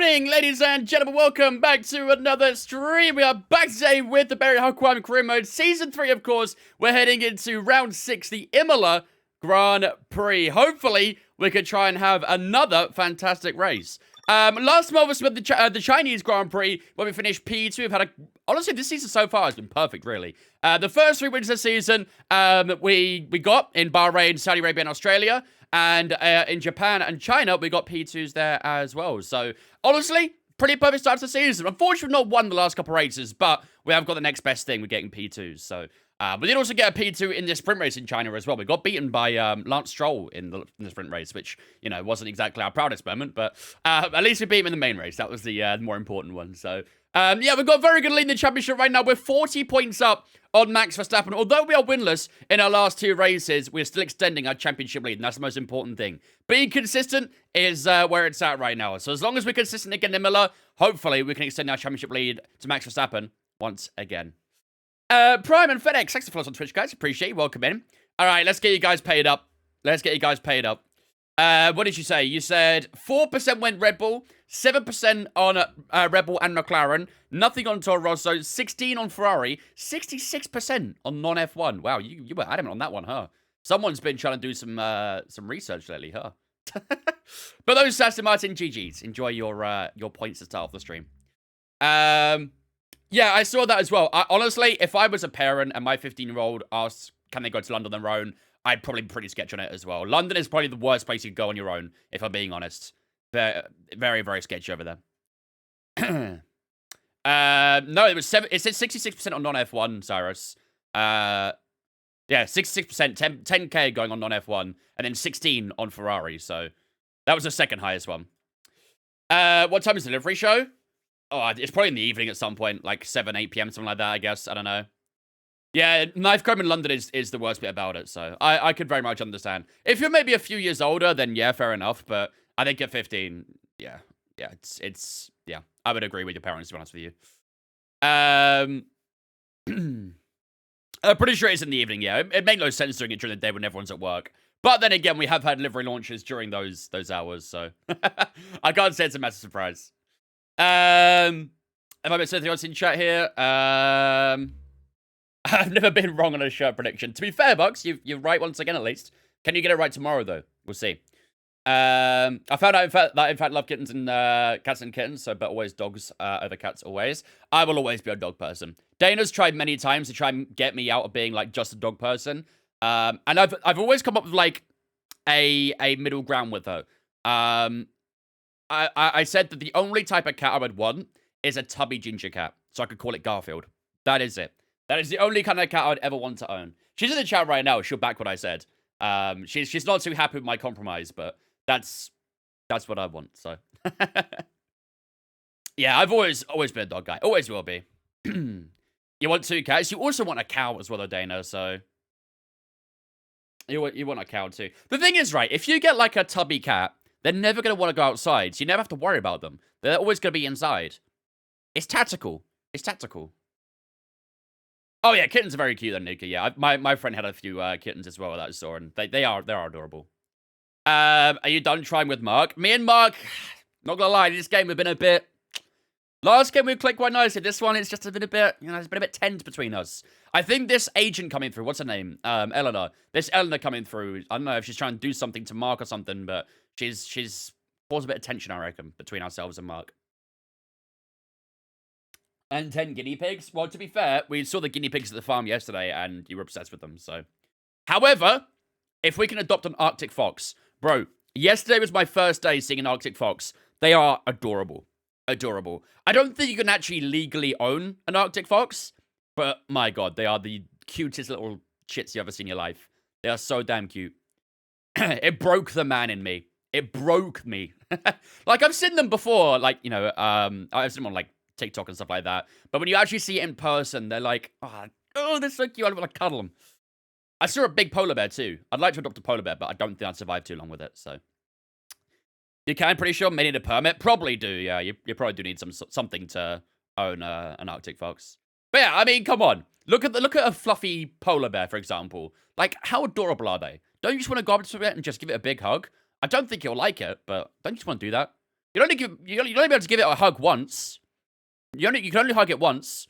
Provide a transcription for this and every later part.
morning, ladies and gentlemen. Welcome back to another stream. We are back today with the Huckleheim career mode. Season 3, of course. We're heading into round 6, the Imola Grand Prix. Hopefully, we could try and have another fantastic race. Last month was with the Chinese Grand Prix, where we finished P2. We've had honestly, this season so far has been perfect, really. The first 3 wins this season, we got in Bahrain, Saudi Arabia, and Australia. And in Japan and China, we got P2s there as well. So, honestly, pretty perfect start to the season. Unfortunately, we've not won the last couple of races, but we have got the next best thing. We're getting P2s. So, we did also get a P2 in the sprint race in China as well. We got beaten by Lance Stroll in the sprint race, which, you know, wasn't exactly our proudest moment. But at least we beat him in the main race. That was the more important one. So, yeah, we've got a very good lead in the championship right now. We're 40 points up on Max Verstappen. Although we are winless in our last 2 races, we're still extending our championship lead, and that's the most important thing. Being consistent is where it's at right now. So as long as we're consistent again in Miller, hopefully we can extend our championship lead to Max Verstappen once again. Prime and FedEx, thanks for following us on Twitch, guys. Appreciate you. Welcome in. All right, let's get you guys paid up. What did you say? You said 4% went Red Bull, 7% on Red Bull and McLaren, nothing on Toro Rosso, 16% on Ferrari, 66% on non-F1. Wow, you were adamant on that one, huh? Someone's been trying to do some research lately, huh? But those Aston Martin GGs, enjoy your points to start off the stream. Yeah, I saw that as well. Honestly, if I was a parent and my 15-year-old asked, can they go to London on their own, I'd probably be pretty sketchy on it as well. London is probably the worst place you could go on your own, if I'm being honest. Very, very, very sketchy over there. No, it said 66% on non-F1, Cyrus. Yeah, 66%, 10K going on non-F1, and then 16 on Ferrari, so that was the second highest one. What time is the delivery show? Oh, it's probably in the evening at some point, like 7, 8 p.m., something like that, I guess. I don't know. Yeah, Knife Crime in London is the worst bit about it, so I could very much understand. If you're maybe a few years older, then yeah, fair enough, but I think at 15, yeah, it's yeah, I would agree with your parents, to be honest with you. I'm pretty sure it's in the evening, yeah. It made no sense doing it during the day when everyone's at work. But then again, we have had delivery launches during those hours, so I can't say it's a massive surprise. Have I missed anything else in chat here? I've never been wrong on a shirt prediction. To be fair, Bucks, you're right once again at least. Can you get it right tomorrow, though? We'll see. I found out, in fact, love kittens and cats and kittens, so but always dogs over cats always. I will always be a dog person. Dana's tried many times to try and get me out of being, like, just a dog person. And I've always come up with, like, a middle ground with her. I said that the only type of cat I would want is a tubby ginger cat, so I could call it Garfield. That is it. That is the only kind of cat I'd ever want to own. She's in the chat right now. She'll back what I said. She's not too happy with my compromise, but that's what I want. So yeah, I've always been a dog guy. Always will be. You want 2 cats. You also want a cow as well, Dana. So you want a cow too. The thing is, right? If you get like a tubby cat, they're never gonna want to go outside. So you never have to worry about them. They're always gonna be inside. It's tactical. It's tactical. Oh yeah, kittens are very cute though, Nika. Yeah, my friend had a few kittens as well that I saw, and they're adorable. Are you done trying with Mark? Me and Mark, not gonna lie, this game has been a bit. Last game we clicked quite nicely. This one it's just been a bit, you know, it's been a bit tense between us. I think this agent coming through, what's her name? Eleanor. This Eleanor coming through. I don't know if she's trying to do something to Mark or something, but she's caused a bit of tension, I reckon, between ourselves and Mark. And 10 guinea pigs. Well, to be fair, we saw the guinea pigs at the farm yesterday, and you were obsessed with them, so. However, if we can adopt an Arctic fox. Bro, yesterday was my first day seeing an Arctic fox. They are adorable. Adorable. I don't think you can actually legally own an Arctic fox, but my god, they are the cutest little chits you ever seen in your life. They are so damn cute. It broke the man in me. It broke me. Like, I've seen them before, like, you know, I've seen them on, like, TikTok and stuff like that. But when you actually see it in person, they're like, oh, they're so cute. I want to cuddle them. I saw a big polar bear too. I'd like to adopt a polar bear, but I don't think I'd survive too long with it. So you can, pretty sure. May need a permit. Probably do. Yeah, you probably do need something to own an Arctic fox. But yeah, I mean, come on. Look at a fluffy polar bear, for example. Like, how adorable are they? Don't you just want to go up to it and just give it a big hug? I don't think you'll like it, but don't you just want to do that? You'll only be able to give it a hug once. You can only hug it once,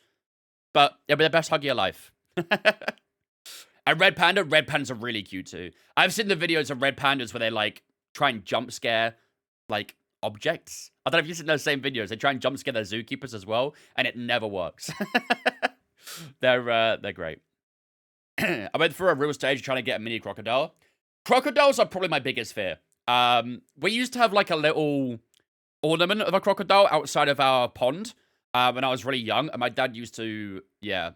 but it'll be the best hug of your life. And red pandas are really cute too. I've seen the videos of red pandas where they like try and jump scare like objects. I don't know if you've seen those same videos. They try and jump scare their zookeepers as well, and it never works. They're great. I went through a real stage trying to get a mini crocodile. Crocodiles are probably my biggest fear. We used to have like a little ornament of a crocodile outside of our pond when I was really young, and my dad used to,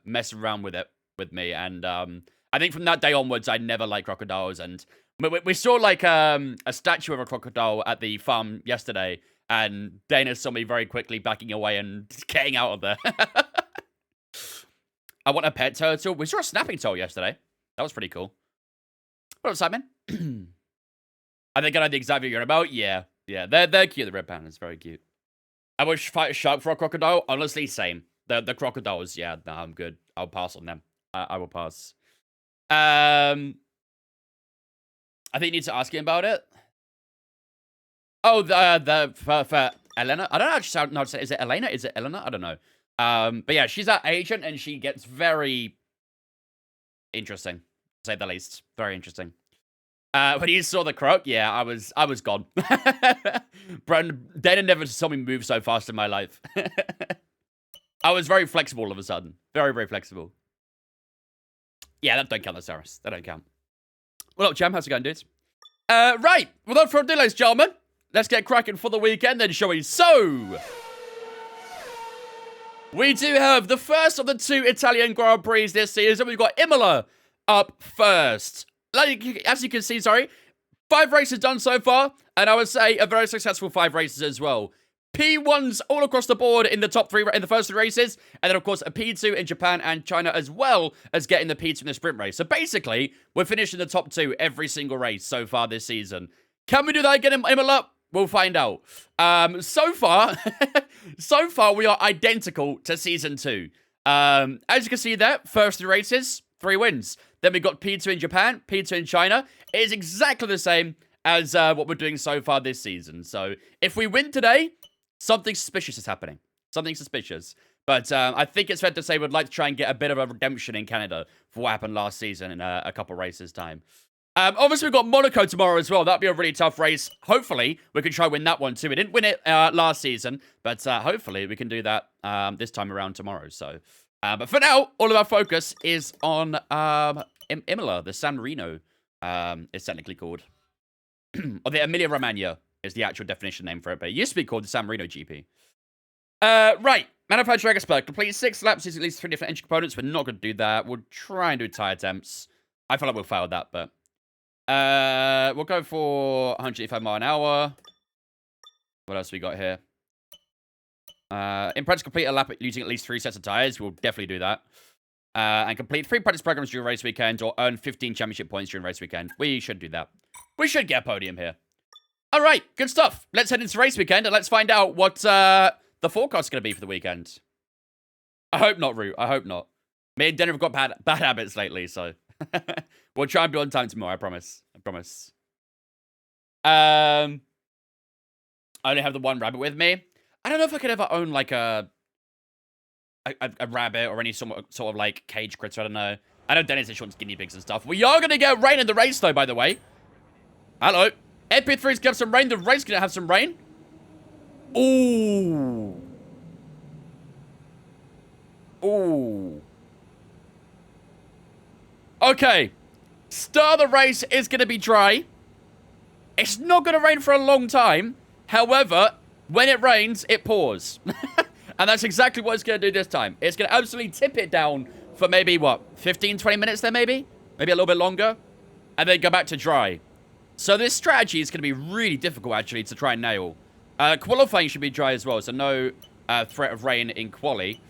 mess around with it with me. And I think from that day onwards, I never liked crocodiles. And we saw like a statue of a crocodile at the farm yesterday, and Dana saw me very quickly backing away and getting out of there. I want a pet turtle. We saw a snapping turtle yesterday. That was pretty cool. What up, Simon? I think I know the exact video you're about. Yeah. They're cute. The red pandas, very cute. I would fight a shark for a crocodile. Honestly, same. The crocodiles, no, I'm good. I'll pass on them. I will pass. I think you need to ask him about it. Oh, for Elena. I don't actually know how to say. Is it Elena? Is it Elena? I don't know. But yeah, she's our agent, and she gets very interesting, to say the least. Very interesting. When you saw the croc, yeah, I was gone. Brandon, Dana never saw me move so fast in my life. I was very flexible all of a sudden. Very, very flexible. Yeah, that don't count, Saris. That don't count. Well, up, Jam, how's it going, dudes? Right, without further ado, ladies and gentlemen, let's get cracking for the weekend then, shall we? So, we do have the first of the 2 Italian Grand Prix this season. We've got Imola up first. As you can see, 5 races done so far, and I would say a very successful 5 races as well. P1s all across the board in the top 3 in the first 3 races, and then of course a P2 in Japan and China, as well as getting the P2 in the sprint race. So basically, we're finishing the top 2 every single race so far this season. Can we do that again in Imola? We'll find out. So far, we are identical to season 2. As you can see there, first 3 races, 3 wins. Then we got P2 in Japan, P2 in China. It is exactly the same as what we're doing so far this season. So if we win today, something suspicious is happening. Something suspicious. But I think it's fair to say we'd like to try and get a bit of a redemption in Canada for what happened last season in a couple races' time. Obviously, we've got Monaco tomorrow as well. That'll be a really tough race. Hopefully, we can try and win that one too. We didn't win it last season, but hopefully we can do that this time around tomorrow. So, but for now, all of our focus is on Imola, the San Reno, is technically called. Or the Emilia-Romagna is the actual definition name for it, but it used to be called the San Marino GP. Right. Manufacturer expert. Complete 6 laps using at least 3 different engine components. We're not going to do that. We'll try and do tire temps. I feel like we'll fail that, but... we'll go for 185 mile an hour. What else we got here? In practice, complete a lap using at least 3 sets of tires. We'll definitely do that. And complete 3 practice programs during race weekend, or earn 15 championship points during race weekend. We should do that. We should get a podium here. All right, good stuff. Let's head into race weekend, and let's find out what the forecast is going to be for the weekend. I hope not, Root. I hope not. Me and Denver have got bad habits lately, so... we'll try and be on time tomorrow, I promise. I promise. I only have the 1 rabbit with me. I don't know if I could ever own, like, a rabbit or any sort of, like, cage critter. I don't know. I know Dennis wants guinea pigs and stuff. We are going to get rain in the race, though, by the way. Hello. MP3's going to have some rain. The race is going to have some rain. Ooh. Ooh. Okay. Start of the race is going to be dry. It's not going to rain for a long time. However, when it rains, it pours. And that's exactly what it's going to do this time. It's going to absolutely tip it down for maybe, what, 15, 20 minutes there, maybe? Maybe a little bit longer. And then go back to dry. So this strategy is going to be really difficult, actually, to try and nail. Qualifying should be dry as well, so no threat of rain in quali.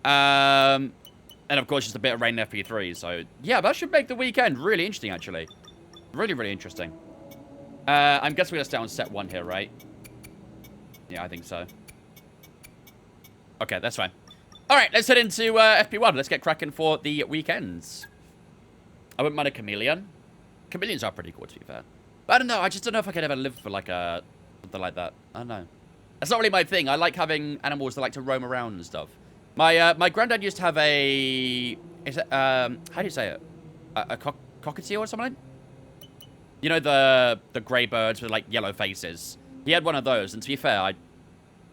And, of course, just a bit of rain in FP3. So, yeah, that should make the weekend really interesting, actually. Really, really interesting. I'm guessing we're going to stay on set 1 here, right? Yeah, I think so. Okay, that's fine. All right, let's head into FP1. Let's get cracking for the weekends. I wouldn't mind a chameleon. Chameleons are pretty cool, to be fair. But I don't know. I just don't know if I could ever live for, like, something like that. I don't know. That's not really my thing. I like having animals that like to roam around and stuff. My granddad used to have a... Is it, how do you say it? A cockatiel or something? You know the grey birds with, like, yellow faces? He had one of those, and to be fair,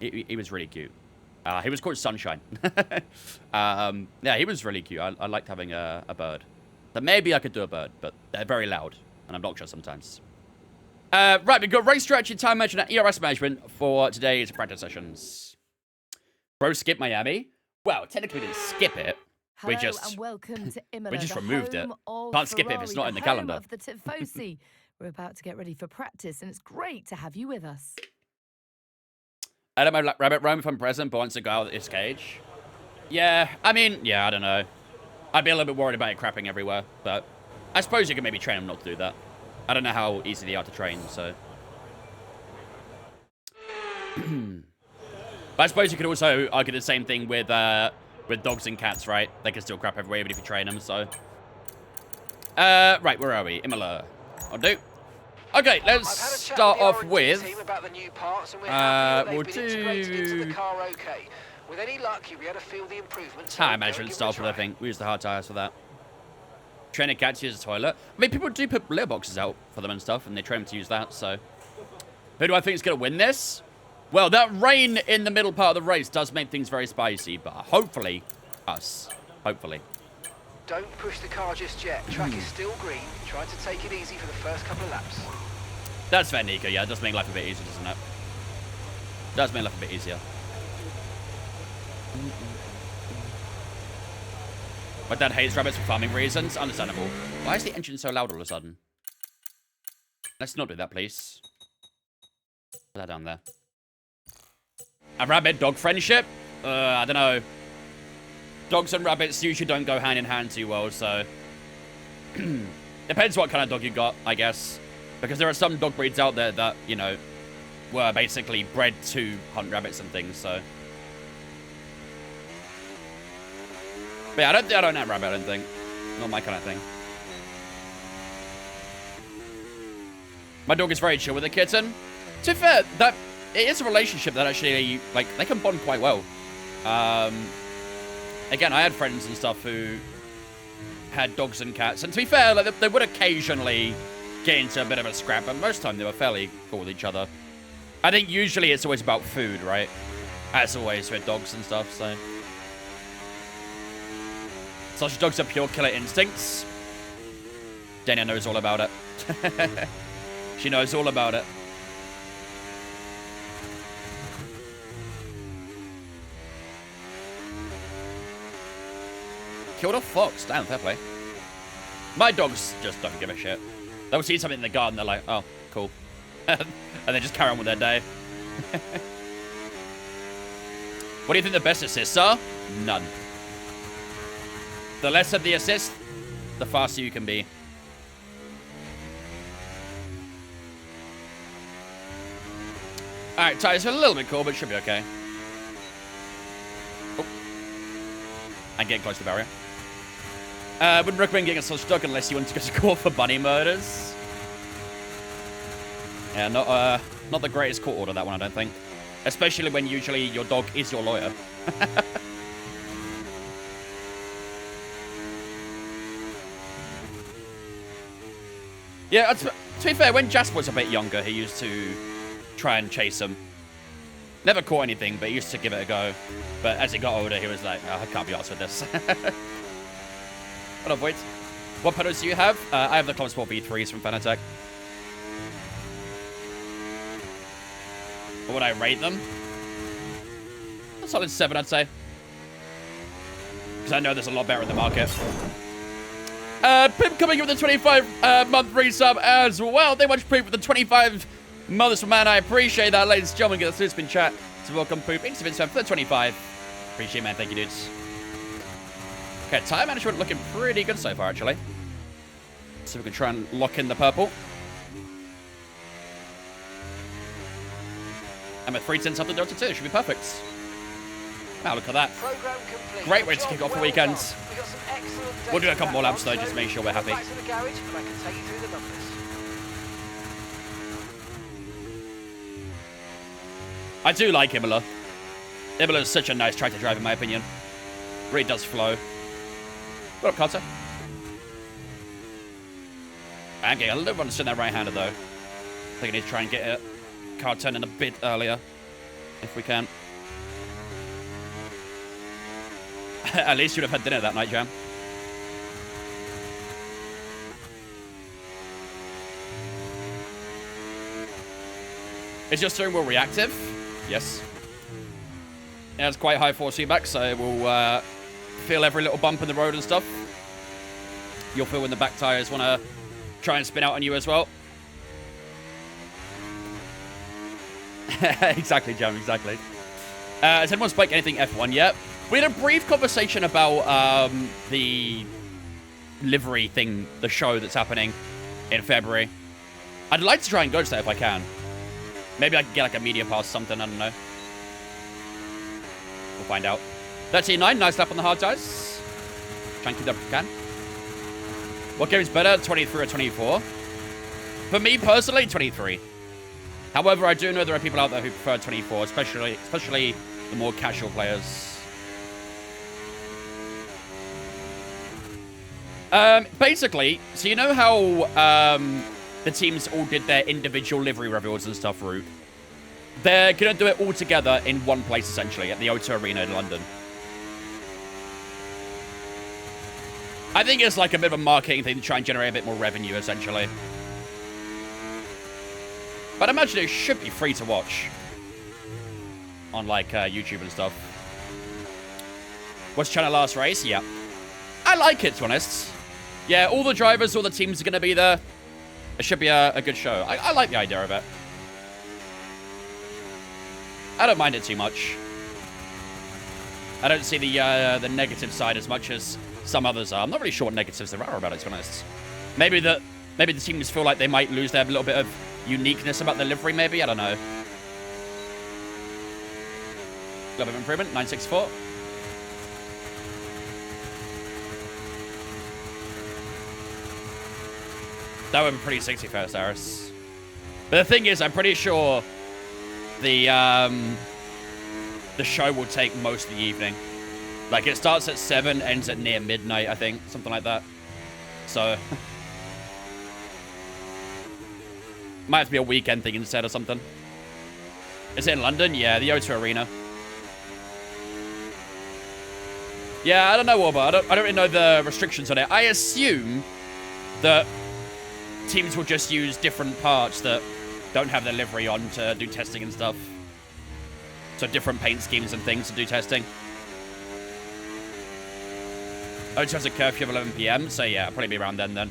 he was really cute. He was called Sunshine. Yeah, he was really cute. I liked having a bird. So maybe I could do a bird, but they're very loud and obnoxious sometimes. Right, we've got race strategy, time management, and ERS management for today's practice sessions. Bro, skip Miami? Well, technically we didn't skip it. Hello and welcome to Imola, we just removed it. Can't skip it if it's not in the calendar. Of the Tifosi. We're about to get ready for practice, and it's great to have you with us. I let my rabbit roam if I'm present, but wants to go out of his cage. Yeah, I mean, yeah, I don't know. I'd be a little bit worried about it crapping everywhere, but I suppose you can maybe train him not to do that. I don't know how easy they are to train, so. But I suppose you could also argue the same thing with dogs and cats, right? They can still crap everywhere even if you train them, so. Right, where are we? Imola. I'll do. Okay, let's start off with. We'll do. With any luck, you'll be able to feel the improvements. Tire management starts with, I think. We use the hard tires for that. Training cats use a toilet. I mean, people do put litter boxes out for them and stuff, and they train them to use that, so. Who do I think is going to win this? Well, that rain in the middle part of the race does make things very spicy, but hopefully, us. Hopefully. Don't push the car just yet. Track is still green. Try to take it easy for the first couple of laps. That's fair, Nico. Yeah, it does make life a bit easier, doesn't it? Does make life a bit easier. My dad hates rabbits for farming reasons. Understandable. Why is the engine so loud all of a sudden? Let's not do that, please. Put that down there. A rabbit-dog friendship? I don't know. Dogs and rabbits usually don't go hand in hand too well, so. Depends what kind of dog you got, I guess. Because there are some dog breeds out there that, you know, were basically bred to hunt rabbits and things, so. But yeah, I don't have rabbit, I don't think. Not my kind of thing. My dog is very chill with the kitten. To be fair, it is a relationship that actually, like, they can bond quite well. Again, I had friends and stuff who had dogs and cats. And to be fair, like, they would occasionally get into a bit of a scrap, but most of the time they were fairly cool with each other. I think usually it's always about food, right? As always with dogs and stuff, so. Such dogs are pure killer instincts. Dania knows all about it. She knows all about it. Killed a fox. Damn, fair play. My dogs just don't give a shit. They'll see something in the garden, they're like, oh, cool. And they just carry on with their day. What do you think the best assists are? None. The less of the assist, the faster you can be. Alright, tires are a little bit cool, but should be okay. Oh. And getting close to the barrier. Wouldn't recommend getting a slush dog unless you want to go to court for bunny murders. Yeah, not the greatest court order, that one, I don't think. Especially when usually your dog is your lawyer. Yeah, to be fair, when Jasper was a bit younger, he used to try and chase him. Never caught anything, but he used to give it a go. But as he got older, he was like, oh, I can't be arsed with this. What up, wait? What pedals do you have? I have the Club Sport V3s from Fanatec. What would I rate them? A solid 7, I'd say. Because I know there's a lot better in the market. Pip coming in with the 25-month resub as well. They much Poop with the 25 months, man. I appreciate that, ladies and gentlemen. Get the through spin chat to welcome Poop into Vince for the 25. Appreciate it, man. Thank you, dudes. Okay, tire management looking pretty good so far, actually. So we can try and lock in the purple. And with 3 tenths up the Delta 2, should be perfect. Wow, look at that. Great way to kick off the weekend. We'll do a couple more laps though, just to make sure we're happy. I do like Imola. Imola is such a nice track to drive, in my opinion. Really does flow. What up, Carter? I'm getting a little bit on that right-hander, though. I think I need to try and get it. Car turning a bit earlier, if we can. At least you'd have had dinner that night, Jam. Is your steering wheel reactive? Yes. It has quite high force feedback, so it will feel every little bump in the road and stuff. You'll feel when the back tires want to try and spin out on you as well. Exactly, Jam, exactly. Has anyone spiked anything F1 yet? We had a brief conversation about the livery thing, the show that's happening in February. I'd like to try and go to that if I can. Maybe I can get like a media pass or something, I don't know. We'll find out. 13.9, nice lap on the hard tires. Try and keep that if we can. What game is better, 23 or 24? For me, personally, 23. However, I do know there are people out there who prefer 24, especially the more casual players. Basically, so you know how the teams all did their individual livery reveals and stuff, Root? They're going to do it all together in one place, essentially, at the O2 Arena in London. I think it's like a bit of a marketing thing to try and generate a bit more revenue, essentially. But I imagine it should be free to watch on, like, YouTube and stuff. Was China last race? Yeah. I like it, to be honest. Yeah, all the drivers, all the teams are going to be there. It should be a good show. I like the idea of it. I don't mind it too much. I don't see the negative side as much as some others are. I'm not really sure what negatives there are about it, to be honest. Maybe the teams feel like they might lose their little bit of uniqueness about the livery, maybe? I don't know. A little bit of improvement, 964. That would be pretty 60 first, Aris. But the thing is, I'm pretty sure the show will take most of the evening. Like, it starts at 7, ends at near midnight, I think. Something like that. So, might have to be a weekend thing instead or something. Is it in London? Yeah, the O2 Arena. Yeah, I don't know, Warber. I don't really know the restrictions on it. I assume that teams will just use different parts that don't have their livery on to do testing and stuff. So different paint schemes and things to do testing. O2 has a curfew of 11 PM, so yeah, it'll probably be around then.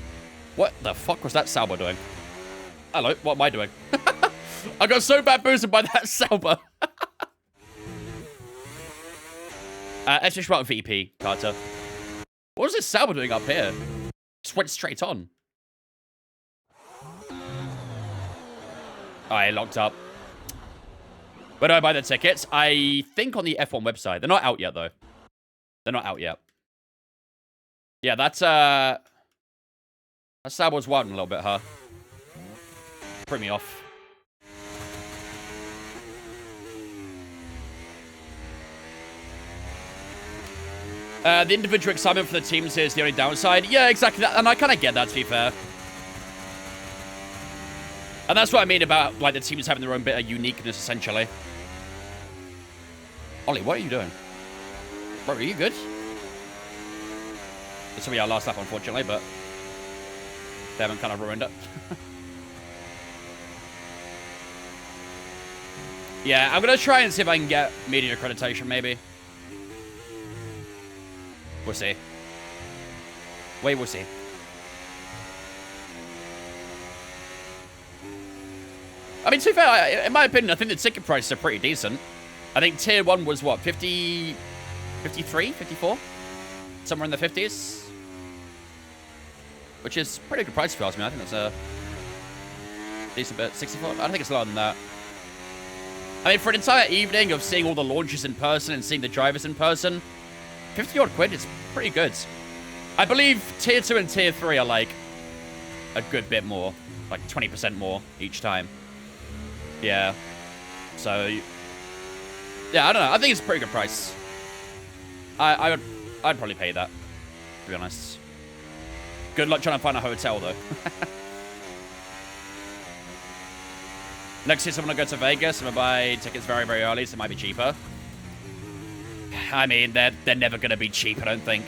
What the fuck was that Sauber doing? Hello, what am I doing? I got so bamboozled by that Sauber. S3E6 Spark VP, Carter. What was this Sauber doing up here? Just went straight on. Alright, locked up. Where do I buy the tickets? I think on the F1 website. They're not out yet, though. They're not out yet. Yeah, that Sauber's wilding a little bit, huh? Threw me off. The individual excitement for the teams is the only downside. Yeah, exactly that. And I kind of get that, to be fair. And that's what I mean about, like, the teams having their own bit of uniqueness, essentially. Ollie, what are you doing? Bro, are you good? This will be our last lap, unfortunately, but they haven't kind of ruined it. Yeah, I'm going to try and see if I can get media accreditation, maybe. We'll see. We will see. I mean, to be fair, in my opinion, I think the ticket prices are pretty decent. I think tier 1 was, what, 50... 53? 54? Somewhere in the 50s? Which is pretty good price if you ask me. I think that's a decent bit. 64? I don't think it's lower than that. I mean, for an entire evening of seeing all the launches in person and seeing the drivers in person, 50-odd quid is pretty good. I believe tier 2 and tier 3 are, like, a good bit more. Like, 20% more each time. Yeah. So, Yeah, I don't know. I think it's a pretty good price. I'd probably pay that, to be honest. Good luck trying to find a hotel, though. Next year, I'm going to go to Vegas. I'm going to buy tickets very, very early, so it might be cheaper. I mean, they're never going to be cheap, I don't think.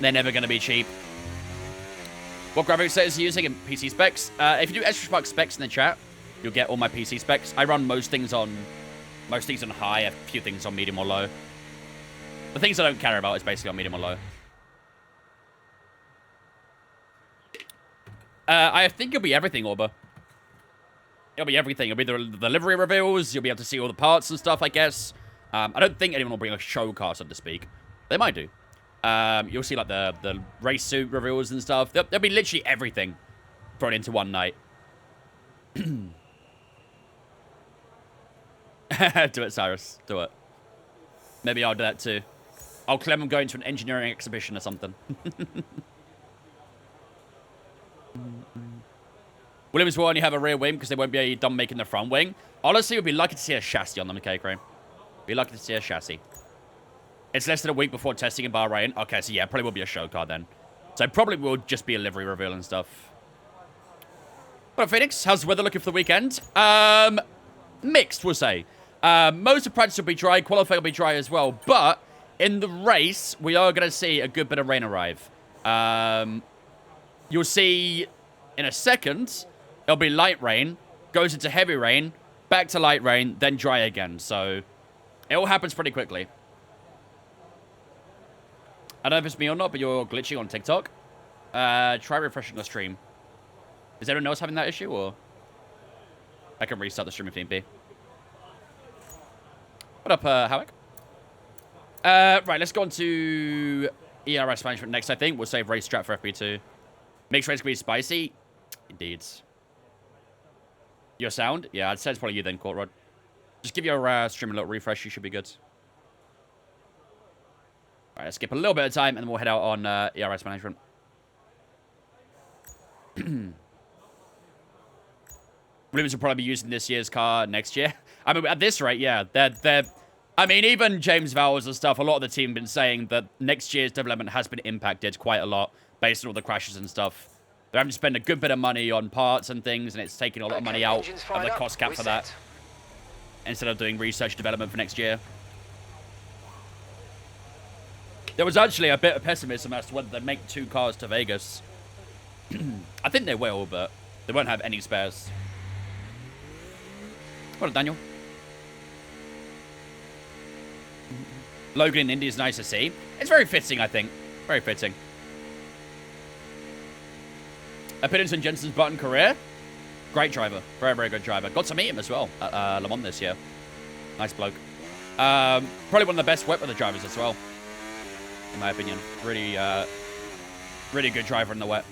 They're never going to be cheap. What graphics set is he using in PC specs? If you do extra spark specs in the chat, you'll get all my PC specs. I run most things on high, a few things on medium or low. The things I don't care about is basically on medium or low. I think it'll be everything, Orba. It'll be everything. It'll be the livery reveals. You'll be able to see all the parts and stuff, I guess. I don't think anyone will bring a show car, so to speak. They might do. You'll see, like, the race suit reveals and stuff. There'll be literally everything thrown into one night. Do it, Cyrus. Do it. Maybe I'll do that, too. I'll claim I'm going to an engineering exhibition or something. Williams will only have a rear wing because they won't be done making the front wing. Honestly, we'd be lucky to see a chassis on them, okay, Crane? Be lucky to see a chassis. It's less than a week before testing in Bahrain. Okay, so yeah, probably will be a show car then. So probably will just be a livery reveal and stuff. Well, Phoenix, how's the weather looking for the weekend? Mixed, we'll say. Most of practice will be dry. Qualifying will be dry as well. But in the race, we are going to see a good bit of rain arrive. You'll see in a second, it'll be light rain, goes into heavy rain, back to light rain, then dry again. So it all happens pretty quickly. I don't know if it's me or not, but you're glitching on TikTok. Try refreshing the stream. Is anyone else having that issue, or? I can restart the stream if need be. What up, Havoc? Right, let's go on to ERS management next, I think. We'll save race strat for FP2. Mixed race can be spicy. Indeed. Your sound? Yeah, I'd say it's probably you then, Courtrod. Just give your stream a little refresh. You should be good. All right, let's skip a little bit of time, and then we'll head out on ERS management. Williams will probably be using this year's car next year. I mean, at this rate, yeah. I mean, even James Vowles and stuff, a lot of the team have been saying that next year's development has been impacted quite a lot based on all the crashes and stuff. They're having to spend a good bit of money on parts and things, and it's taking a lot of money out of the cost cap for that, instead of doing research development for next year. There was actually a bit of pessimism as to whether they make 2 cars to Vegas. I think they will, but they won't have any spares. Well, Daniel. Logan in Indy is nice to see. It's very fitting, I think. Very fitting. Opinions on Jensen's Button career? Great driver. Very, very good driver. Got to meet him as well at Le Mans this year. Nice bloke. Probably one of the best wet weather drivers as well, in my opinion. Really, really good driver in the wet.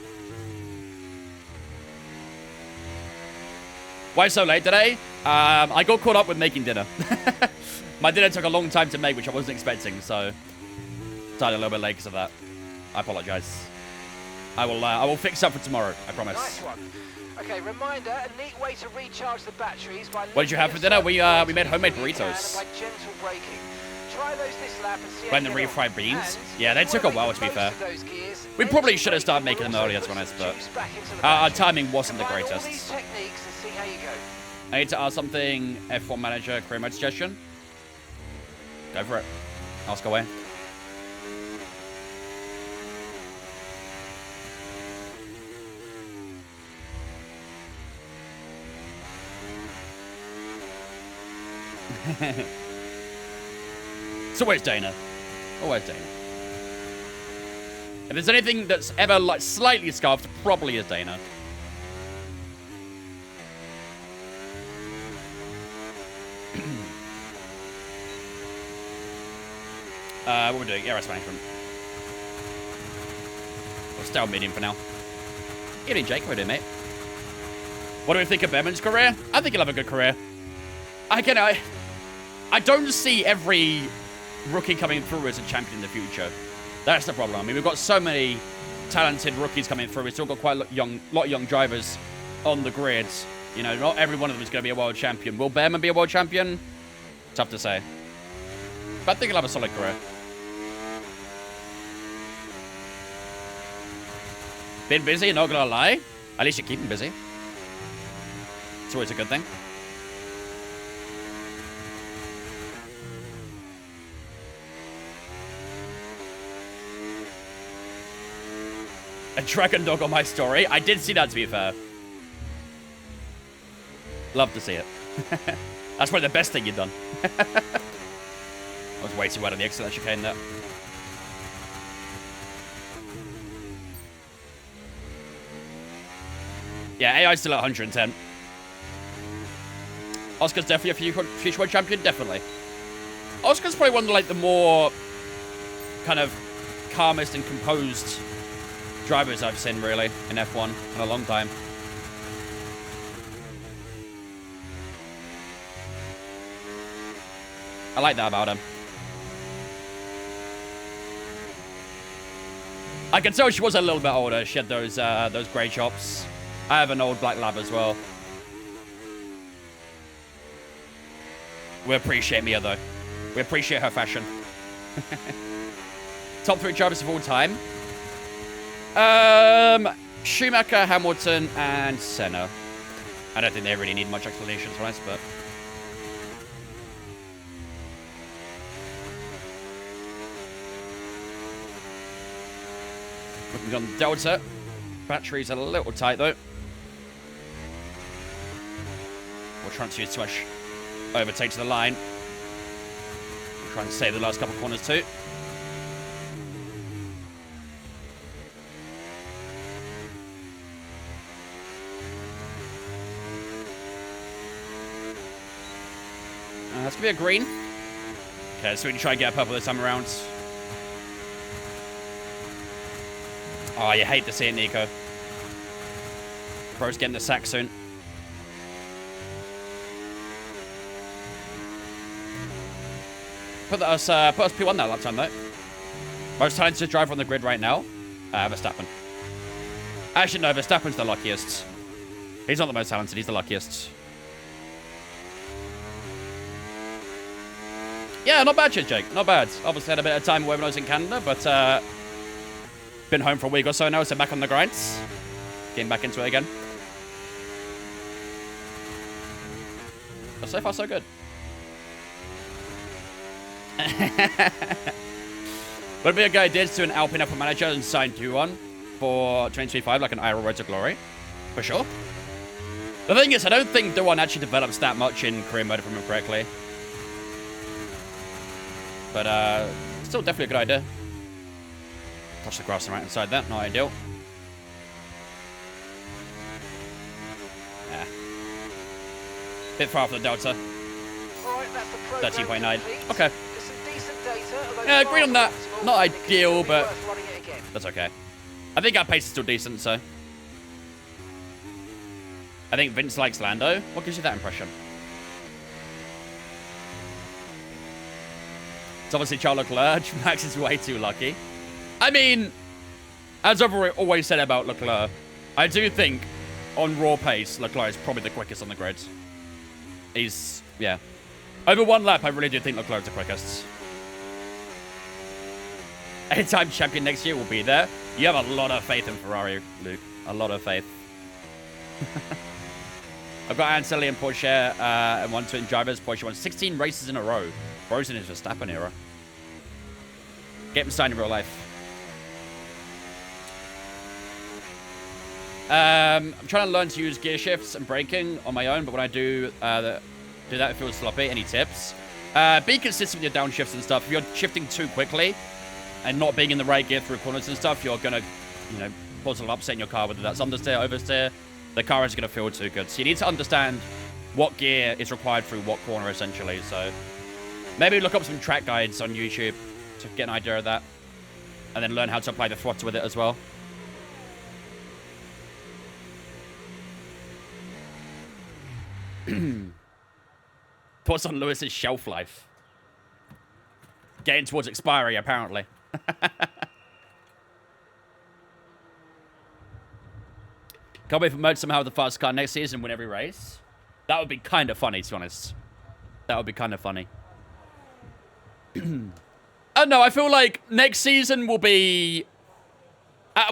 Why so late today? I got caught up with making dinner. My dinner took a long time to make, which I wasn't expecting, so started a little bit late because of that. I apologize. I will fix up for tomorrow, I promise. Nice one. Okay, reminder, a neat way to recharge the batteries by... What did you have for dinner? We made homemade burritos. By gentle braking. Try those this lap and see when the refried beans? Yeah, they took a while, to be fair. We probably should have started making them earlier, to be honest, but our timing wasn't the greatest. I need to ask something, F1 manager, career mode suggestion. Go for it. Ask away. It's always Dana. Always Dana. If there's anything that's ever like slightly scuffed, probably is Dana. What we're doing? ERS management. We'll stay on medium for now. Evening, Jake. What are we doing, mate? What do we think of Behrman's career? I think he'll have a good career. I don't see every rookie coming through as a champion in the future. That's the problem. I mean, we've got so many talented rookies coming through. We've still got quite a lot of young drivers on the grid. You know, not every one of them is going to be a world champion. Will Behrman be a world champion? Tough to say. But I think he'll have a solid career. Been busy, not gonna lie. At least you keep him busy. It's always a good thing. A dragon dog on my story. I did see that, to be fair. Love to see it. That's probably the best thing you've done. I was way too wide on the exit that chicane there. Yeah, AI's still at 110. Oscar's definitely a future world champion, definitely. Oscar's probably one of like the more kind of calmest and composed drivers I've seen really in F1 in a long time. I like that about him. I can tell she was a little bit older. She had those grey chops. I have an old black lab as well. We appreciate Mia though. We appreciate her fashion. Top 3 drivers of all time. Schumacher, Hamilton, and Senna. I don't think they really need much explanation, to be honest, but... Looking on the Delta. Battery's a little tight, though. We're trying to use too much overtake to the line. We're trying to save the last couple of corners, too. That's going to be a green. Okay, so we can try and get a purple this time around. Oh, you hate to see it, Nico. Bro's getting the sack soon. Put us P1 that lap time, though. Most talented driver on the grid right now, Verstappen. Actually, no, Verstappen's the luckiest. He's not the most talented, he's the luckiest. Yeah, not bad shit, Jake. Not bad. Obviously had a bit of time away when I was in Canada, but been home for a week or so now, so back on the grinds. Getting back into it again. But so far, so good. Would it be a good idea to do an Alpine F1 manager and sign to one for 2025, like an Iron Road to Glory? For sure. The thing is, I don't think the one actually develops that much in career mode, if I remember correctly. But, still definitely a good idea. Touch the grass on the right hand side there, not ideal. Yeah. Bit far for the Delta. 13.9. Okay. Yeah, agree on that. Not ideal, but that's okay. I think our pace is still decent, so. I think Vince likes Lando. What gives you that impression? It's obviously Charles Leclerc. Max is way too lucky. I mean, as I've always said about Leclerc, I do think on raw pace, Leclerc is probably the quickest on the grid. He's, yeah. Over one lap, I really do think Leclerc's the quickest. Anytime champion next year will be there. You have a lot of faith in Ferrari, Luke. A lot of faith. I've got Anselli and Porsche and one twin drivers. Porsche won 16 races in a row. Bro's in his Verstappen era. Get him signed in real life. I'm trying to learn to use gear shifts and braking on my own, but when I do that, it feels sloppy. Any tips? Be consistent with your downshifts and stuff. If you're shifting too quickly and not being in the right gear through corners and stuff, you're going to, you know, cause a little upset in your car, whether that's understeer, oversteer. The car is going to feel too good. So you need to understand what gear is required through what corner, essentially. So maybe look up some track guides on YouTube to get an idea of that. And then learn how to apply the throttle with it as well. Thoughts on Lewis's shelf life? Getting towards expiry, apparently. Can't wait for Mode somehow with the fast car next season and win every race. That would be kind of funny, to be honest. That would be kind of funny. No, I feel like next season will be...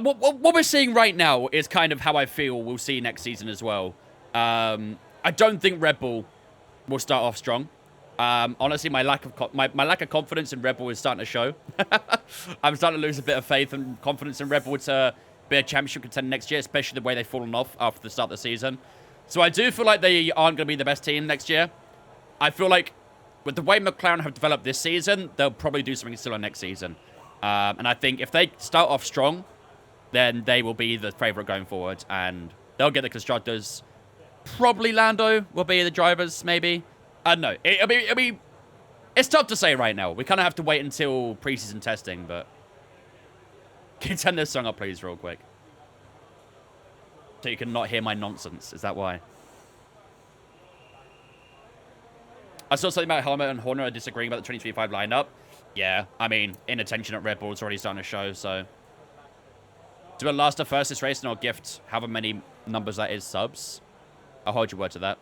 what we're seeing right now is kind of how I feel we'll see next season as well. I don't think Red Bull will start off strong. Honestly, my lack of confidence in Red Bull is starting to show. I'm starting to lose a bit of faith and confidence in Red Bull to be a championship contender next year, especially the way they've fallen off after the start of the season. So I do feel like they aren't going to be the best team next year. I feel like with the way McLaren have developed this season, they'll probably do something similar next season. And I think if they start off strong, then they will be the favourite going forward, and they'll get the constructors. Probably Lando will be the drivers, maybe. I don't know. It'll be... It's tough to say right now. We kind of have to wait until preseason testing, but... Can you turn this song up, please, real quick? So you can not hear my nonsense. Is that why? I saw something about Helmut and Horner disagreeing about the 2025 lineup. Yeah, I mean, inattention at Red Bull is already starting to show, so... Do a last to first this race and I'll gift however many numbers that is subs. I'll hold your word to that.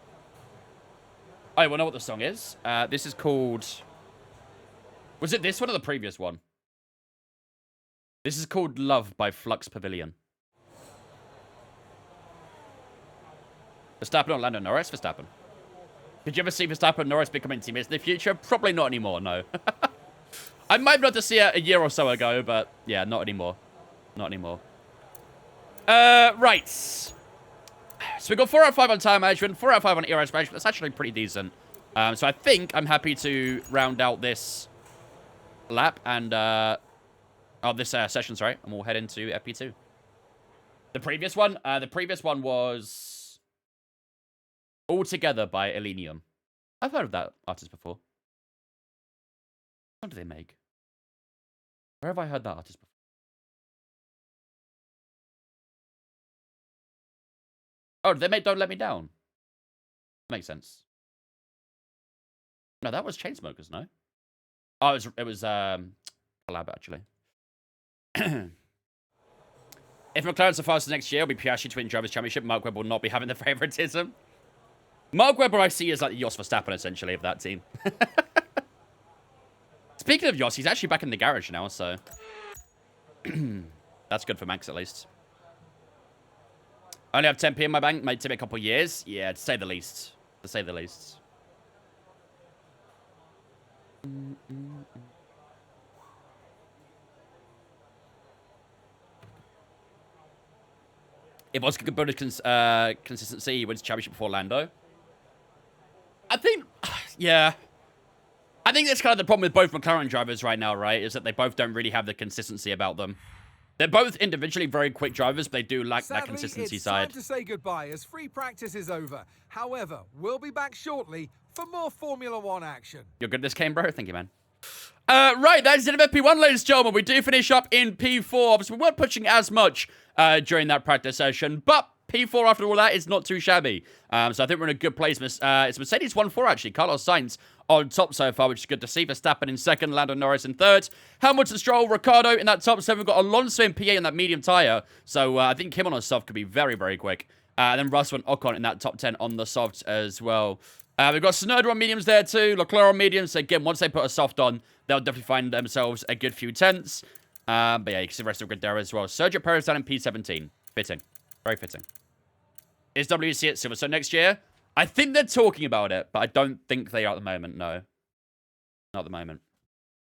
Oh, you want to know what the song is? This is called... Was it this one or the previous one? This is called Love by Flux Pavilion. Verstappen or Lando Norris? Verstappen. Did you ever see Verstappen and Norris becoming teammates in the future? Probably not anymore, no. I might have not to see it a year or so ago, but yeah, not anymore. Not anymore. Right. So we got 4 out of 5 on tire management, 4 out of 5 on ERS management. That's actually pretty decent. So I think I'm happy to round out this lap and, this session, sorry. And we'll head into FP2. The previous one was All Together by Elenium. I've heard of that artist before. What do they make? Where have I heard that artist before? Oh, they made Don't Let Me Down. Makes sense. No, that was Chainsmokers, no? Oh, it was collab, actually. If McLaren's the fastest next year, it'll be Piastri to win Drivers' Championship. Mark Webber will not be having the favoritism. Mark Webber, I see, is like Jos Verstappen, essentially, of that team. Speaking of Jos, he's actually back in the garage now, so... That's good for Max, at least. I only have 10p in my bank. Might take a couple of years. Yeah, to say the least. To say the least. If Oscar could build his consistency, he wins the championship before Lando. I think, yeah. I think that's kind of the problem with both McLaren drivers right now, right? Is that they both don't really have the consistency about them. They're both individually very quick drivers, but they do lack that consistency side. It's time to say goodbye as free practice is over. However, we'll be back shortly for more Formula One action. You're good at this game, bro? Thank you, man. Right, that's the end of FP1, ladies and gentlemen. We do finish up in P4. Obviously, we weren't pushing as much during that practice session, but P4 after all that is not too shabby. So I think we're in a good place. It's Mercedes 1-4, actually. Carlos Sainz on top so far, which is good to see. Verstappen in second, Lando Norris in third. Hamilton, Stroll, Ricciardo in that top 7. We've got Alonso in P8 in that medium tyre. So I think him on the soft could be very, very quick. And then Russell and Ocon in that top 10 on the soft as well. We've got Tsunoda on mediums there too. Leclerc on mediums. So again, once they put a soft on, they'll definitely find themselves a good few tenths. But yeah, you can see the rest of the grid there as well. Sergio Perez down in P17. Fitting. Very fitting. Is WC at Silverstone next year? I think they're talking about it, but I don't think they are at the moment, no. Not at the moment.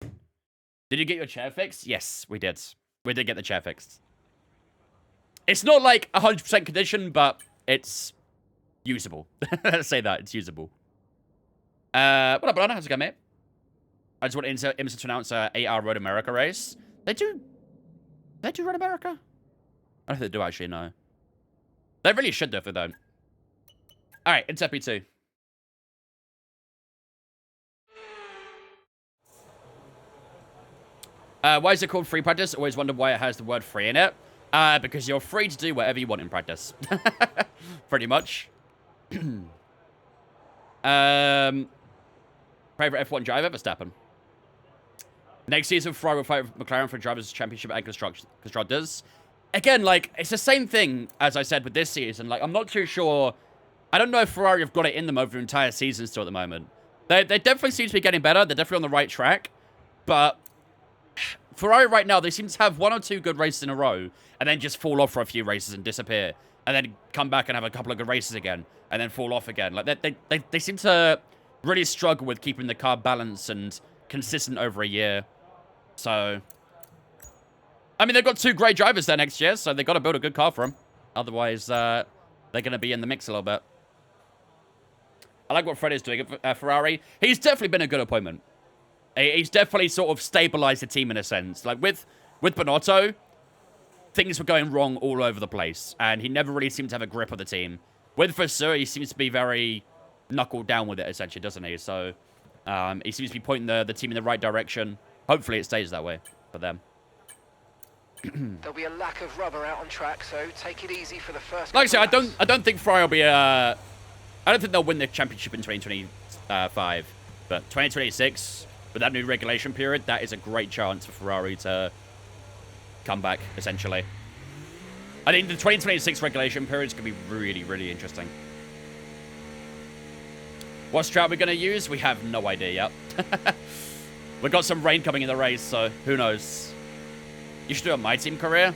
Did you get your chair fixed? Yes, we did. We did get the chair fixed. It's not like 100% condition, but it's usable. Let's say that. It's usable. What up, brother? How's it going, mate? I just want IMSA to announce a 8-hour Road America race. They do Road America? I don't think they do, actually, no. They really should do if they don't. Alright, it's FP2. Why is it called free practice? Always wondered why it has the word free in it. Because you're free to do whatever you want in practice. Pretty much. Favorite F1 driver? Verstappen. Next season, Ferrari will fight with McLaren for Drivers' Championship and Constructors. Again, like, it's the same thing, as I said, with this season. Like, I'm not too sure. I don't know if Ferrari have got it in them over the entire season still at the moment. They definitely seem to be getting better. They're definitely on the right track. But Ferrari right now, they seem to have 1 or 2 good races in a row, and then just fall off for a few races and disappear, and then come back and have a couple of good races again, and then fall off again. Like they seem to really struggle with keeping the car balanced and consistent over a year. So, I mean, they've got 2 great drivers there next year, so they've got to build a good car for them. Otherwise, they're going to be in the mix a little bit. I like what Fred is doing at Ferrari. He's definitely been a good appointment. He's definitely sort of stabilized the team in a sense. Like, with Binotto, things were going wrong all over the place, and he never really seemed to have a grip of the team. With Vasseur, he seems to be very knuckled down with it, essentially, doesn't he? So, he seems to be pointing the team in the right direction. Hopefully, it stays that way for them. There'll be a lack of rubber out on track, so take it easy for the first. Like I said, I don't think Ferrari will be I don't think they'll win the championship in 2025, but 2026 with that new regulation period, that is a great chance for Ferrari to come back. Essentially, I think the 2026 regulation period is going to be really, really interesting. What strat we're going to use? We have no idea yet. We've got some rain coming in the race, so who knows. You should do a My Team career.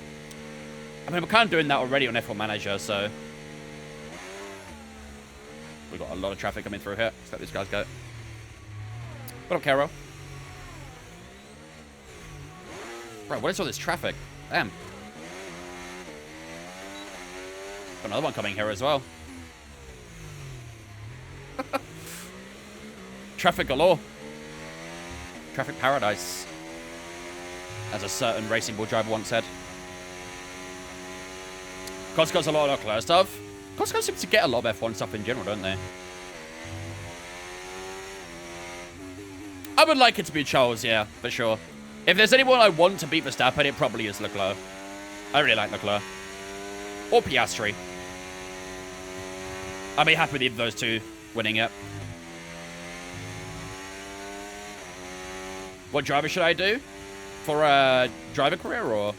I mean, we're kind of doing that already on F1 Manager, so... We've got a lot of traffic coming through here. Let's let these guys go. What up, Caro? Bro, what is all this traffic? Damn. Got another one coming here as well. Traffic galore. Traffic paradise. As a certain Racing Ball driver once said. Costco's a lot of Leclerc stuff. Costco seems to get a lot of F1 stuff in general, don't they? I would like it to be Charles, yeah, for sure. If there's anyone I want to beat Verstappen, it probably is Leclerc. I really like Leclerc. Or Piastri. I'd be happy with either of those two winning it. What driver should I do? For a driver career, or?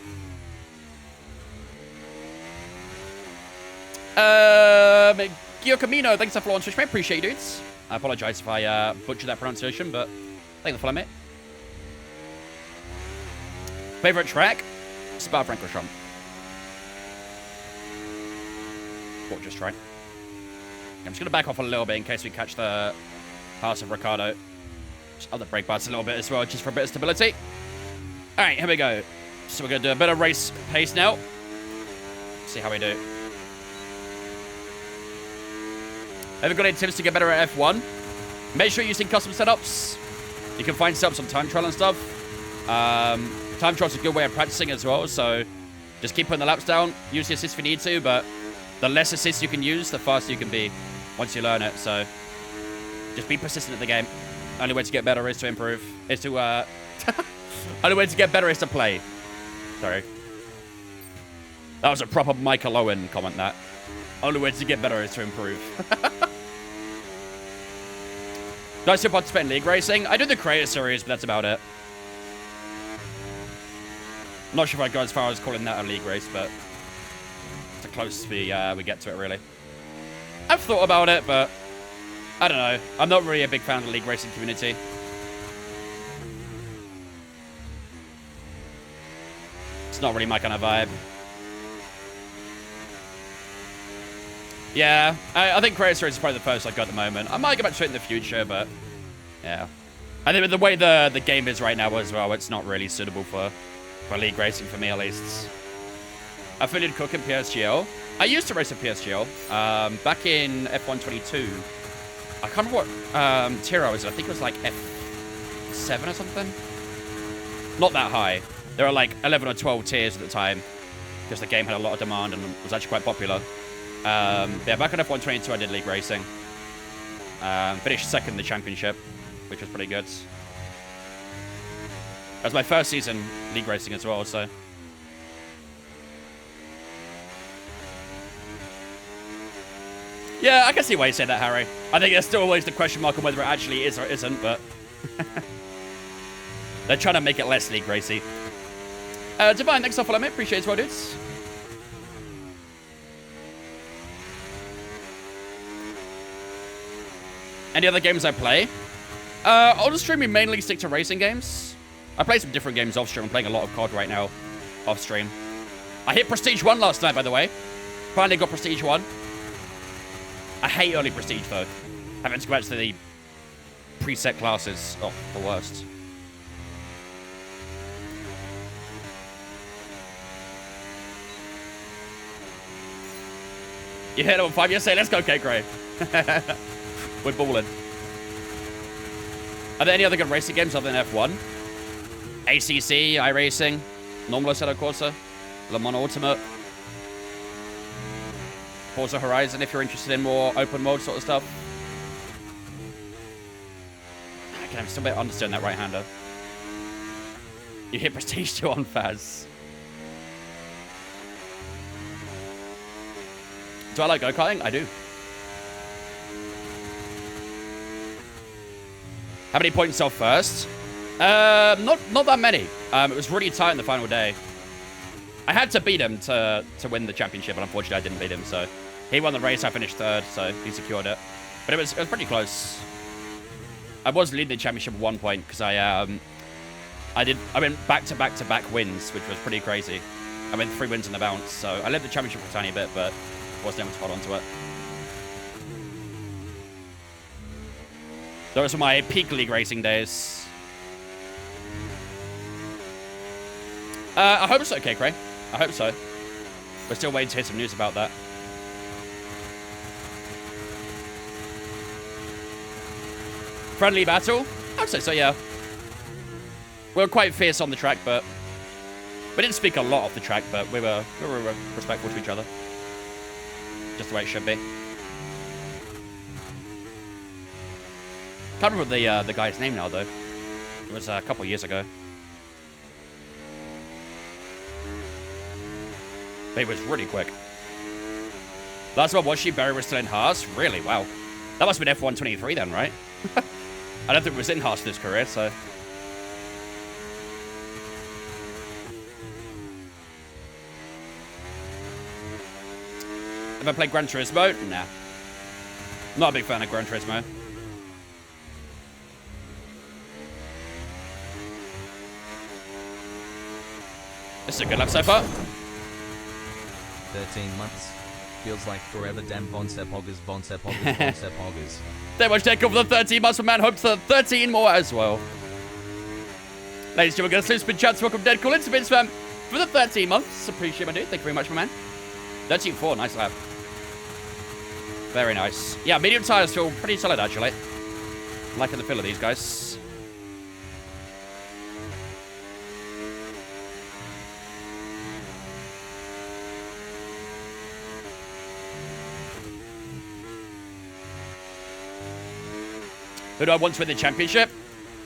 Gio Camino, thanks for following Twitch, mate. Appreciate you, dudes. I apologize if I butchered that pronunciation, but thank you for following, mate. Favorite track? Spa-Francorchamps. Gorgeous track. I'm just going to back off a little bit in case we catch the pass of Ricciardo. Just other brake pads a little bit as well, just for a bit of stability. All right, here we go. So we're going to do a bit of race pace now. See how we do. Have you got any tips to get better at F1? Make sure you're using custom setups. You can find setups on time trial and stuff. Time trial's a good way of practicing as well, so just keep putting the laps down. Use the assist if you need to, but the less assists you can use, the faster you can be once you learn it. So just be persistent at the game. Only way to get better is to improve. Only way to get better is to play. Sorry. That was a proper Michael Owen comment, that. Only way to get better is to improve. Do I still participate in league racing? I do the creator series, but that's about it. I'm not sure if I go as far as calling that a league race, but it's the closest we get to it, really. I've thought about it, but I don't know. I'm not really a big fan of the league racing community. It's not really my kind of vibe. Yeah, I think Creator Series is probably the first I've got at the moment. I might go back to it in the future, but yeah. I think with the way the game is right now as well, it's not really suitable for league racing for me, at least. Affiliate Cook in PSGL. I used to race at PSGL back in F1 22. I can't remember what tier I was in. I think it was like F7 or something. Not that high. There were like 11 or 12 tiers at the time because the game had a lot of demand and was actually quite popular. Yeah, back in F1 22, I did league racing. Finished second in the championship, which was pretty good. That was my first season league racing as well, so. Yeah, I can see why you say that, Harry. I think there's still always the question mark on whether it actually is or isn't, but they're trying to make it less league racy. Divine, thanks for following me. Appreciate it as well, dudes. Any other games I play? On the stream, we mainly stick to racing games. I play some different games off stream. I'm playing a lot of COD right now off stream. I hit Prestige 1 last night, by the way. Finally got Prestige 1. I hate early Prestige, though. Having to go back to the preset classes. Oh, the worst. You hit level 5 yesterday? Let's go, okay, great. We're balling. Are there any other good racing games other than F1? ACC, iRacing, Normal Assetto Corsa, Le Mans Ultimate, Forza Horizon if you're interested in more open world sort of stuff. Okay, I'm still a bit understanding that right-hander. You hit Prestige 2 on Faz. Do I like go-karting? I do. How many points off first? Not that many. It was really tight in the final day. I had to beat him to win the championship, but unfortunately I didn't beat him. So he won the race. I finished third, so he secured it. But it was pretty close. I was leading the championship at one point because I went back-to-back-to-back wins, which was pretty crazy. I went 3 wins in the bounce, so I led the championship a tiny bit, but wasn't able to hold on to it. Those were my peak league racing days. I hope so, okay, Craig. I hope so. We're still waiting to hear some news about that. Friendly battle? I would say so, yeah. We were quite fierce on the track, but we didn't speak a lot off the track, but we were respectful to each other. Just the way it should be. Can't remember the guy's name now, though. It was a couple years ago. But he was really quick. Last one, was she? Barry was still in Haas? Really? Wow. That must have been F1 23 then, right? I don't think it was in Haas this career, so... Have I played Gran Turismo? Nah. Not a big fan of Gran Turismo. This is a good lap so far. 13 months. Feels like forever. Damn Bonsep Hoggers, Bonsep Hoggers, Bonsep Hoggers. Thank you much, Jacob, for the 13 months. My man hopes for 13 more as well. Ladies and gentlemen, we're going to spin chats. Welcome, Dead Cool into Spam for the 13 months. Appreciate my dude. Thank you very much, my man. 13-4. Nice lap. Very nice. Yeah, medium tires feel pretty solid, actually. Liking the feel of these guys. Who do I want to win the championship?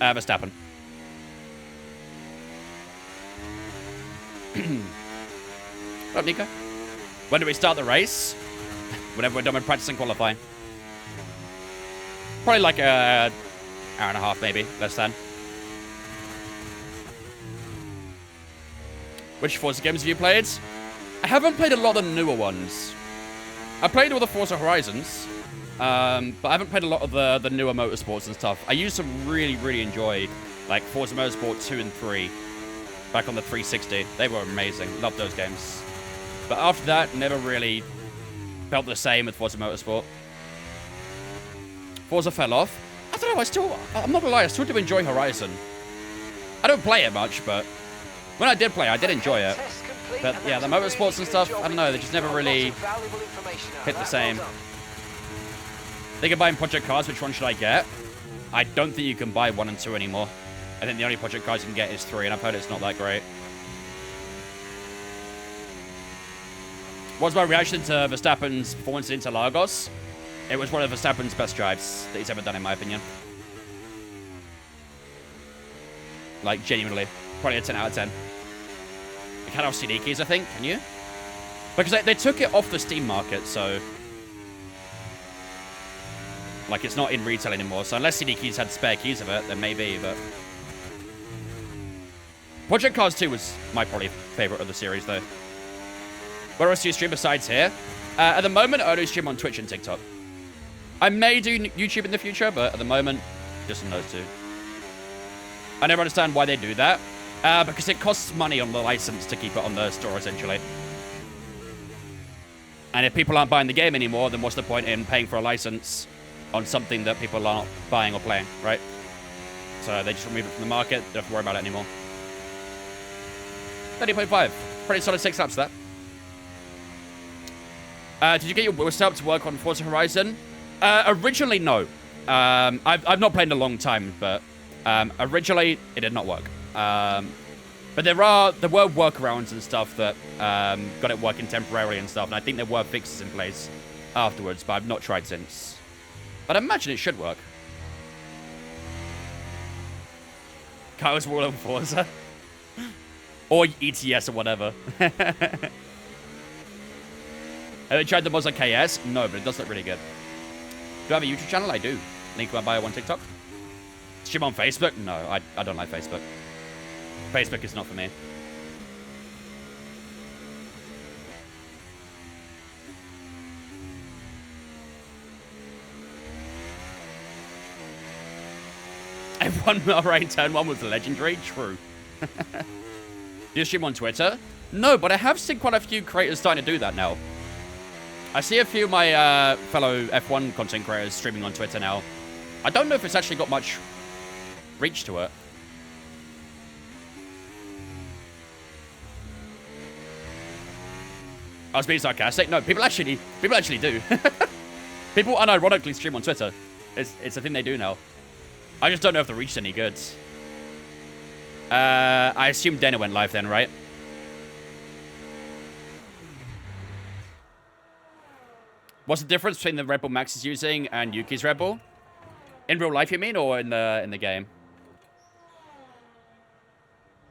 Verstappen. What up, Nico? When do we start the race? Whenever we're done with practice and qualifying. Probably like an hour and a half, maybe. Less than. Which Forza games have you played? I haven't played a lot of the newer ones. I played all the Forza Horizons. But I haven't played a lot of the newer motorsports and stuff. I used to really enjoy like Forza Motorsport 2 and 3 back on the 360. They were amazing. Loved those games. But after that, never really felt the same with Forza Motorsport. Forza fell off. I don't know, I'm not gonna lie, I still do enjoy Horizon. I don't play it much, but when I did play, I did enjoy it. But yeah, the motorsports and stuff, I don't know, they just never really hit the same. Think of buying Project Cars, which one should I get? I don't think you can buy 1 and 2 anymore. I think the only Project Cars you can get is 3, and I've heard it's not that great. What's my reaction to Verstappen's performance in Interlagos? It was one of Verstappen's best drives that he's ever done, in my opinion. Like, genuinely. Probably a 10 out of 10. You can't have CD keys, I think. Can you? Because they took it off the Steam market, so... Like, it's not in retail anymore. So unless CD keys had spare keys of it, then maybe, but... Project Cars 2 was my probably favorite of the series, though. Where else do you stream besides here? At the moment, I only stream on Twitch and TikTok. I may do YouTube in the future, but at the moment, just on those two. I never understand why they do that. Because it costs money on the license to keep it on the store, essentially. And if people aren't buying the game anymore, then what's the point in paying for a license on something that people aren't buying or playing, right? So they just remove it from the market. Don't have to worry about it anymore. 30.5. Pretty solid 6 laps there. Did you get your wheel setup to work on Forza Horizon? Originally, no. I've not played in a long time, but originally it did not work. But there were workarounds and stuff that got it working temporarily and stuff, and I think there were fixes in place afterwards, but I've not tried since. But I imagine it should work. Kyle's wall on Forza. Or ETS or whatever. Have you tried the mods on KS? No, but it does look really good. Do I have a YouTube channel? I do. Link in my bio on TikTok. Stream on Facebook? No, I don't like Facebook. Facebook is not for me. F1 alright, turn 1 was legendary. True. Do you stream on Twitter? No, but I have seen quite a few creators starting to do that now. I see a few of my fellow F1 content creators streaming on Twitter now. I don't know if it's actually got much reach to it. I was being sarcastic. No, people actually do. People unironically stream on Twitter. It's a thing they do now. I just don't know if the reach is any good. I assume Dana went live then, right? What's the difference between the Red Bull Max is using and Yuki's Red Bull? In real life, you mean, or in the game?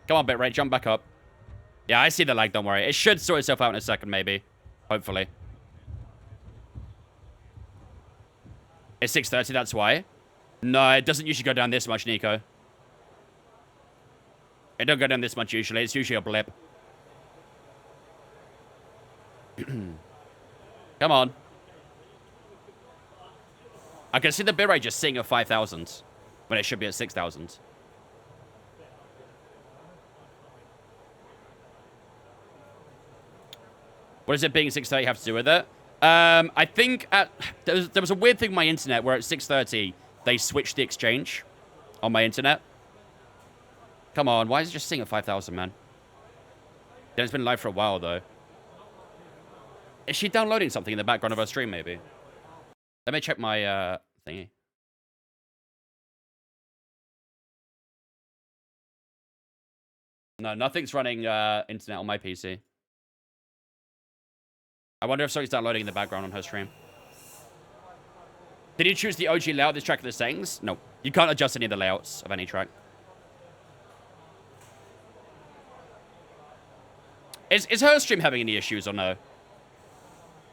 Come on, Bitrate, jump back up. Yeah, I see the lag, don't worry. It should sort itself out in a second, maybe. Hopefully. It's 6:30, that's why. No, it doesn't usually go down this much, Nico. It don't go down this much usually. It's usually a blip. Come on. I can see the bitrate just sitting at 5,000 when it should be at 6,000. What does it being 6:30 have to do with it? I think there was a weird thing on my internet where at 6:30 they switched the exchange on my internet. Come on, why is it just sitting at 5,000, man? It's been live for a while, though. Is she downloading something in the background of her stream, maybe? Let me check my thingy. No, nothing's running internet on my PC. I wonder if something's downloading in the background on her stream. Did you choose the OG layout of this track in the settings? No. You can't adjust any of the layouts of any track. Is her stream having any issues or no?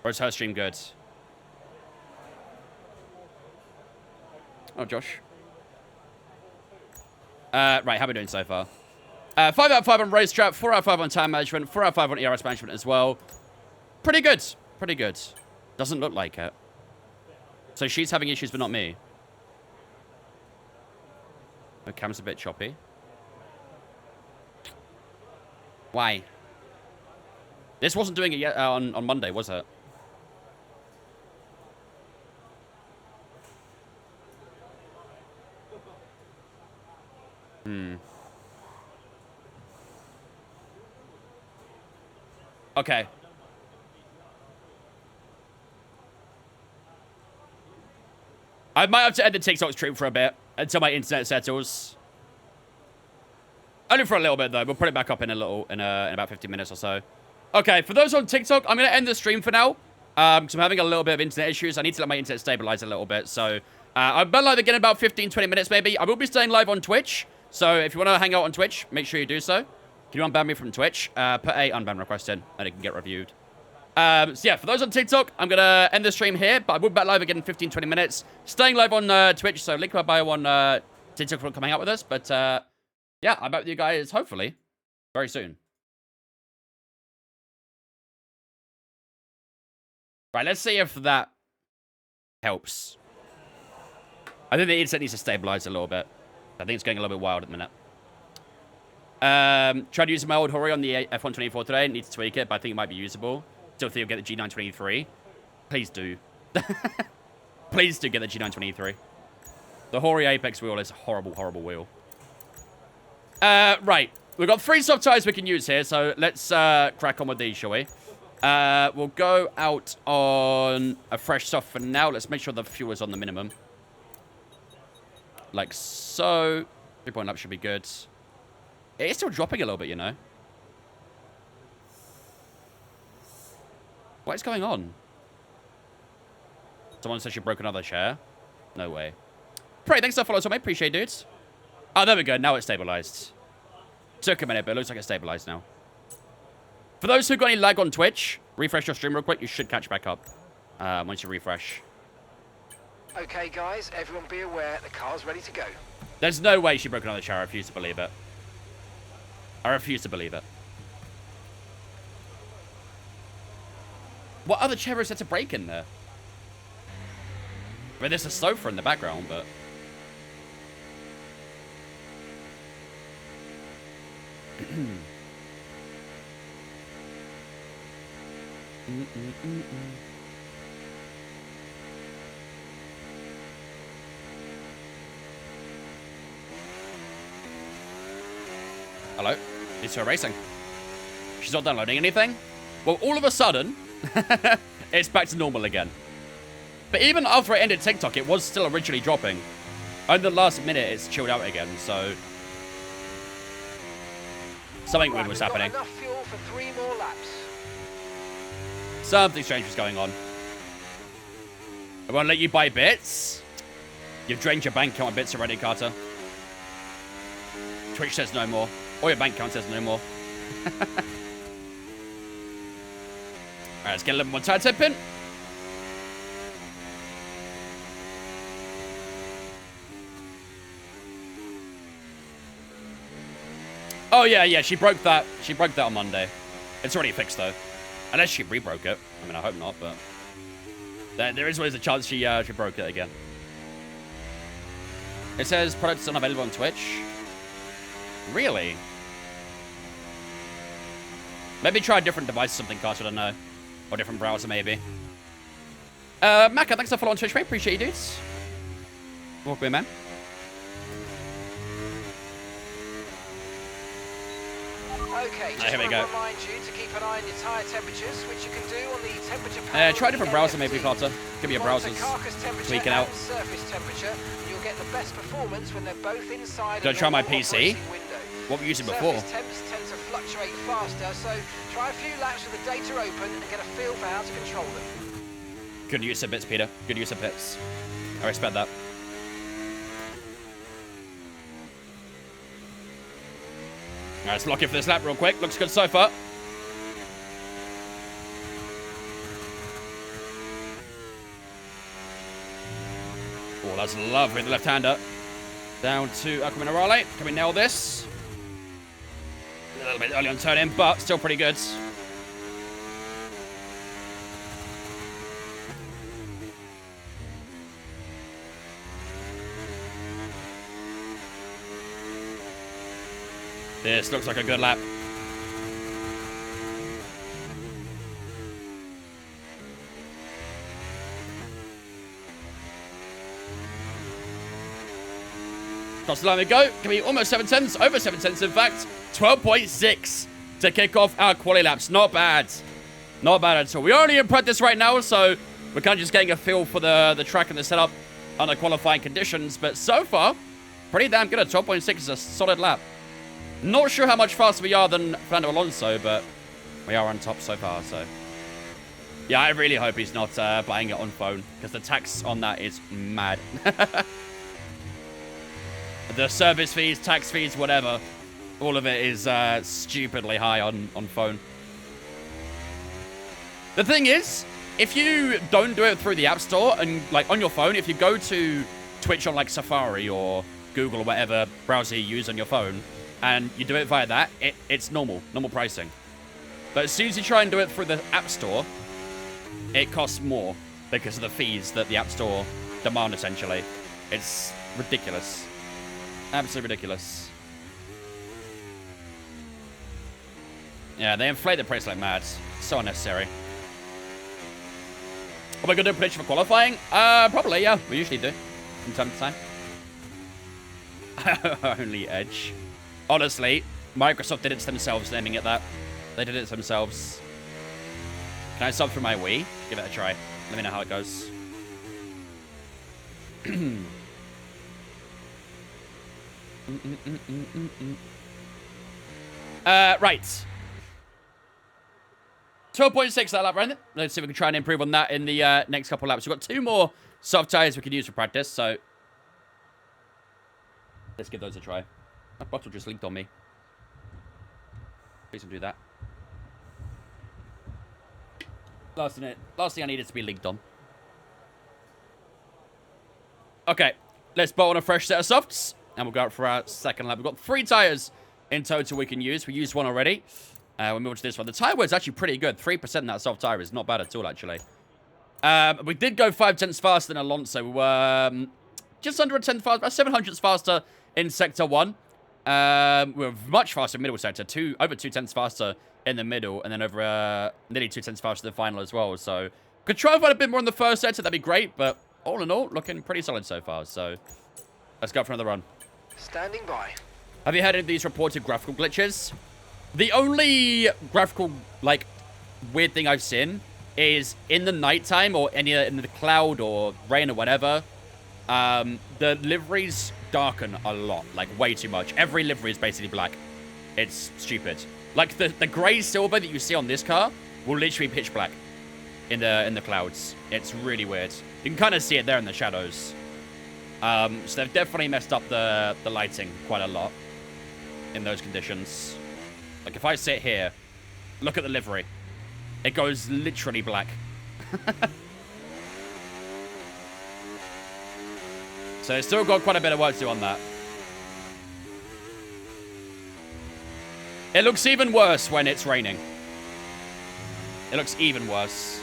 Or is her stream good? Oh, Josh. Right, how are we doing so far? 5 out of 5 on racetrack, 4 out of 5 on time management, 4 out of 5 on ERS management as well. Pretty good. Pretty good. Doesn't look like it. So she's having issues, but not me. The cam's a bit choppy. Why? This wasn't doing it yet on Monday, was it? Okay. I might have to end the TikTok stream for a bit until my internet settles. Only for a little bit, though. We'll put it back up in about 15 minutes or so. Okay, for those on TikTok, I'm going to end the stream for now. Because I'm having a little bit of internet issues. I need to let my internet stabilize a little bit. So, I'll be live again in about 15-20 minutes, maybe. I will be staying live on Twitch. So, if you want to hang out on Twitch, make sure you do so. Can you unban me from Twitch? Put a unban request in, and it can get reviewed. So yeah, for those on TikTok, I'm going to end the stream here, but I will be back live again in 15-20 minutes. Staying live on Twitch, so link in my bio on TikTok for coming out with us. But yeah, I'm back with you guys, hopefully, very soon. Right, let's see if that helps. I think the internet needs to stabilize a little bit. I think it's going a little bit wild at the minute. Tried using my old Hori on the F124 today. Need to tweak it, but I think it might be usable. Still think you'll get the G923. Please do. Please do get the G923. The Hori Apex wheel is a horrible, horrible wheel. Right. We've got 3 soft tires we can use here, so let's crack on with these, shall we? We'll go out on a fresh soft for now. Let's make sure the fuel is on the minimum. Like so. 3-point up should be good. It is still dropping a little bit, you know. What is going on? Someone says you broke another chair. No way. Pray, thanks for following, so I appreciate it, dudes. Oh, there we go. Now it's stabilized. Took a minute, but it looks like it's stabilized now. For those who got any lag on Twitch, refresh your stream real quick. You should catch back up once you refresh. Okay, guys, everyone be aware, the car's ready to go. There's no way she broke another chair. I refuse to believe it. I refuse to believe it. What other chair is there to break in there? I mean, there's a sofa in the background, but... Hello? It's her racing. She's not downloading anything? Well, all of a sudden, it's back to normal again. But even after I ended TikTok, it was still originally dropping. Only the last minute, it's chilled out again, so... Something weird was happening. Enough fuel for 3 more laps. Something strange was going on. I won't let you buy bits. You've drained your bank account of bits already, Carter. Twitch says no more. Or your bank account says no more. Alright, let's get a little more tire tipping. Oh, yeah, she broke that. She broke that on Monday. It's already fixed, though. Unless she re-broke it. I mean, I hope not, but... There is always a chance she broke it again. It says products unavailable on Twitch. Really? Maybe try a different device or something, Carter, I don't know. Or a different browser, maybe. Maka, thanks for following on Twitch, mate. Appreciate you, dudes. Walk away, man. Okay, just here we go. remind you to keep an eye on your tyre temperatures, which you can do on the temperature panel. Try a different browser, maybe, Carter. Give me a browser's tweak it out. Surface temperature, you'll get the best performance when they're both inside. Did I try my PC? What were you using before? Surface temps tend to fluctuate faster, so try a few laps with the data open and get a feel for how to control them. Good use of bits, Peter. Good use of bits. I respect that. Alright, let's lock it for this lap real quick. Looks good so far. Oh, that's lovely, the left-hander. Down to Huckleheim. Can we nail this? A little bit early on turn in, but still pretty good. This looks like a good lap. Across the line we go. Can be almost 7 tenths, over 7 tenths in fact. 12.6 to kick off our quali laps. Not bad. Not bad at all. We're only in practice right now, so we're kind of just getting a feel for the track and the setup under qualifying conditions. But so far, pretty damn good. 12.6 is a solid lap. Not sure how much faster we are than Fernando Alonso, but we are on top so far, so... Yeah, I really hope he's not buying it on phone, because the tax on that is mad. The service fees, tax fees, whatever, all of it is stupidly high on phone. The thing is, if you don't do it through the App Store, and like on your phone, if you go to Twitch on like Safari or Google or whatever browser you use on your phone, and you do it via that, it's normal pricing. But as soon as you try and do it through the App Store, it costs more because of the fees that the App Store demand, essentially. It's ridiculous. Absolutely ridiculous. Yeah, they inflate the price like mad. So unnecessary. Are we going to do a prediction for qualifying? Probably, yeah. We usually do. From time to time. Only Edge. Honestly, Microsoft did it to themselves naming it that. They did it to themselves. Can I sub through my Wii? Give it a try. Let me know how it goes. Right. 12.6 that lap, right? Let's see if we can try and improve on that in the next couple of laps. We've got 2 more soft tires we can use for practice, so let's give those a try. My bottle just leaked on me. Please don't do that. Last thing I need is to be leaked on. Okay, let's bolt on a fresh set of softs, and we'll go out for our second lap. We've got 3 tires in total we can use. We used 1 already. We'll move on to this one. The tire weight's actually pretty good. 3% in that soft tire is not bad at all, actually. We did go 5 tenths faster than Alonso. We were just under a tenth faster, about 700ths faster in Sector 1. We were much faster in middle sector, over 2 tenths faster in the middle, and then over nearly 2 tenths faster in the final as well. So, could try and find a bit more in the first sector, that'd be great, but all in all, looking pretty solid so far. So, let's go for another run. Standing by. Have you had any of these reported graphical glitches? The only graphical, like, weird thing I've seen is in the nighttime or in the cloud or rain or whatever, the liveries darken a lot, like way too much. Every livery is basically black. It's stupid. Like the grey silver that you see on this car will literally be pitch black in the clouds. It's really weird. You can kind of see it there in the shadows. So they've definitely messed up the lighting quite a lot in those conditions. Like if I sit here, look at the livery. It goes literally black. So it's still got quite a bit of work to do on that. It looks even worse when it's raining. It looks even worse.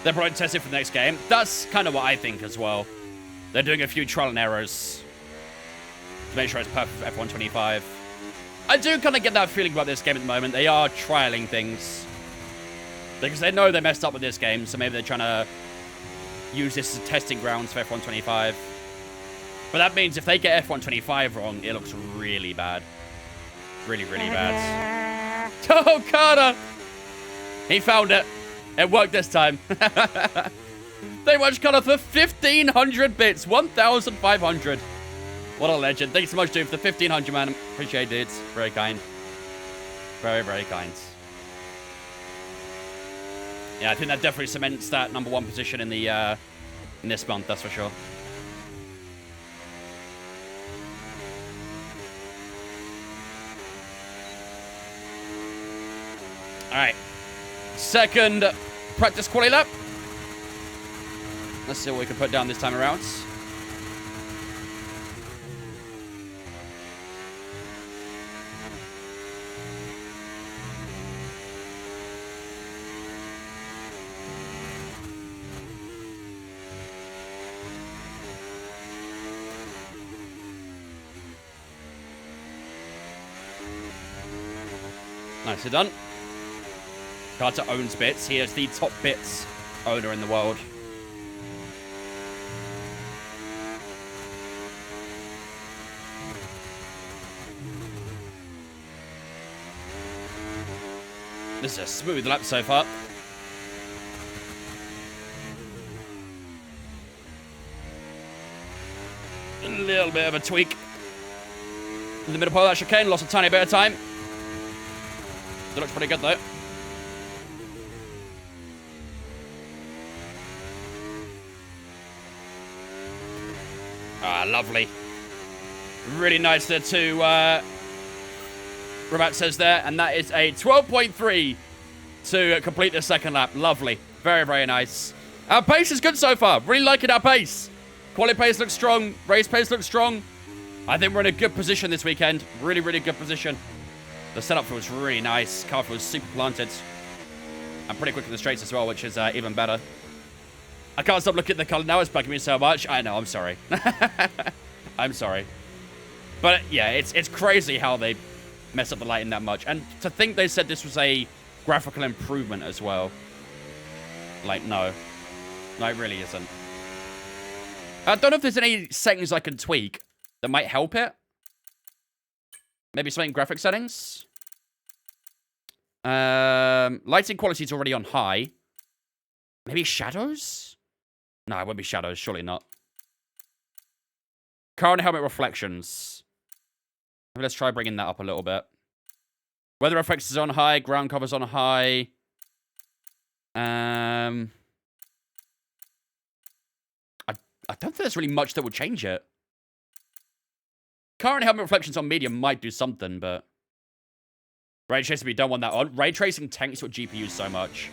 They're probably testing for the next game. That's kind of what I think as well. They're doing a few trial and errors to make sure it's perfect for F1 25. I do kind of get that feeling about this game at the moment. They are trialing things. Because they know they messed up with this game, so maybe they're trying to use this as testing grounds for F1 25. But that means if they get F1 25 wrong, it looks really bad. Really, really bad. Oh, Carter! He found it. It worked this time. They watched Carter for 1,500 bits. 1,500. What a legend. Thanks so much, dude, for the 1,500, man. Appreciate it. Very kind. Very, very kind. Yeah, I think that definitely cements that #1 position in the in this month, that's for sure. All right, second practice quali lap. Let's see what we can put down this time around. Nicely done. Carter owns bits. He is the top bits owner in the world. This is a smooth lap so far. A little bit of a tweak in the middle part of that chicane. Lost a tiny bit of time. It looks pretty good, though. Ah, lovely. Really nice there, too. Rabat says there, and that is a 12.3 to complete the second lap. Lovely. Very, very nice. Our pace is good so far. Really liking our pace. Quali pace looks strong. Race pace looks strong. I think we're in a good position this weekend. Really, really good position. The setup feels really nice. Car feels super planted. And pretty quick in the straights as well, which is even better. I can't stop looking at the color now. It's bugging me so much. I know. I'm sorry. I'm sorry. But yeah, it's crazy how they mess up the lighting that much. And to think they said this was a graphical improvement as well. Like, no. No, it really isn't. I don't know if there's any settings I can tweak that might help it. Maybe something graphic settings. Lighting quality is already on high. Maybe shadows? No, it won't be shadows. Surely not. Car and helmet reflections. Maybe let's try bringing that up a little bit. Weather effects is on high. Ground cover's on high. I don't think there's really much that would change it. Car and helmet reflections on medium might do something, but... Ray tracing, we don't want that on. Ray tracing tanks your GPU so much.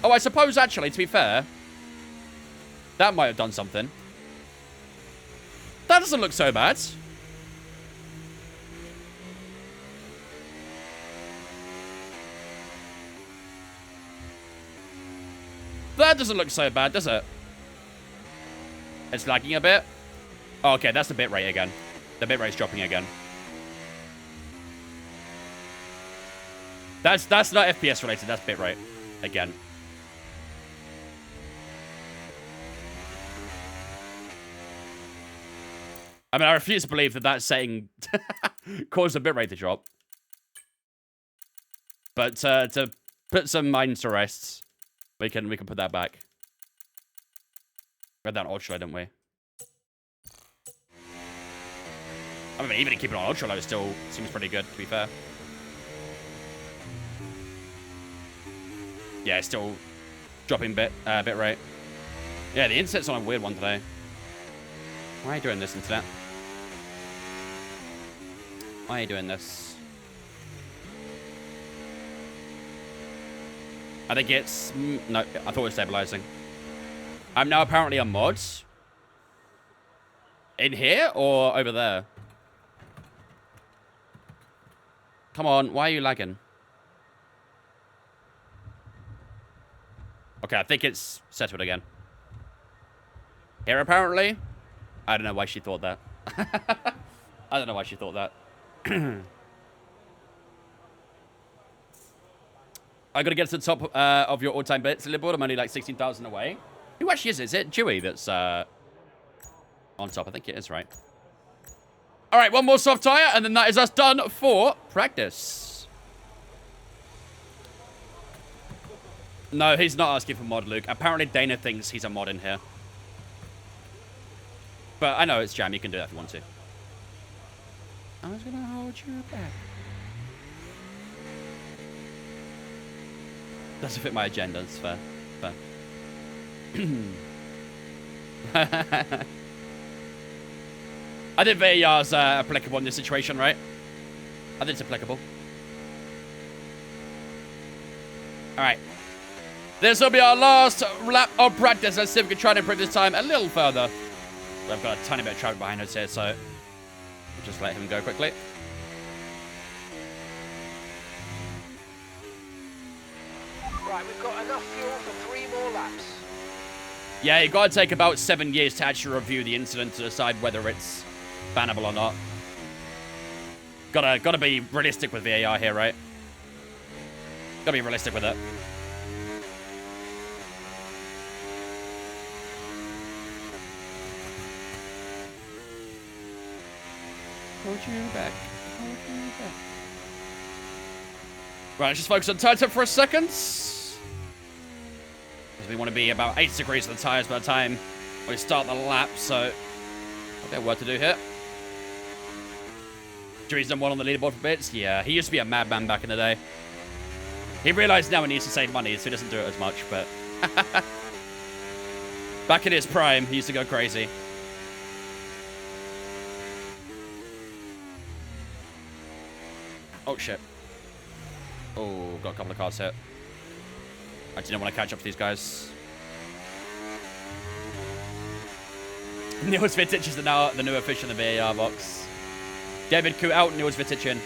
Oh, I suppose, actually, to be fair, that might have done something. That doesn't look so bad. That doesn't look so bad, does it? It's lagging a bit. Oh, okay, that's the bitrate again. The bitrate's dropping again. That's not FPS related, that's bitrate. Again. I mean, I refuse to believe that that setting caused the bitrate to drop. But to put some minds to rest, we can put that back. We had that on ultra low, didn't we? I mean, even keeping it on ultra low still seems pretty good, to be fair. Yeah, it's still dropping bit rate. Yeah, the internet's on a weird one today. Why are you doing this, internet? Why are you doing this? I think it's... no, I thought it was stabilizing. I'm now apparently a mod. In here or over there? Come on, why are you lagging? Okay, I think it's settled again. Here, apparently. I don't know why she thought that. I don't know why she thought that. I gotta get to the top of your all-time bits, leaderboard. I'm only like 16,000 away. Who actually is it? Is it Dewey that's on top? I think it is, right? All right, one more soft tire, and then that is us done for practice. No, he's not asking for mod, Luke. Apparently, Dana thinks he's a mod in here. But I know it's Jam. You can do that if you want to. I was going to hold you back. Doesn't fit my agenda. It's fair. Fair. I think VAR's applicable in this situation, right? I think it's applicable. Alright. This will be our last lap of practice. Let's see if we can try to improve this time a little further. But I've got a tiny bit of traffic behind us here, so we'll just let him go quickly. Right, we've got enough fuel for 3 more laps. Yeah, you've got to take about 7 years to actually review the incident to decide whether it's bannable or not. Gotta be realistic with VAR here, right? Gotta be realistic with it. Hold you back. Hold you back. Right, let's just focus on tire temp for a second. Because we want to be about 8 degrees of the tires by the time we start the lap, so a bit of work to do here. Dewey's done one on the leaderboard for bits. Yeah, he used to be a madman back in the day. He realized now he needs to save money, so he doesn't do it as much, but... back in his prime, he used to go crazy. Oh, shit. Oh, got a couple of cars hit. I didn't want to catch up to these guys. Niels Vitic is now the new official in the VAR box. David Koo out, Niels Vitic in.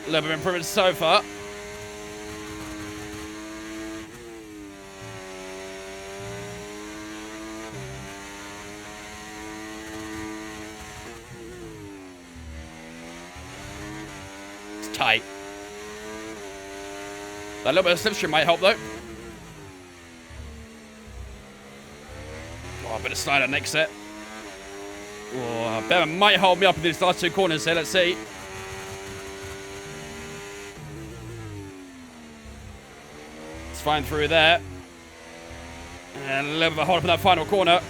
A little bit of improvement so far. It's tight. That little bit of slipstream might help, though. Oh, a bit of slide on next set. Oh, Bevan might hold me up in these last two corners here. Let's see. It's fine through there. And a little bit of a hold up in that final corner.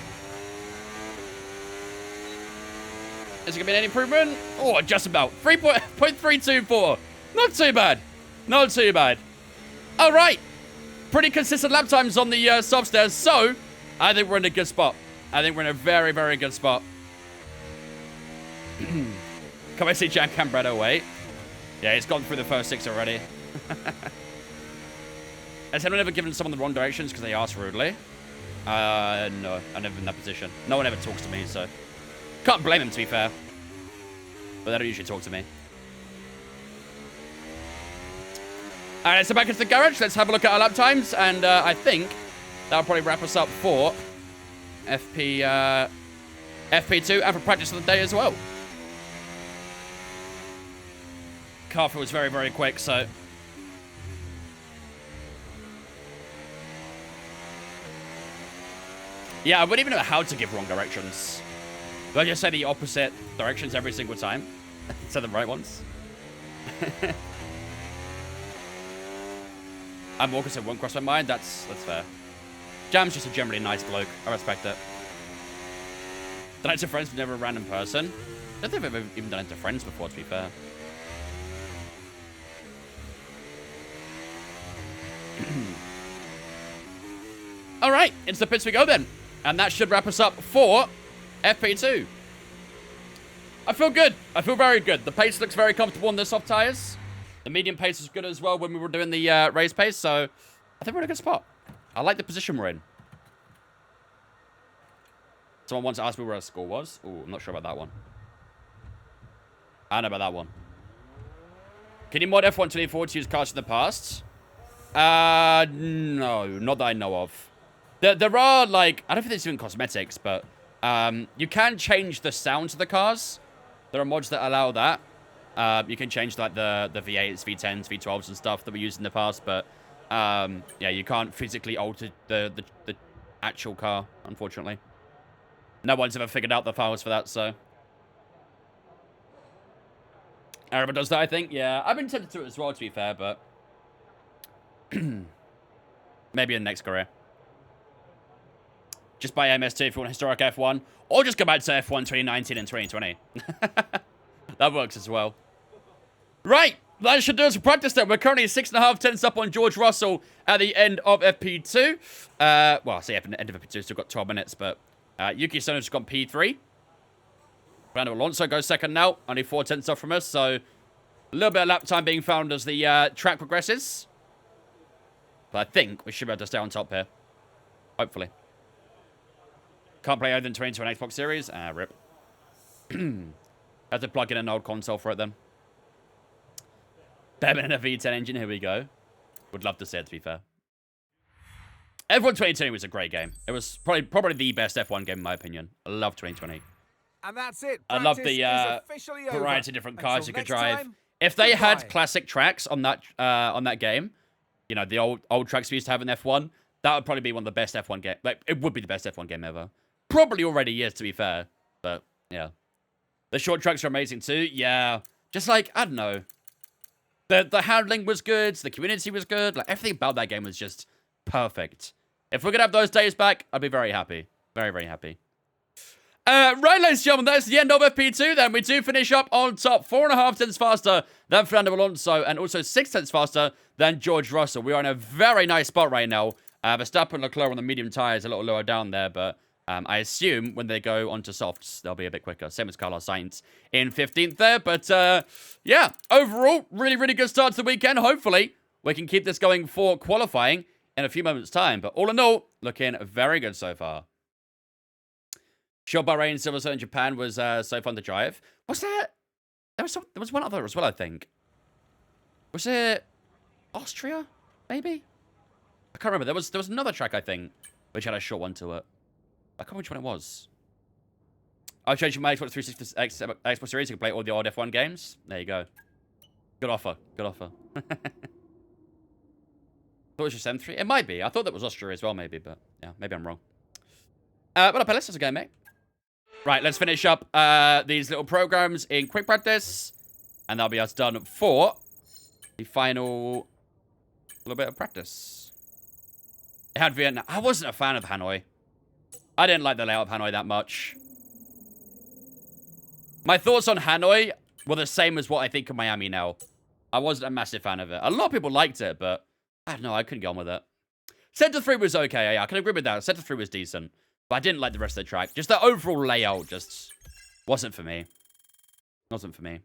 Is it going to be any improvement? Oh, just about. 3.324. Not too bad. Not too bad. All right. Pretty consistent lap times on the soft stairs. So, I think we're in a good spot. I think we're in a very, very good spot. Come and see Jan Cambretto away. Yeah, he's gone through the first 6 already. Has anyone ever given someone the wrong directions because they asked rudely? No, I've never been in that position. No one ever talks to me, so... Can't blame them, to be fair. But they don't usually talk to me. Alright, so back into the garage. Let's have a look at our lap times. And I think that'll probably wrap us up for FP2 and for practice of the day as well. Car was very, very quick, so... Yeah, I wouldn't even know how to give wrong directions. Do I just say the opposite directions every single time? Instead of the right ones? I'm more concerned won't cross my mind. That's fair. Jam's just a generally nice bloke. I respect it. Done it to friends with never a random person. I don't think I've ever even done it to friends before, to be fair. Alright, into the pits we go then. And that should wrap us up for FP2. I feel good. I feel very good. The pace looks very comfortable on the soft tyres. The medium pace was good as well when we were doing the race pace. So I think we're in a good spot. I like the position we're in. Someone wants to ask me where our score was. Oh, I'm not sure about that one. I don't know about that one. Can you mod F1 24 to use cars in the past? No, not that I know of. There are, like, I don't think it's even cosmetics, but you can change the sounds of the cars. There are mods that allow that. You can change, like, the V8s, V10s, V12s and stuff that we used in the past, but, yeah, you can't physically alter the actual car, unfortunately. No one's ever figured out the files for that, so. Everyone does that, I think. Yeah, I've been tempted to it as well, to be fair, but maybe in the next career. Just buy MS2 if you want historic F1, or just go back to F1 2019 and 2020. That works as well. Right, that should do us for practice then. We're currently 6.5 tenths up on George Russell at the end of FP2. Well, I say at the end of FP2, still got 12 minutes, but Yuki Tsunoda's gone P3. Fernando Alonso goes second now, only 4 tenths off from us, so a little bit of lap time being found as the track progresses. But I think we should be able to stay on top here. Hopefully. Can't play other than 2020 Xbox Series. Rip. Have to plug in an old console for it then. Better than a V10 engine. Here we go. Would love to see it, to be fair. F1 2020 was a great game. It was probably the best F1 game in my opinion. I love 2020. And that's it. I love the variety of different cars you could drive. If they had classic tracks on that game, you know, the old tracks we used to have in F1, that would probably be one of the best F1 game. Like, it would be the best F1 game ever. Probably already is, to be fair. But, yeah. The short tracks are amazing, too. Yeah. Just, like, I don't know. The handling was good. The community was good. Like, everything about that game was just perfect. If we're going to have those days back, I'd be very happy. Very, very happy. Right, ladies and gentlemen, that's the end of FP2 then. We do finish up on top. 4.5 tenths faster than Fernando Alonso and also 6 tenths faster than George Russell. We are in a very nice spot right now. Verstappen and Leclerc on the medium tyres, a little lower down there, but I assume when they go onto softs, they'll be a bit quicker. Same as Carlos Sainz in 15th there. But, yeah, overall, really, really good start to the weekend. Hopefully, we can keep this going for qualifying in a few moments' time. But all in all, looking very good so far. Sure, Bahrain, Silverstone in Japan was so fun to drive. Was that? There was one other as well, I think. Was it Austria? Maybe? I can't remember. There was another track, I think, which had a short one to it. I can't remember which one it was. I've changed my Xbox 360 Xbox Series. You can play all the old F1 games. There you go. Good offer. Good offer. Thought it was just M3. It might be. I thought that was Austria as well, maybe. But yeah, maybe I'm wrong. But up, let's go, mate. Right, let's finish up these little programs in quick practice. And that'll be us done for the final little bit of practice. It had Vietnam. I wasn't a fan of Hanoi. I didn't like the layout of Hanoi that much. My thoughts on Hanoi were the same as what I think of Miami now. I wasn't a massive fan of it. A lot of people liked it, but I don't know. I couldn't get on with it. Sector 3 was okay. Yeah, I can agree with that. Sector 3 was decent. But I didn't like the rest of the track. Just the overall layout just wasn't for me. Wasn't for me.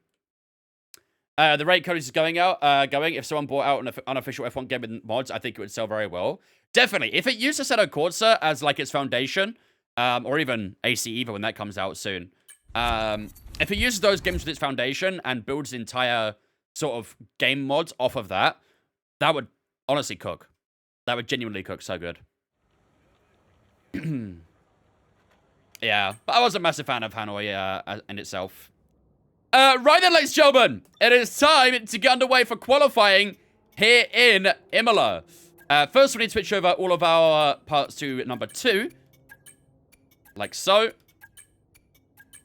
The rate code is going. If someone bought out an unofficial F1 game with mods, I think it would sell very well. Definitely. If it used Assetto Corsa as like its foundation, or even AC Evo when that comes out soon, if it uses those games with its foundation and builds entire sort of game mods off of that, that would honestly cook. That would genuinely cook so good. Yeah, but I wasn't a massive fan of Hanoi in itself. Right then, ladies and gentlemen, it is time to get underway for qualifying here in Imola. First, we need to switch over all of our parts to number 2. Like so.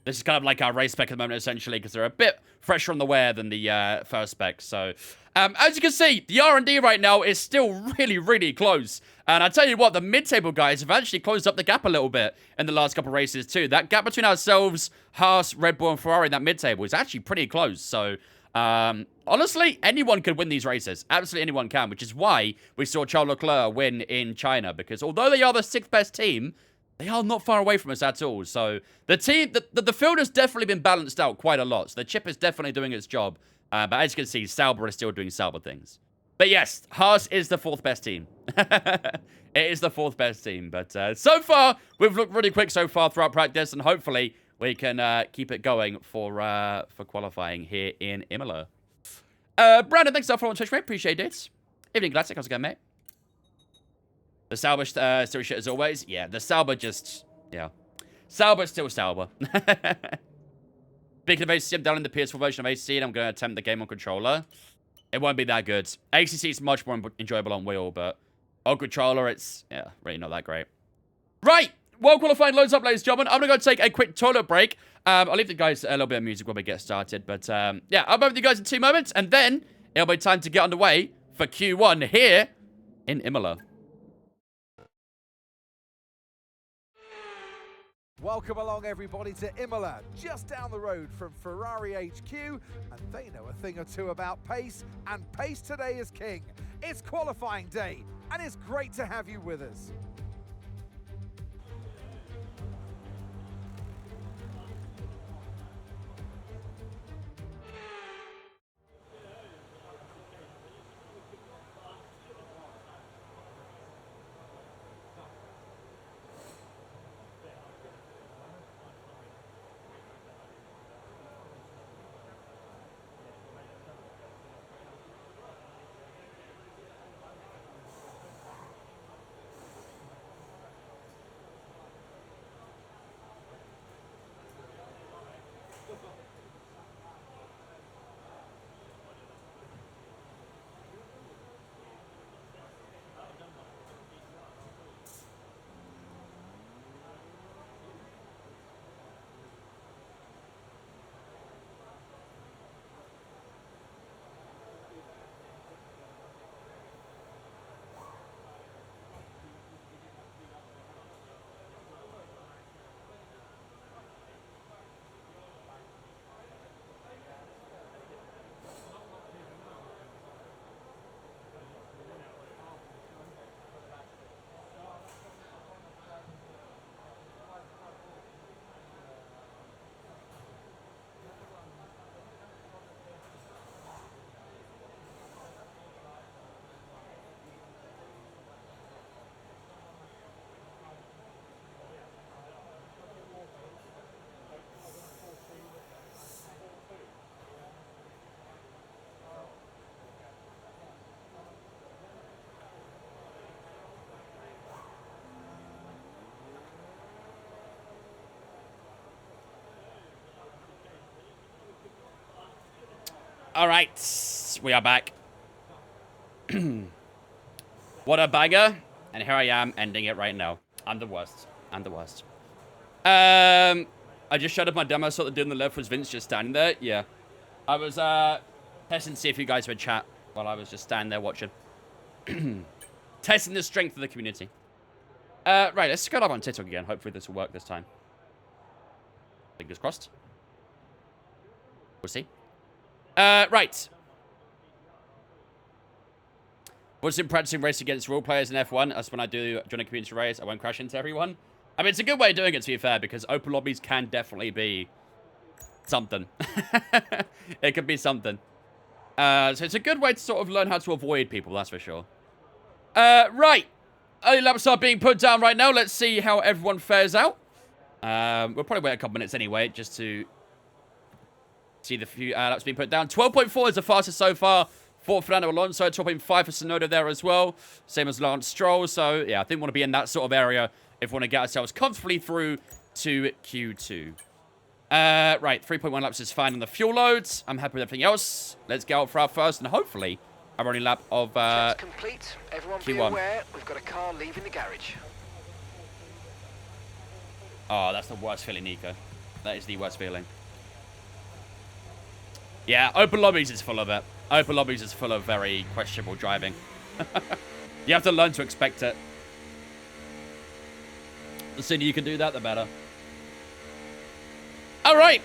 This is kind of like our race spec at the moment, essentially, because they're a bit fresher on the wear than the first spec. So, as you can see, the R&D right now is still really, really close. And I tell you what, the mid-table guys have actually closed up the gap a little bit in the last couple of races, too. That gap between ourselves, Haas, Red Bull, and Ferrari in that mid-table is actually pretty close. So, honestly, anyone could win these races. Absolutely anyone can, which is why we saw Charles Leclerc win in China. Because although they are the 6th best team, they are not far away from us at all. So the team, the field has definitely been balanced out quite a lot. So the chip is definitely doing its job. But as you can see, Sauber is still doing Sauber things. But yes, Haas is the 4th best team. It is the 4th best team. But so far, we've looked really quick so far throughout practice. And hopefully, we can keep it going for qualifying here in Imola. Brandon, thanks for following Twitch, mate. Appreciate it. Evening, Classic. How's it going, mate? The Sauber still shit as always. Yeah, the Sauber just... Yeah. Sauber's still Sauber. Speaking of ACC, I'm down in the PS4 version of ACC, and I'm going to attempt the game on controller. It won't be that good. ACC is much more enjoyable on wheel, but on controller, it's, yeah, really not that great. Right! Well, qualifying loads up, ladies and gentlemen. I'm going to go take a quick toilet break. I'll leave the guys a little bit of music when we get started, but yeah, I'll be with you guys in 2 moments, and then it'll be time to get underway for Q1 here in Imola. Welcome along, everybody, to Imola, just down the road from Ferrari HQ, and they know a thing or two about pace, and pace today is king. It's qualifying day, and it's great to have you with us. All right. We are back. What a banger. And here I am ending it right now. I'm the worst. I'm the worst. I just shut up my demo. I saw the dude on the left was Vince just standing there. Yeah. I was testing to see if you guys would chat while I was just standing there watching. Testing the strength of the community. Right, let's go up on TikTok again. Hopefully this will work this time. Fingers crossed. We'll see. Right. Was in practicing race against real players in F1. That's when I do join a community race. I won't crash into everyone. I mean, it's a good way of doing it, to be fair, because open lobbies can definitely be something. It could be something. So it's a good way to sort of learn how to avoid people, that's for sure. Right. Early laps are being put down right now. Let's see how everyone fares out. We'll probably wait a couple minutes anyway, just to see the few laps being put down. 12.4 is the fastest so far for Fernando Alonso. 12.5 for Tsunoda there as well. Same as Lance Stroll. So, yeah, I think we want to be in that sort of area if we want to get ourselves comfortably through to Q2. Right, 3.1 laps is fine on the fuel loads. I'm happy with everything else. Let's go out for our first and hopefully our only lap of Checks complete. Everyone be Q1. aware, we've got a car leaving the garage. Oh, that's the worst feeling, Nico. That is the worst feeling. Yeah, open lobbies is full of it. Open lobbies is full of very questionable driving. You have to learn to expect it. The sooner you can do that, the better. All right.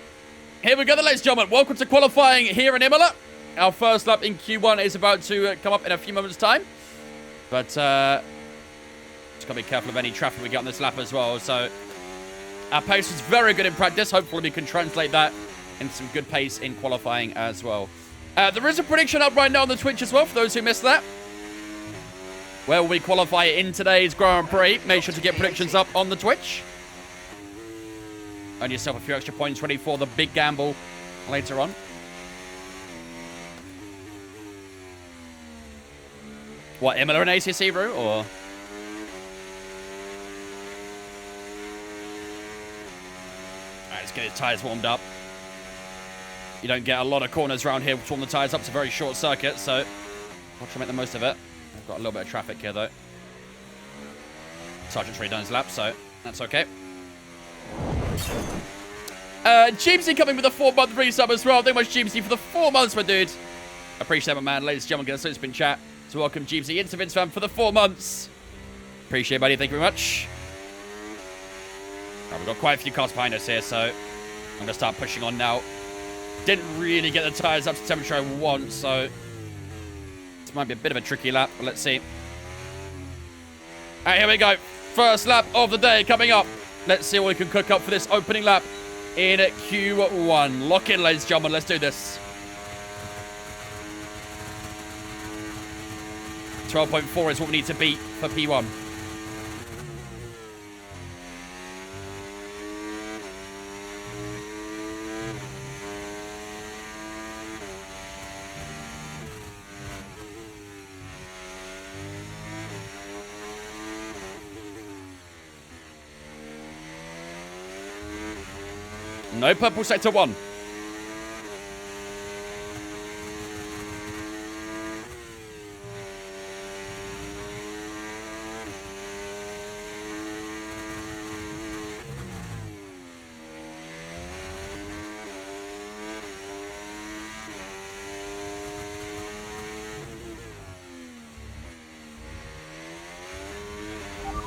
Here we go, ladies and gentlemen. Welcome to qualifying here in Imola. Our first lap in Q1 is about to come up in a few moments' time. But, just got to be careful of any traffic we get on this lap as well. So, our pace was very good in practice. Hopefully, we can translate that into some good pace in qualifying as well. There is a prediction up right now on the Twitch as well, for those who missed that. Where will we qualify in today's Grand Prix? Make sure to get predictions up on the Twitch. Earn yourself a few extra points ready for the big gamble later on. What, Imola and ACC route, or? Alright, let's get his tyres warmed up. You don't get a lot of corners around here to warm the tyres up. It's a very short circuit, so I'll try to make the most of it. I've got a little bit of traffic here, though. Sergeant's already done his lap, so that's okay. Jeebsy coming with a 4-month resub as well. Thank you much, Jeebsy, for the 4 months, my dude. Appreciate it, my man. Ladies and gentlemen, get a super spin chat to welcome Jeebsy into Vince Fam for the 4 months. Appreciate it, buddy. Thank you very much. Right, we've got quite a few cars behind us here, so I'm going to start pushing on now. Didn't really get the tyres up to the temperature I want, so this might be a bit of a tricky lap, but let's see. All right, here we go. First lap of the day coming up. Let's see what we can cook up for this opening lap in Q1. Lock in, ladies and gentlemen. Let's do this. 12.4 is what we need to beat for P1. No purple sector 1.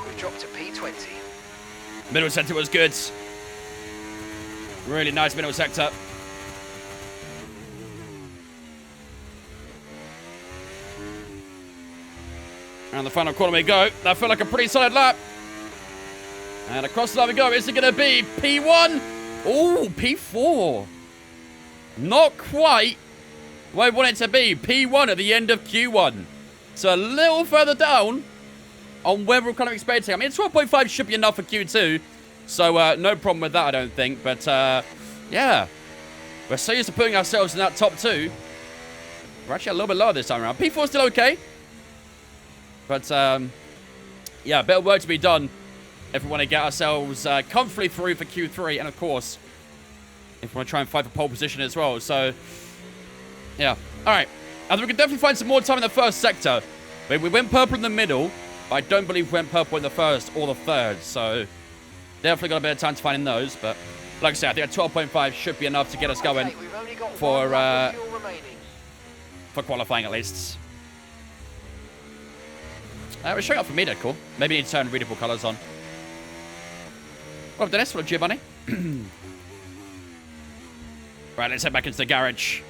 We've dropped to P20. Middle sector was good. Really nice middle sector. And the final corner we go. That felt like a pretty solid lap. And across the line we go. Is it going to be P1? Oh, P4. Not quite where we want it to be. P1 at the end of Q1. So a little further down on where we're kind of expecting. I mean, 12.5 should be enough for Q2. So, no problem with that, I don't think. But, yeah. We're so used to putting ourselves in that top 2. We're actually a little bit lower this time around. P4 still okay. But, yeah, a bit of work to be done if we want to get ourselves comfortably through for Q3. And, of course, if we want to try and fight for pole position as well. So, Yeah. All right. I think we can definitely find some more time in the first sector. But we went purple in the middle, but I don't believe we went purple in the first or the third. So definitely got a bit of time to find in those. But like I said, I think a 12.5 should be enough to get us going Okay, we've only got for one lap of fuel remaining. qualifying at least. We're showing up for me, cool. Maybe need to turn readable colours on. Well, Dennis, what Giovanni? Right, let's head back into the garage.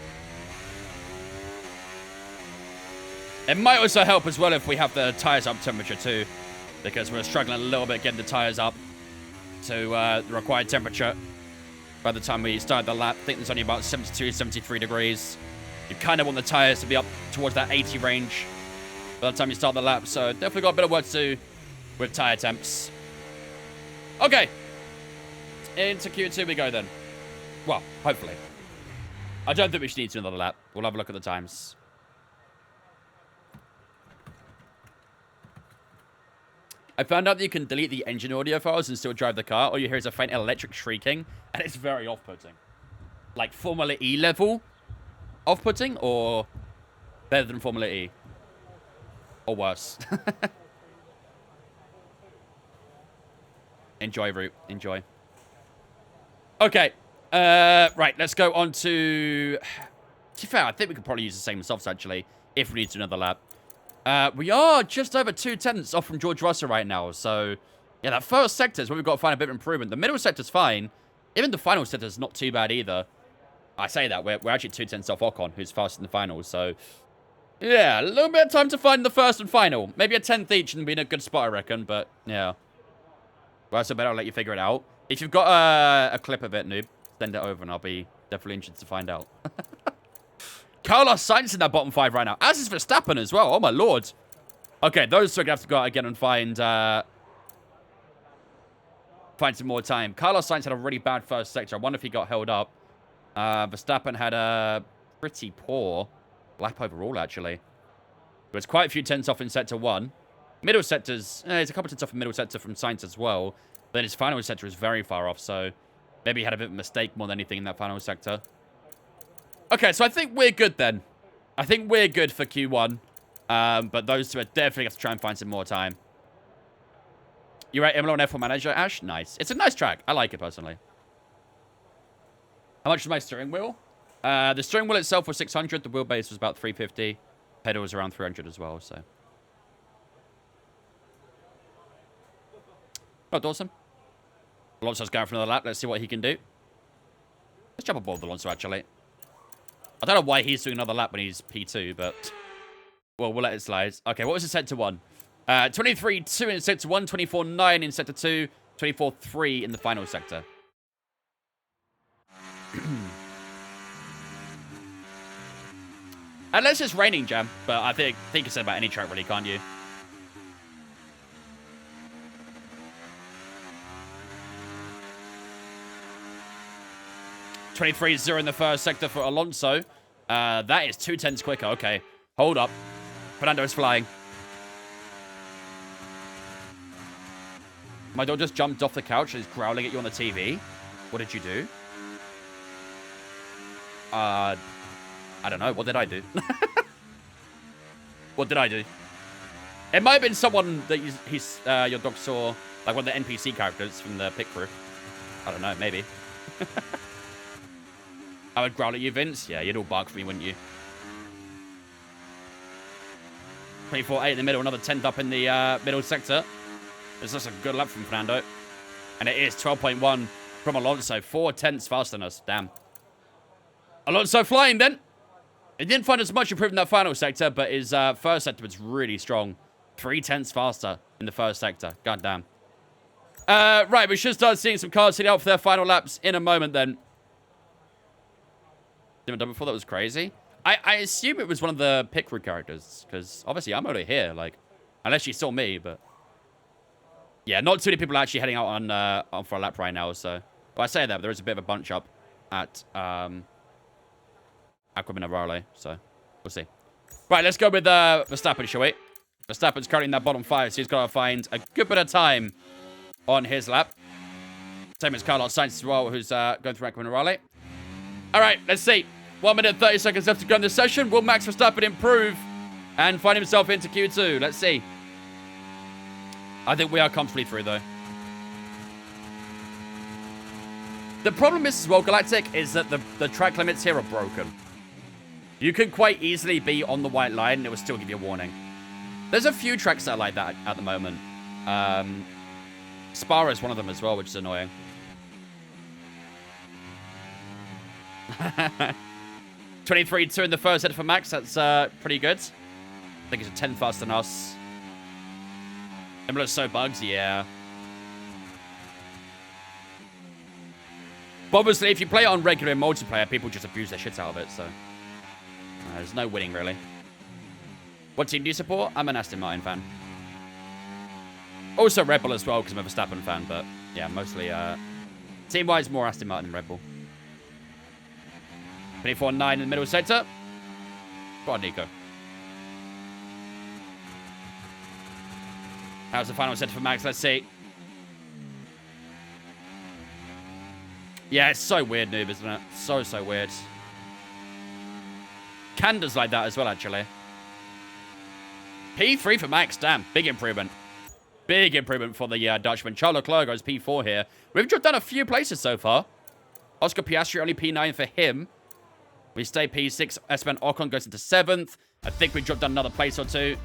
It might also help as well if we have the tyres up temperature too, because we're struggling a little bit getting the tyres up to the required temperature. By the time we start the lap, I think there's only about 72, 73 degrees. You kind of want the tyres to be up towards that 80 range by the time you start the lap, so definitely got a bit of work to do with tyre temps. Okay, into Q2 we go then. Well, hopefully. I don't think we should need to another lap. We'll have a look at the times. I found out that you can delete the engine audio files and still drive the car. All you hear is a faint electric shrieking, and it's very off-putting. Like Formula E level off-putting, or better than Formula E? Or worse? Enjoy, Root. Enjoy. Okay. Right, let's go on to be fair, I think we could probably use the same softs, actually, if we need to another lap. We are just over 2/10 off from George Russell right now, so yeah, that first sector is where we've got to find a bit of improvement. The middle sector's fine. Even the final sector's not too bad either. I say that, we're actually 2/10 off Ocon, who's fast in the final, so yeah, a little bit of time to find the first and final. Maybe a 10th each and be in a good spot, I reckon, but yeah. Well, so better I'll let you figure it out. If you've got a clip of it, noob, send it over and I'll be definitely interested to find out. Carlos Sainz in that bottom 5 right now. As is Verstappen as well. Oh, my lord. Okay, those two are going to have to go out again and find some more time. Carlos Sainz had a really bad first sector. I wonder if he got held up. Verstappen had a pretty poor lap overall, actually. There was quite a few tenths off in sector 1. Middle sectors, there's a couple of tenths off in middle sector from Sainz as well. Then his final sector is very far off, so maybe he had a bit of a mistake more than anything in that final sector. Okay, so I think we're good then. I think we're good for Q1. But those two are definitely going to try and find some more time. You're right, Imola on F1 Manager, Ash? Nice. It's a nice track. I like it, personally. How much is my steering wheel? The steering wheel itself was 600. The wheelbase was about 350. Pedal was around 300 as well, so. Oh, Dawson. Alonso's going for another lap. Let's see what he can do. Let's jump aboard Alonso, actually. I don't know why he's doing another lap when he's P2, but... well, we'll let it slide. Okay, what was in sector 1? 23.2 in sector 1, 24.9 in sector 2, 24.3 in the final sector. Unless it's raining, Jam, but I think you can say about any track, really, can't you? .23.0 in the first sector for Alonso. That is 2 tenths quicker. Okay, hold up. Fernando is flying. My dog just jumped off the couch and is growling at you on the TV. What did you do? I don't know. What did I do? What did I do? It might have been someone that your dog saw, like one of the NPC characters from the pit crew. I don't know. Maybe. I would growl at you, Vince. Yeah, you'd all bark for me, wouldn't you? 24.8 in the middle, another 10th up in the middle sector. It's just a good lap from Fernando. And it is 12.1 from Alonso. 4 tenths faster than us. Damn. Alonso flying then. He didn't find as much improvement in that final sector, but his first sector was really strong. 3 tenths faster in the first sector. God damn. Right, we should start seeing some cars sitting out for their final laps in a moment then. Didn't done before, that was crazy. I assume it was one of the pit crew characters, because obviously I'm over here, like, unless you saw me, but yeah, not too many people are actually heading out on for a lap right now. So, well, I say that, but there is a bit of a bunch up at Aquaminarale, so we'll see. Right, let's go with Verstappen, shall we? Verstappen's currently in that bottom 5, so he's got to find a good bit of time on his lap. Same as Carlos Sainz as well, who's going through Aquaminarale. All right, let's see. 1 minute 30 seconds left to go in this session. Will Max Verstappen improve and find himself into Q2? Let's see. I think we are comfortably through, though. The problem is, as well, Galactic, is that the track limits here are broken. You could quite easily be on the white line and it will still give you a warning. There's a few tracks that are like that at the moment. Spa is one of them as well, which is annoying. 23-2 in the first set for Max. That's pretty good. I think he's a 10 faster than us. Imola's so bugs, yeah. But obviously, if you play it on regular in multiplayer, people just abuse their shit out of it, so... there's no winning, really. What team do you support? I'm an Aston Martin fan. Also Red Bull as well, because I'm a Verstappen fan, but... yeah, mostly, team-wise, more Aston Martin than Red Bull. 24-9 in the middle sector. Go on, Nico. How's the final set for Max? Let's see. Yeah, it's so weird, noob, isn't it? So weird. Canada's like that as well, actually. P3 for Max. Damn, big improvement. Big improvement for the Dutchman. Charles Leclerc goes P4 here. We've dropped down a few places so far. Oscar Piastri only P9 for him. We stay P6. Esteban Ocon goes into 7th. I think we dropped down another place or two.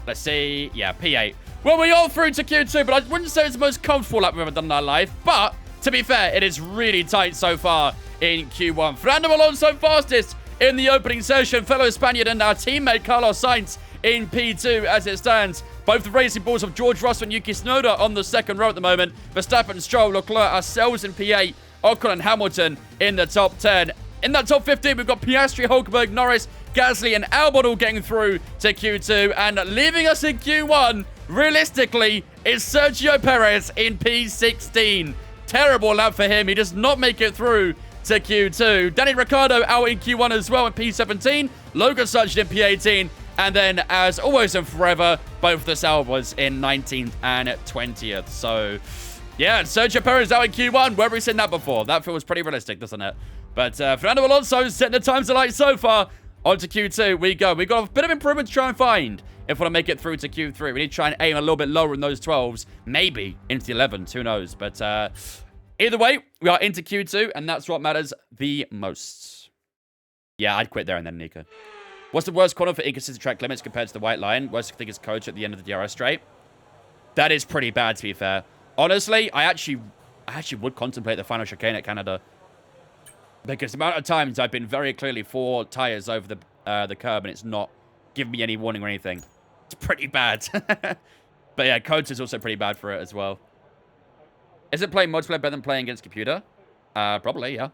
Let's see. Yeah, P8. Well, we're all through to Q2, but I wouldn't say it's the most comfortable lap we've ever done in our life. But, to be fair, it is really tight so far in Q1. Fernando Alonso fastest in the opening session. Fellow Spaniard and our teammate Carlos Sainz in P2 as it stands. Both the racing balls of George Russell and Yuki Tsunoda on the second row at the moment. Verstappen, Stroll, Leclerc, ourselves in P8. Ocon and Hamilton in the top 10. In that top 15, we've got Piastri, Hulkenberg, Norris, Gasly, and Albon all getting through to Q2. And leaving us in Q1, realistically, is Sergio Perez in P16. Terrible lap for him. He does not make it through to Q2. Danny Ricciardo out in Q1 as well in P17. Logan Sargent in P18. And then, as always and forever, both the Salvas in 19th and 20th. So, yeah, Sergio Perez out in Q1. Where have we seen that before? That feels pretty realistic, doesn't it? But Fernando Alonso setting the times alight so far. On to Q2 we go. We've got a bit of improvement to try and find if we want to make it through to Q3. We need to try and aim a little bit lower in those 12s. Maybe into the 11s. Who knows? But either way, we are into Q2, and that's what matters the most. Yeah, I'd quit there and then, Nico. What's the worst corner for inconsistent track limits compared to the white line? Worst thing is coach at the end of the DRS straight. That is pretty bad, to be fair. Honestly, I actually would contemplate the final chicane at Canada. Because the amount of times I've been very clearly 4 tires over the curb and it's not giving me any warning or anything. It's pretty bad. But yeah, coach is also pretty bad for it as well. Is it playing multiplayer better than playing against computer? Probably, yeah.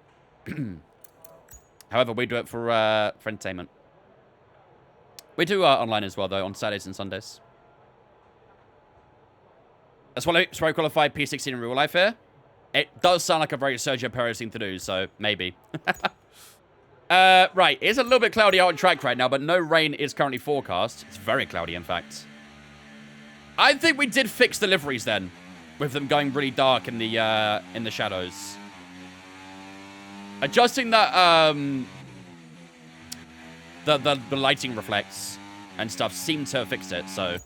However, we do it for entertainment. We do online as well, though, on Saturdays and Sundays. That's why I qualified P16 in real life here. It does sound like a very Sergio Perez thing to do, so maybe. Right, it's a little bit cloudy out on track right now, but no rain is currently forecast. It's very cloudy, in fact. I think we did fix the liveries then, with them going really dark in the shadows. Adjusting that, the lighting reflects and stuff seemed to have fixed it, so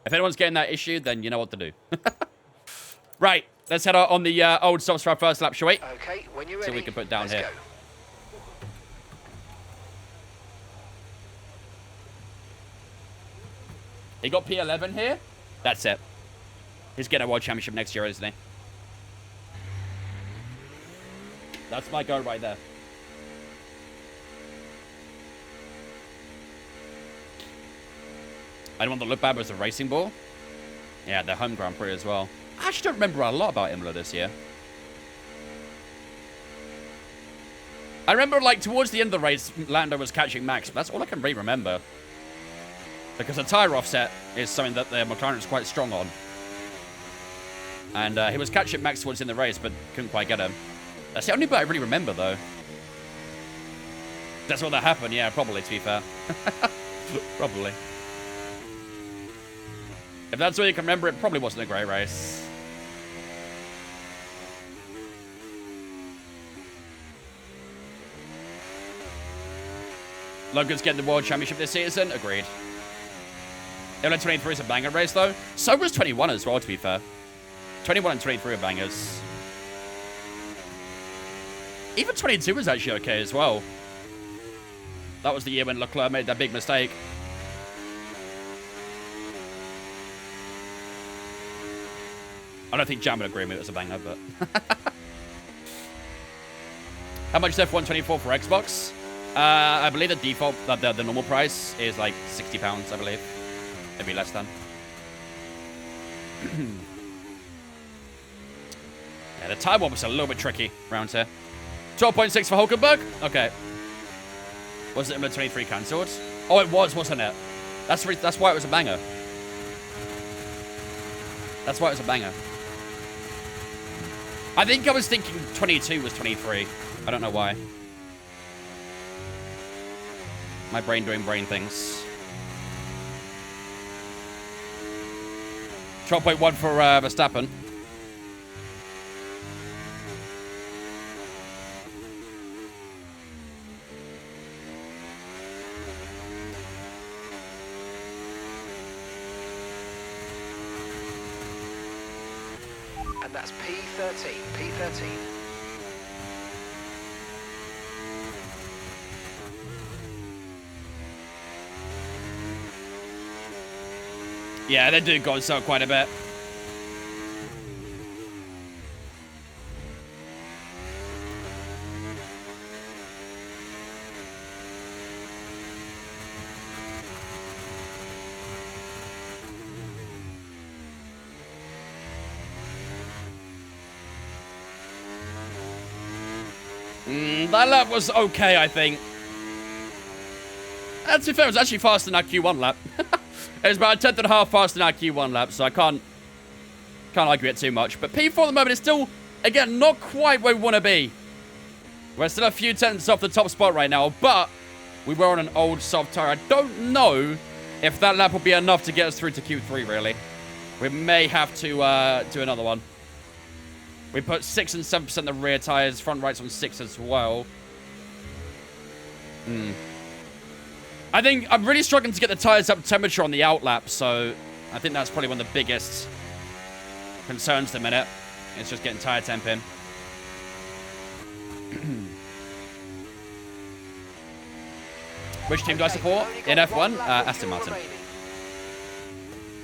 if anyone's getting that issue, then you know what to do. Right, let's head out on the old softs for our first lap, shall we? Okay, when you're ready, so we can put down here. Go. He got P11 here. That's it. He's getting a World Championship next year, isn't he? That's my goal right there. Anyone that looked bad was the racing ball. Yeah, the home Grand Prix as well. I actually don't remember a lot about Imola this year. I remember, like, towards the end of the race, Lando was catching Max, but that's all I can really remember. Because the tyre offset is something that the McLaren is quite strong on. And he was catching Max towards in the race, but couldn't quite get him. That's the only bit I really remember, though. That's what that happened, yeah, probably, to be fair. Probably. If that's all you can remember, it probably wasn't a great race. Logan's getting the World Championship this season. Agreed. Imola 23 is a banger race, though. So was 21 as well, to be fair. 21 and 23 are bangers. Even 22 was actually okay as well. That was the year when Leclerc made that big mistake. I don't think Jam would agree with me it was a banger, but... How much is F124 for Xbox? I believe the default, the normal price is like £60, I believe. Maybe less than. Yeah, the time warp was a little bit tricky around here. 12.6 for Hulkenberg? Okay. Was it Imola 23 cancelled? Oh, it was, wasn't it? That's why it was a banger. That's why it was a banger. I think I was thinking 22 was 23. I don't know why. My brain doing brain things. 12.1 for Verstappen. And that's P13. P13. Yeah, they do go so quite a bit. That lap was okay, I think. To be fair, it was actually faster than our Q1 lap. It was about a tenth and a half faster than our Q1 lap, so I can't argue it too much. But P4 at the moment is still, again, not quite where we want to be. We're still a few tenths off the top spot right now, but we were on an old soft tire. I don't know if that lap will be enough to get us through to Q3, really. We may have to do another one. We put 6 and 7% the rear tires, front right's on 6 as well. I think I'm really struggling to get the tires up temperature on the out lap, so I think that's probably one of the biggest concerns at the minute. It's just getting tire temp in. Which team do I support in F1? Aston Martin.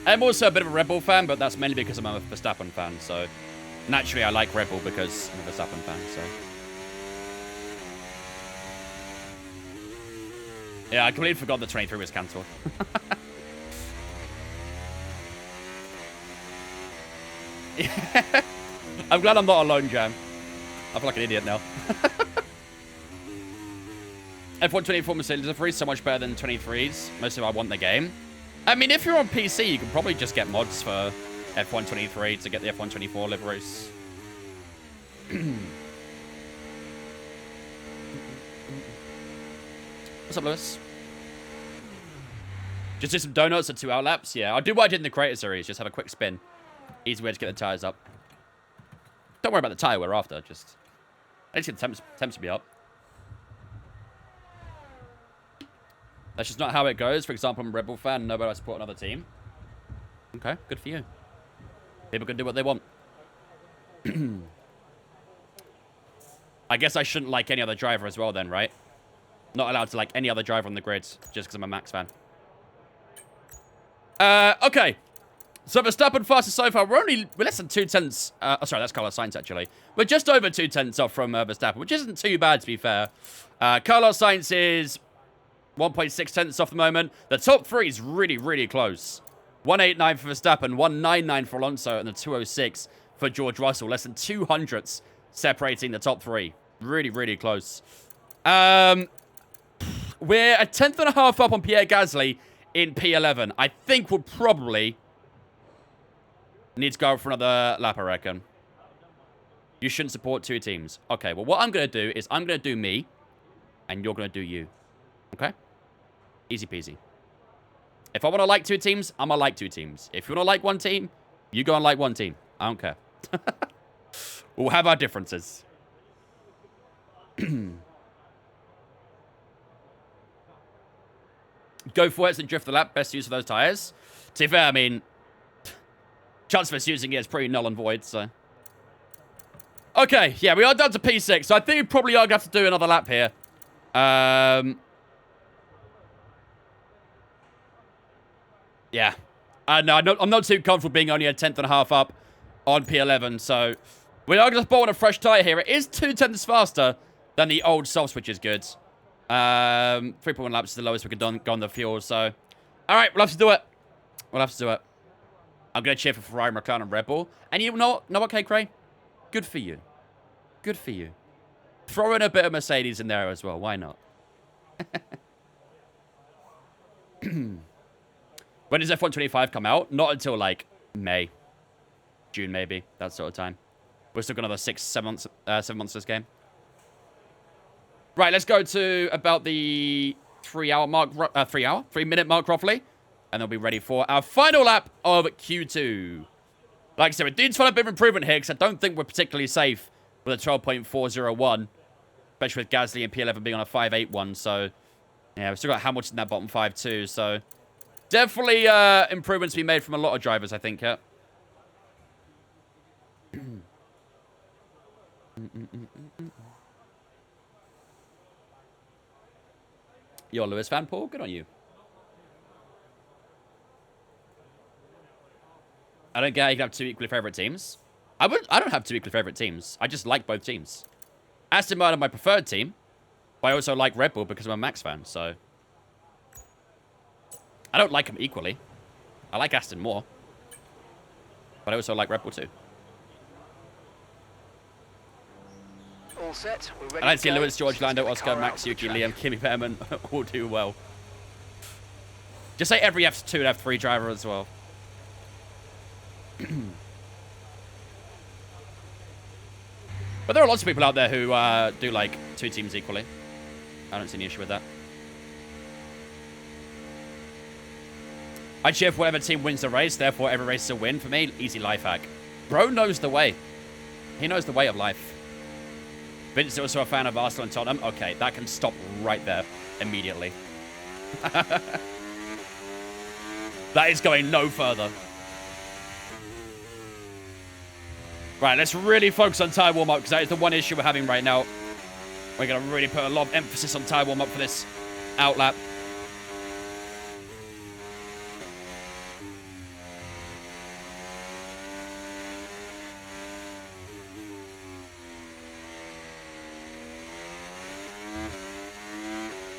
I'm also a bit of a Red Bull fan, but that's mainly because I'm a Verstappen fan, so naturally I like Red Bull because I'm a Verstappen fan, so... Yeah, I completely forgot the 23 was cancelled. Yeah. I'm glad I'm not alone, Jam. I feel like an idiot now. F1 24 Mercedes are free, so much better than 23s. Mostly I want the game. I mean, if you're on PC, you can probably just get mods for F1 23 to get the F1 24 liveries. What's up, Lewis? Just do some donuts and 2 out laps? Yeah, I'll do what I did in the Creator Series. Just have a quick spin. Easy way to get the tires up. Don't worry about the tire we're after. Just, I just get the temps to be up. That's just not how it goes. For example, I'm a Red Bull fan. Nobody I support another team. Okay, good for you. People can do what they want. I guess I shouldn't like any other driver as well then, right? Not allowed to like any other driver on the grid just because I'm a Max fan. Okay. So Verstappen fastest so far. We're less than 2 tenths. Oh, sorry, that's Carlos Sainz actually. We're just over 2 tenths off from Verstappen, which isn't too bad to be fair. Carlos Sainz is 1.6 tenths off the moment. The top 3 is really, really close. 189 for Verstappen, 199 for Alonso, and the 206 for George Russell. Less than 2 hundredths separating the top 3. Really, really close. We're a tenth and a half up on Pierre Gasly in P11. I think we'll probably need to go for another lap, I reckon. You shouldn't support 2 teams. Okay, well, what I'm going to do is I'm going to do me, and you're going to do you. Okay? Easy peasy. If I want to like 2 teams, I'm going to like 2 teams. If you want to like 1 team, you go and like 1 team. I don't care. We'll have our differences. go for it and drift the lap. Best use of those tyres. To be fair, I mean, chance of us using it is pretty null and void, so. Okay, yeah, we are down to P6, so I think we probably are going to have to do another lap here. Yeah. No, I'm not too comfortable being only a 10th and a half up on P11, so we are going to spawn a fresh tyre here. It is 2/10 faster than the old soft switch is good. 3.1 laps is the lowest we can go on the fuel, so. All right, we'll have to do it. We'll have to do it. I'm going to cheer for Ferrari, McLaren, and Red Bull. And you know what, K-Cray? Good for you. Good for you. Throw in a bit of Mercedes in there as well. Why not? When does F1 25 come out? Not until, like, May. June, maybe. That sort of time. We've still got another 7 months this game. Right, let's go to about the 3 minute mark, roughly. And then we'll be ready for our final lap of Q2. Like I said, we did find a bit of improvement here because I don't think we're particularly safe with a 12.401. Especially with Gasly and P11 being on a 5.81. So, yeah, we've still got Hamilton in that bottom 5 too. So, definitely improvements to be made from a lot of drivers, I think. Yeah. You're a Lewis fan, Paul? Good on you. I don't get how you can have 2 equally favourite teams. I don't have 2 equally favourite teams. I just like both teams. Aston Martin are my preferred team, but I also like Red Bull because I'm a Max fan, so. I don't like them equally. I like Aston more. But I also like Red Bull too. All set. We're ready. I like to see to go. Lewis, George, Lando, Just get the Oscar, car Max, out Yuki, of the track. Liam, Kimi, Peterman all do well. Just say every F2 and F3 driver as well. But there are lots of people out there who do like 2 teams equally. I don't see any issue with that. I cheer for whatever team wins the race, therefore every race is a win. For me, easy life hack. Bro knows the way. He knows the way of life. Vince is also a fan of Arsenal and Tottenham. Okay, that can stop right there immediately. That is going no further. Right, let's really focus on tyre warm-up because that is the one issue we're having right now. We're going to really put a lot of emphasis on tyre warm-up for this outlap.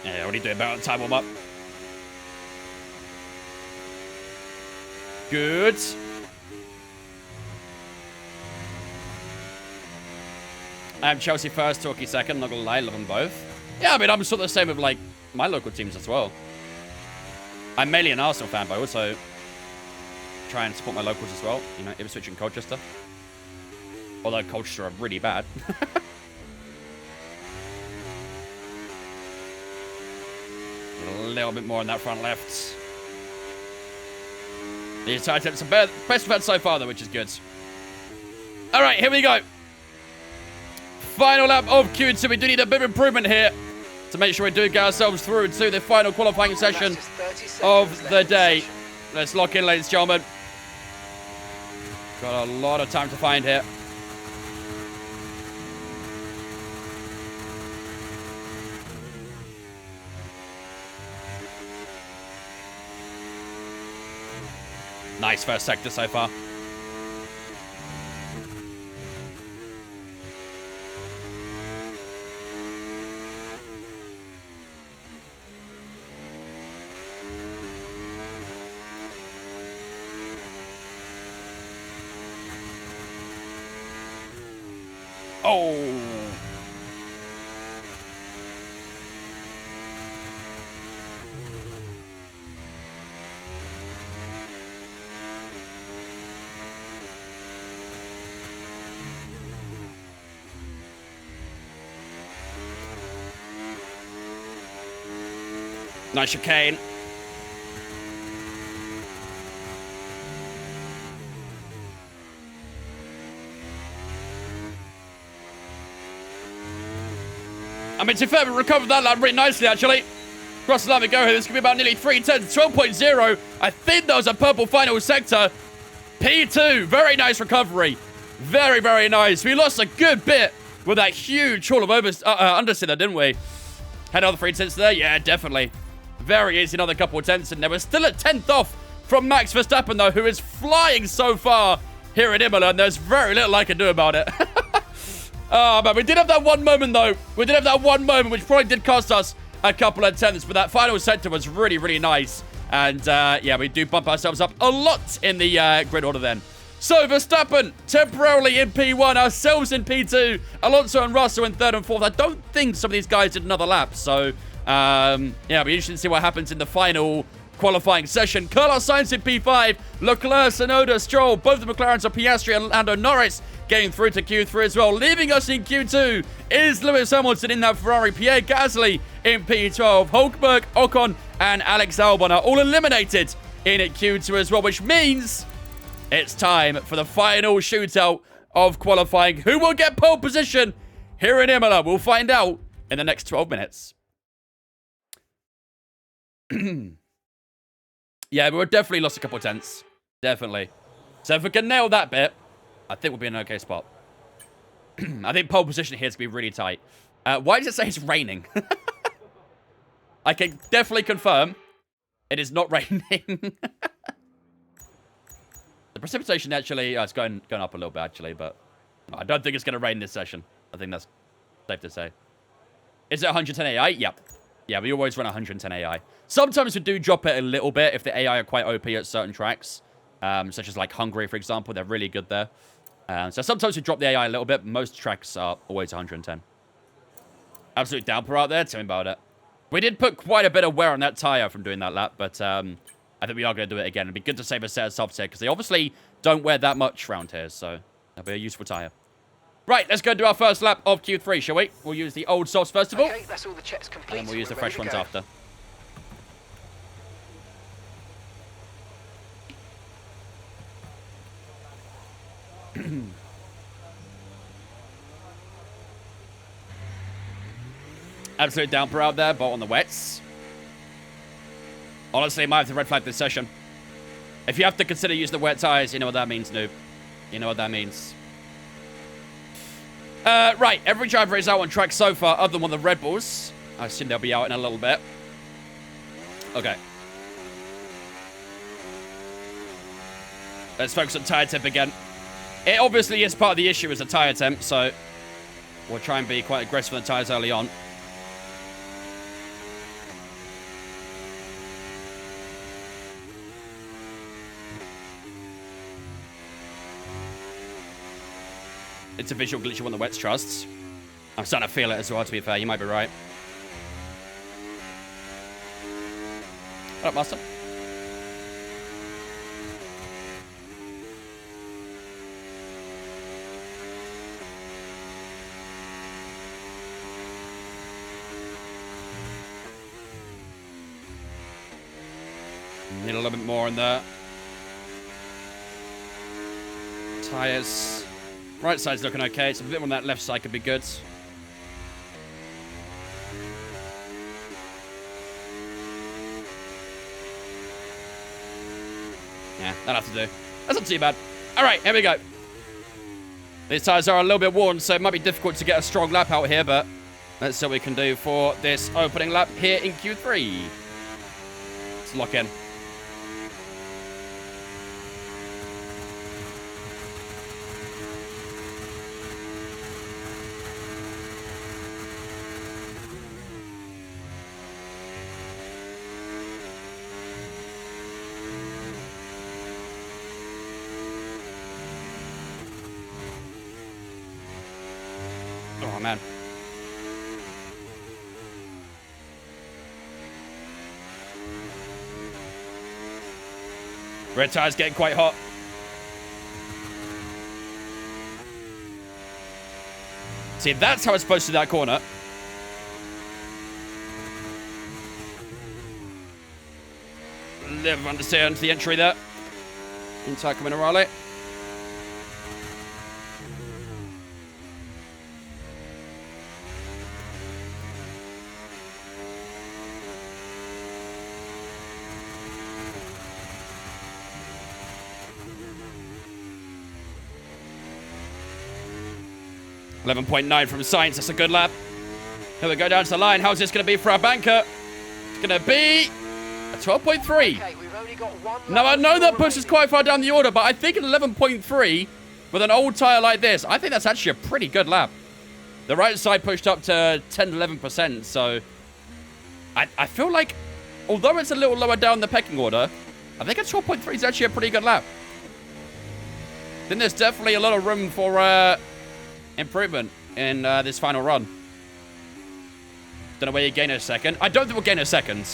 Yeah, already doing better on tyre warm-up. Good. I'm Chelsea first, Torquay second. Not gonna lie, love them both. Yeah, I mean, I'm sort of the same with, like, my local teams as well. I'm mainly an Arsenal fan, but I also try and support my locals as well. You know, Ipswich and Colchester. Although Colchester are really bad. A little bit more on that front left. The entire attempts are best we've had so far, though, which is good. All right, here we go. Final lap of Q2. We do need a bit of improvement here to make sure we do get ourselves through to the final qualifying session of the day. Let's lock in, ladies and gentlemen. Got a lot of time to find here. Nice first sector so far. Oh. Nice chicane. I mean, to be fair, we recovered that lap really nicely, actually. Across the line we go here. This could be about nearly 3 tenths. 12.0. I think that was a purple final sector. P2. Very nice recovery. Very, very nice. We lost a good bit with that huge haul of understeer there, didn't we? Had another 3 tenths there? Yeah, definitely. Very easy. Another couple of tenths in there. We're still at 10th off from Max Verstappen, though, who is flying so far here at Imola, and there's very little I can do about it. Oh, man. We did have that one moment, though. We did have that one moment, which probably did cost us a couple of tenths, but that final sector was really, really nice. And, yeah, we do bump ourselves up a lot in the grid order then. So, Verstappen temporarily in P1, ourselves in P2, Alonso and Russell in 3rd and 4th. I don't think some of these guys did another lap, so, yeah, it'll be interesting to see what happens in the final qualifying session. Carlos Sainz in P5, Leclerc, Tsunoda, Stroll, both the McLarens are Piastri and Lando Norris getting through to Q3 as well. Leaving us in Q2 is Lewis Hamilton in that Ferrari. Pierre Gasly in P12. Hulkenberg, Ocon, and Alex Albon are all eliminated in at Q2 as well, which means it's time for the final shootout of qualifying. Who will get pole position here in Imola? We'll find out in the next 12 minutes. Yeah, we've definitely lost a couple of tenths. Definitely. So if we can nail that bit, I think we'll be in an okay spot. I think pole position here is going to be really tight. Why does it say it's raining? I can definitely confirm it is not raining. The precipitation actually, it's going up a little bit actually, but I don't think it's going to rain this session. I think that's safe to say. Is it 110 AI? Yep. Yeah, we always run 110 AI. Sometimes we do drop it a little bit if the AI are quite OP at certain tracks, such as like Hungary, for example. They're really good there. So sometimes we drop the AI a little bit. Most tracks are always 110. Absolute downpour out there. Tell me about it. We did put quite a bit of wear on that tire from doing that lap, but I think we are going to do it again. It'd be good to save a set of softs here because they obviously don't wear that much around here, so that'll be a useful tire. Right, let's go do our first lap of Q3, shall we? We'll use the old softs first of all. Okay, that's all the checks complete. And then we'll use the fresh ones after. Absolute downpour out there, but on the wets. Honestly, I might have to red flag this session. If you have to consider using the wet tires, you know what that means, noob. You know what that means. Right, every driver is out on track so far, other than one of the Red Bulls. I assume they'll be out in a little bit. Okay. Let's focus on tire temp again. It obviously is part of the issue as a tire temp, so we'll try and be quite aggressive on the tires early on. It's a visual glitch on the wets trusts. I'm starting to feel it as well, to be fair. You might be right. What up, Master? Need a little bit more in there. Tires. Right side's looking okay. It's a bit on that left side could be good. Yeah, that'll have to do. That's not too bad. All right, here we go. These tires are a little bit worn, so it might be difficult to get a strong lap out here, but let's see what we can do for this opening lap here in Q3. Let's lock in. Oh, man. Red tire's getting quite hot. See, that's how it's supposed to do that corner. Never understand the entry there. Inside coming Raleigh. 11.9 from Sainz. That's a good lap. Here we go down to the line. How's this going to be for our banker? It's going to be a 12.3. Okay, we've only got one Now, I lap know that remaining. pushes quite far down the order, but I think an 11.3 with an old tyre like this, I think that's actually a pretty good lap. The right side pushed up to 10-11%, so I feel like, although it's a little lower down the pecking order, I think a 12.3 is actually a pretty good lap. I think there's definitely a lot of room for improvement in this final run. Don't know where you gain a second. I don't think we'll gain a second.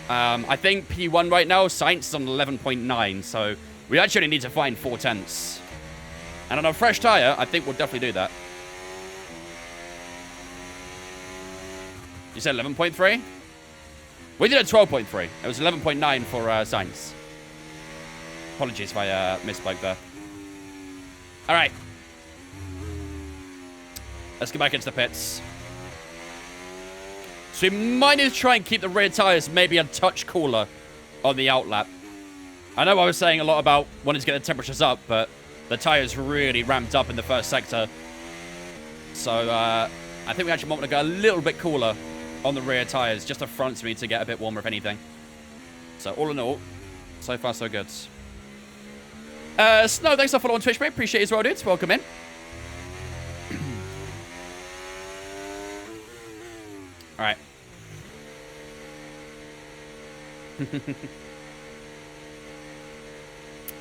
I think P1 right now, Sainz is on 11.9, so we actually only need to find 4/10. And on a fresh tyre, I think we'll definitely do that. You said 11.3? We did a 12.3. It was 11.9 for Sainz. Apologies if I misspoke there. All right. Let's get back into the pits. So we might need to try and keep the rear tyres maybe a touch cooler on the outlap. I know I was saying a lot about wanting to get the temperatures up, but the tyres really ramped up in the first sector. So I think we actually want to go a little bit cooler on the rear tyres. Just the fronts we need to get a bit warmer, if anything. So all in all, so far so good. Snow, thanks for following on Twitch, mate. Appreciate it as well, dudes. Welcome in. All right.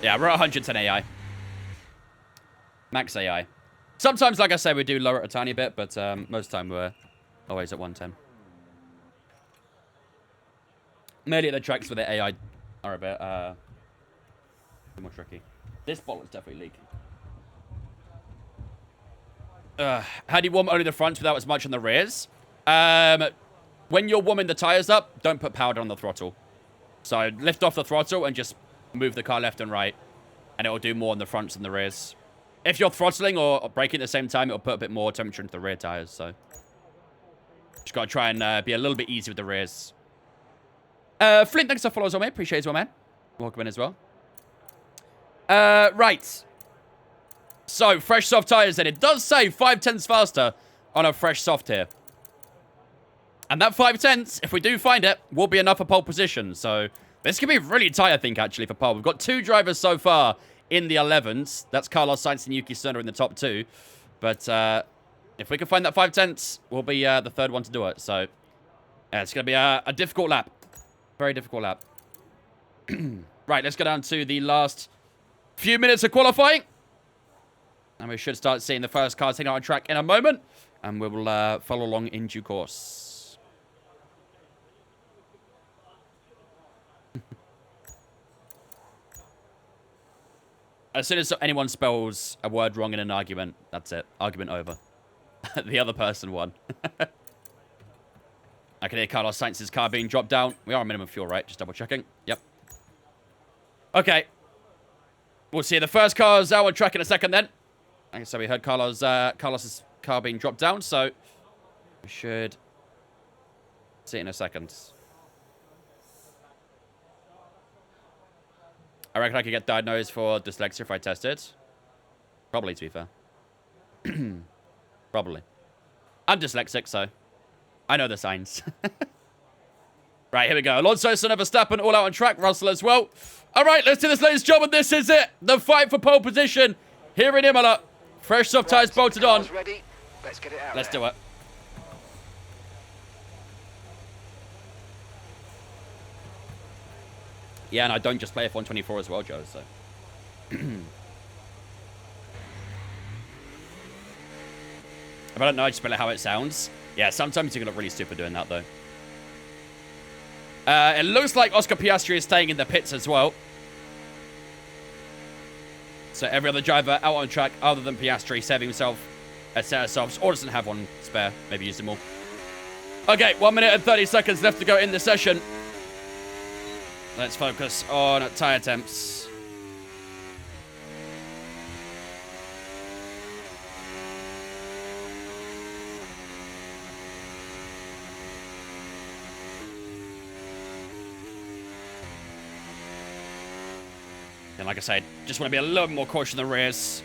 Yeah, we're at 110 AI. Max AI. Sometimes, like I say, we do lower it a tiny bit, but most of the time we're always at 110. Mainly the tracks with the AI are a bit more tricky. This bottle is definitely leaking. How do you warm only the fronts without as much on the rears? When you're warming the tires up, don't put powder on the throttle. So lift off the throttle and just move the car left and right, and it will do more on the fronts than the rears. If you're throttling or braking at the same time, it will put a bit more temperature into the rear tires. So just got to try and be a little bit easy with the rears. Flint, thanks for following us on, mate. Appreciate it as well, man. Welcome in as well. Right. So, fresh soft tires then. It does say 5/10 faster on a fresh soft here. And that 5/10, if we do find it, will be enough for pole position. So, this could be really tight, I think, actually, for pole. We've got 2 drivers so far in the 11s. That's Carlos Sainz and Yuki Tsunoda in the top 2. But if we can find that 5/10, we'll be the 3rd one to do it. So, it's going to be a difficult lap. Very difficult lap. Right, let's go down to the last few minutes of qualifying. And we should start seeing the first cars taking out on track in a moment. And we will follow along in due course. As soon as anyone spells a word wrong in an argument, that's it. Argument over. The other person won. I can hear Carlos Sainz's car being dropped down. We are on minimum fuel, right? Just double checking. Yep. Okay. We'll see the first car's out on track in a second then. Like I said, we heard Carlos's car being dropped down, so we should see it in a second. I reckon I could get diagnosed for dyslexia if I tested. Probably, to be fair. Probably. I'm dyslexic, so I know the signs. Right, here we go. Alonso, son of Verstappen, all out on track. Russell as well. All right, let's do this, ladies and gentlemen. This is it. The fight for pole position here in Imola. Fresh soft tyres bolted on. Ready. Let's get it out. Let's do it. Yeah, and I don't just play F124 as well, Joe, so. If I don't know, I just spell it how it sounds. Yeah, sometimes you can look really stupid doing that, though. It looks like Oscar Piastri is staying in the pits as well. So every other driver out on track other than Piastri saving himself a set of softs, or doesn't have one spare. Maybe use them all. Okay, 1 minute and 30 seconds left to go in the session. Let's focus on tyre temps. And like I said, just want to be a little more cautious in the rears.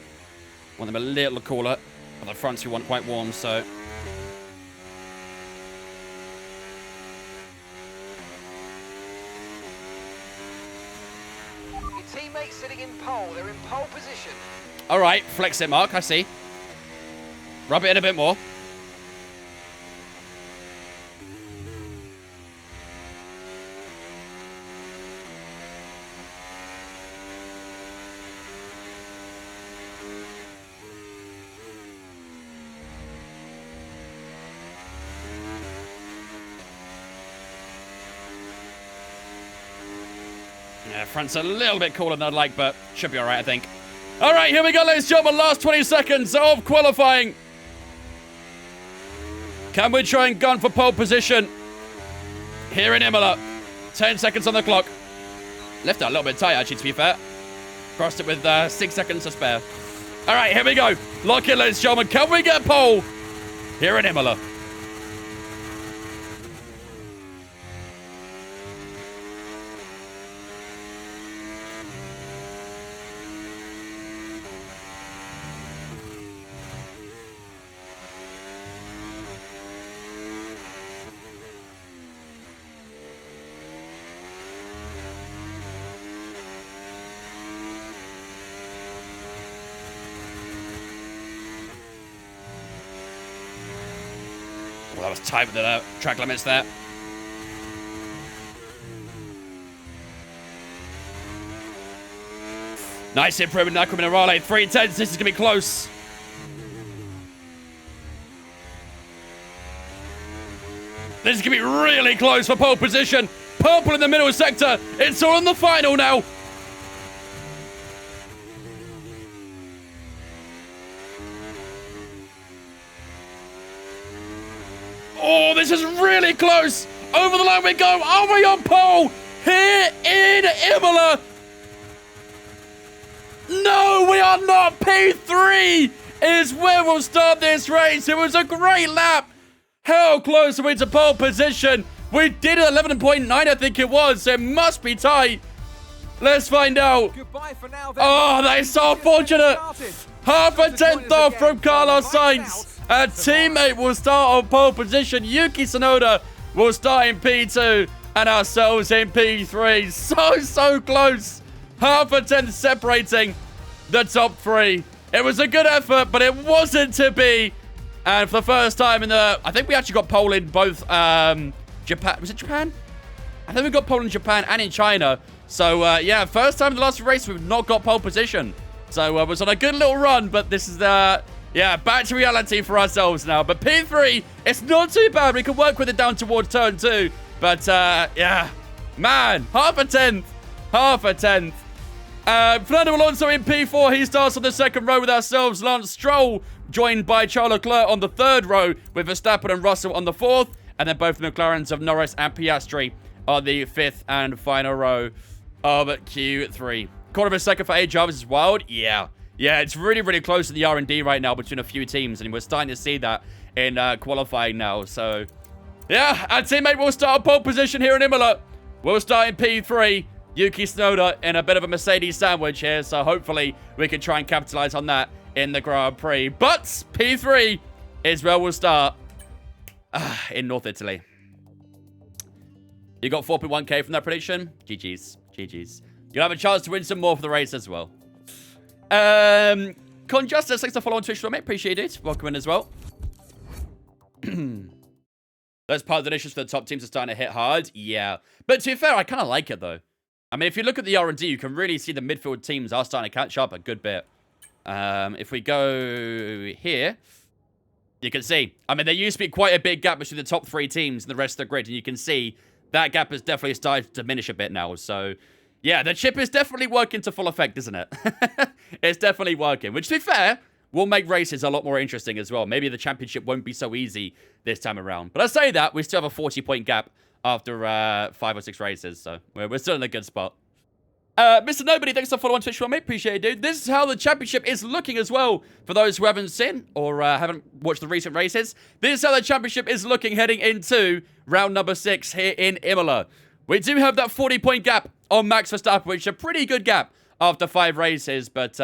Want them a little cooler. But the fronts we want quite warm, so... Your teammates sitting in pole. They're in pole position. All right, flex it, Mark. I see. Rub it in a bit more. Yeah, front's a little bit cooler than I'd like, but should be all right, I think. All right, here we go, ladies and gentlemen. Last 20 seconds of qualifying. Can we try and gun for pole position here in Imola? 10 seconds on the clock. Left it a little bit tight, actually, to be fair. Crossed it with 6 seconds to spare. All right, here we go. Lock in, ladies and gentlemen. Can we get pole here in Imola? Well, that was tight with the track limits there. Nice improvement, Naco Minerale. 3:10. This is going to be close. This is going to be really close for pole position. Purple in the middle sector. It's all in the final now. Oh, this is really close. Over the line we go. Are we on pole here in Imola? No, we are not. P3 is where we'll start this race. It was a great lap. How close are we to pole position? We did it 11.9, I think it was. So it must be tight. Let's find out. Goodbye for now, then. Oh, that is so fortunate. Half a tenth off from Carlos Sainz. A teammate will start on pole position. Yuki Tsunoda will start in P2. And ourselves in P3. So close. Half a tenth separating the top three. It was a good effort, but it wasn't to be. And for the first time in the... I think we actually got pole in both Japan. Was it Japan? I think we got pole in Japan and in China. So, yeah, first time in the last race we've not got pole position. So, it was on a good little run, but this is yeah, back to reality for ourselves now. But P3, it's not too bad. We can work with it down towards turn 2. But, yeah, man, half a tenth. Half a tenth. Fernando Alonso in P4. He starts on the second row with ourselves. Lance Stroll joined by Charles Leclerc on the third row with Verstappen and Russell on the fourth. And then both the McLarens of Norris and Piastri on the fifth and final row of Q3. Quarter of a second for A. Jarvis is wild. Yeah, it's really close to the R&D right now between a few teams. And we're starting to see that in qualifying now. So, yeah, our teammate will start on pole position here in Imola. We'll start in P3. Yuki Tsunoda in a bit of a Mercedes sandwich here. So, hopefully, we can try and capitalize on that in the Grand Prix. But P3 is where we'll start in North Italy. You got 4.1k from that prediction? GG's. You'll have a chance to win some more for the race as well. Conjustice, thanks to follow on Twitch, mate. Appreciate it. Welcome in as well. Those part delicious for the top teams are starting to hit hard. Yeah. But to be fair, I kind of like it, though. I mean, if you look at the R&D, you can really see the midfield teams are starting to catch up a good bit. If we go here, you can see. I mean, there used to be quite a big gap between the top three teams and the rest of the grid. And you can see that gap has definitely started to diminish a bit now. So, yeah, the chip is definitely working to full effect, isn't it? It's definitely working. Which, to be fair, will make races a lot more interesting as well. Maybe the championship won't be so easy this time around. But I say that, we still have a 40-point gap after 5 or 6 races. So, we're still in a good spot. Mr. Nobody, thanks for following on Twitch, mate. Appreciate it, dude. This is how the championship is looking as well. For those who haven't seen or haven't watched the recent races, this is how the championship is looking heading into round number 6 here in Imola. We do have that 40-point gap on Max Verstappen, which is a pretty good gap after 5 races. But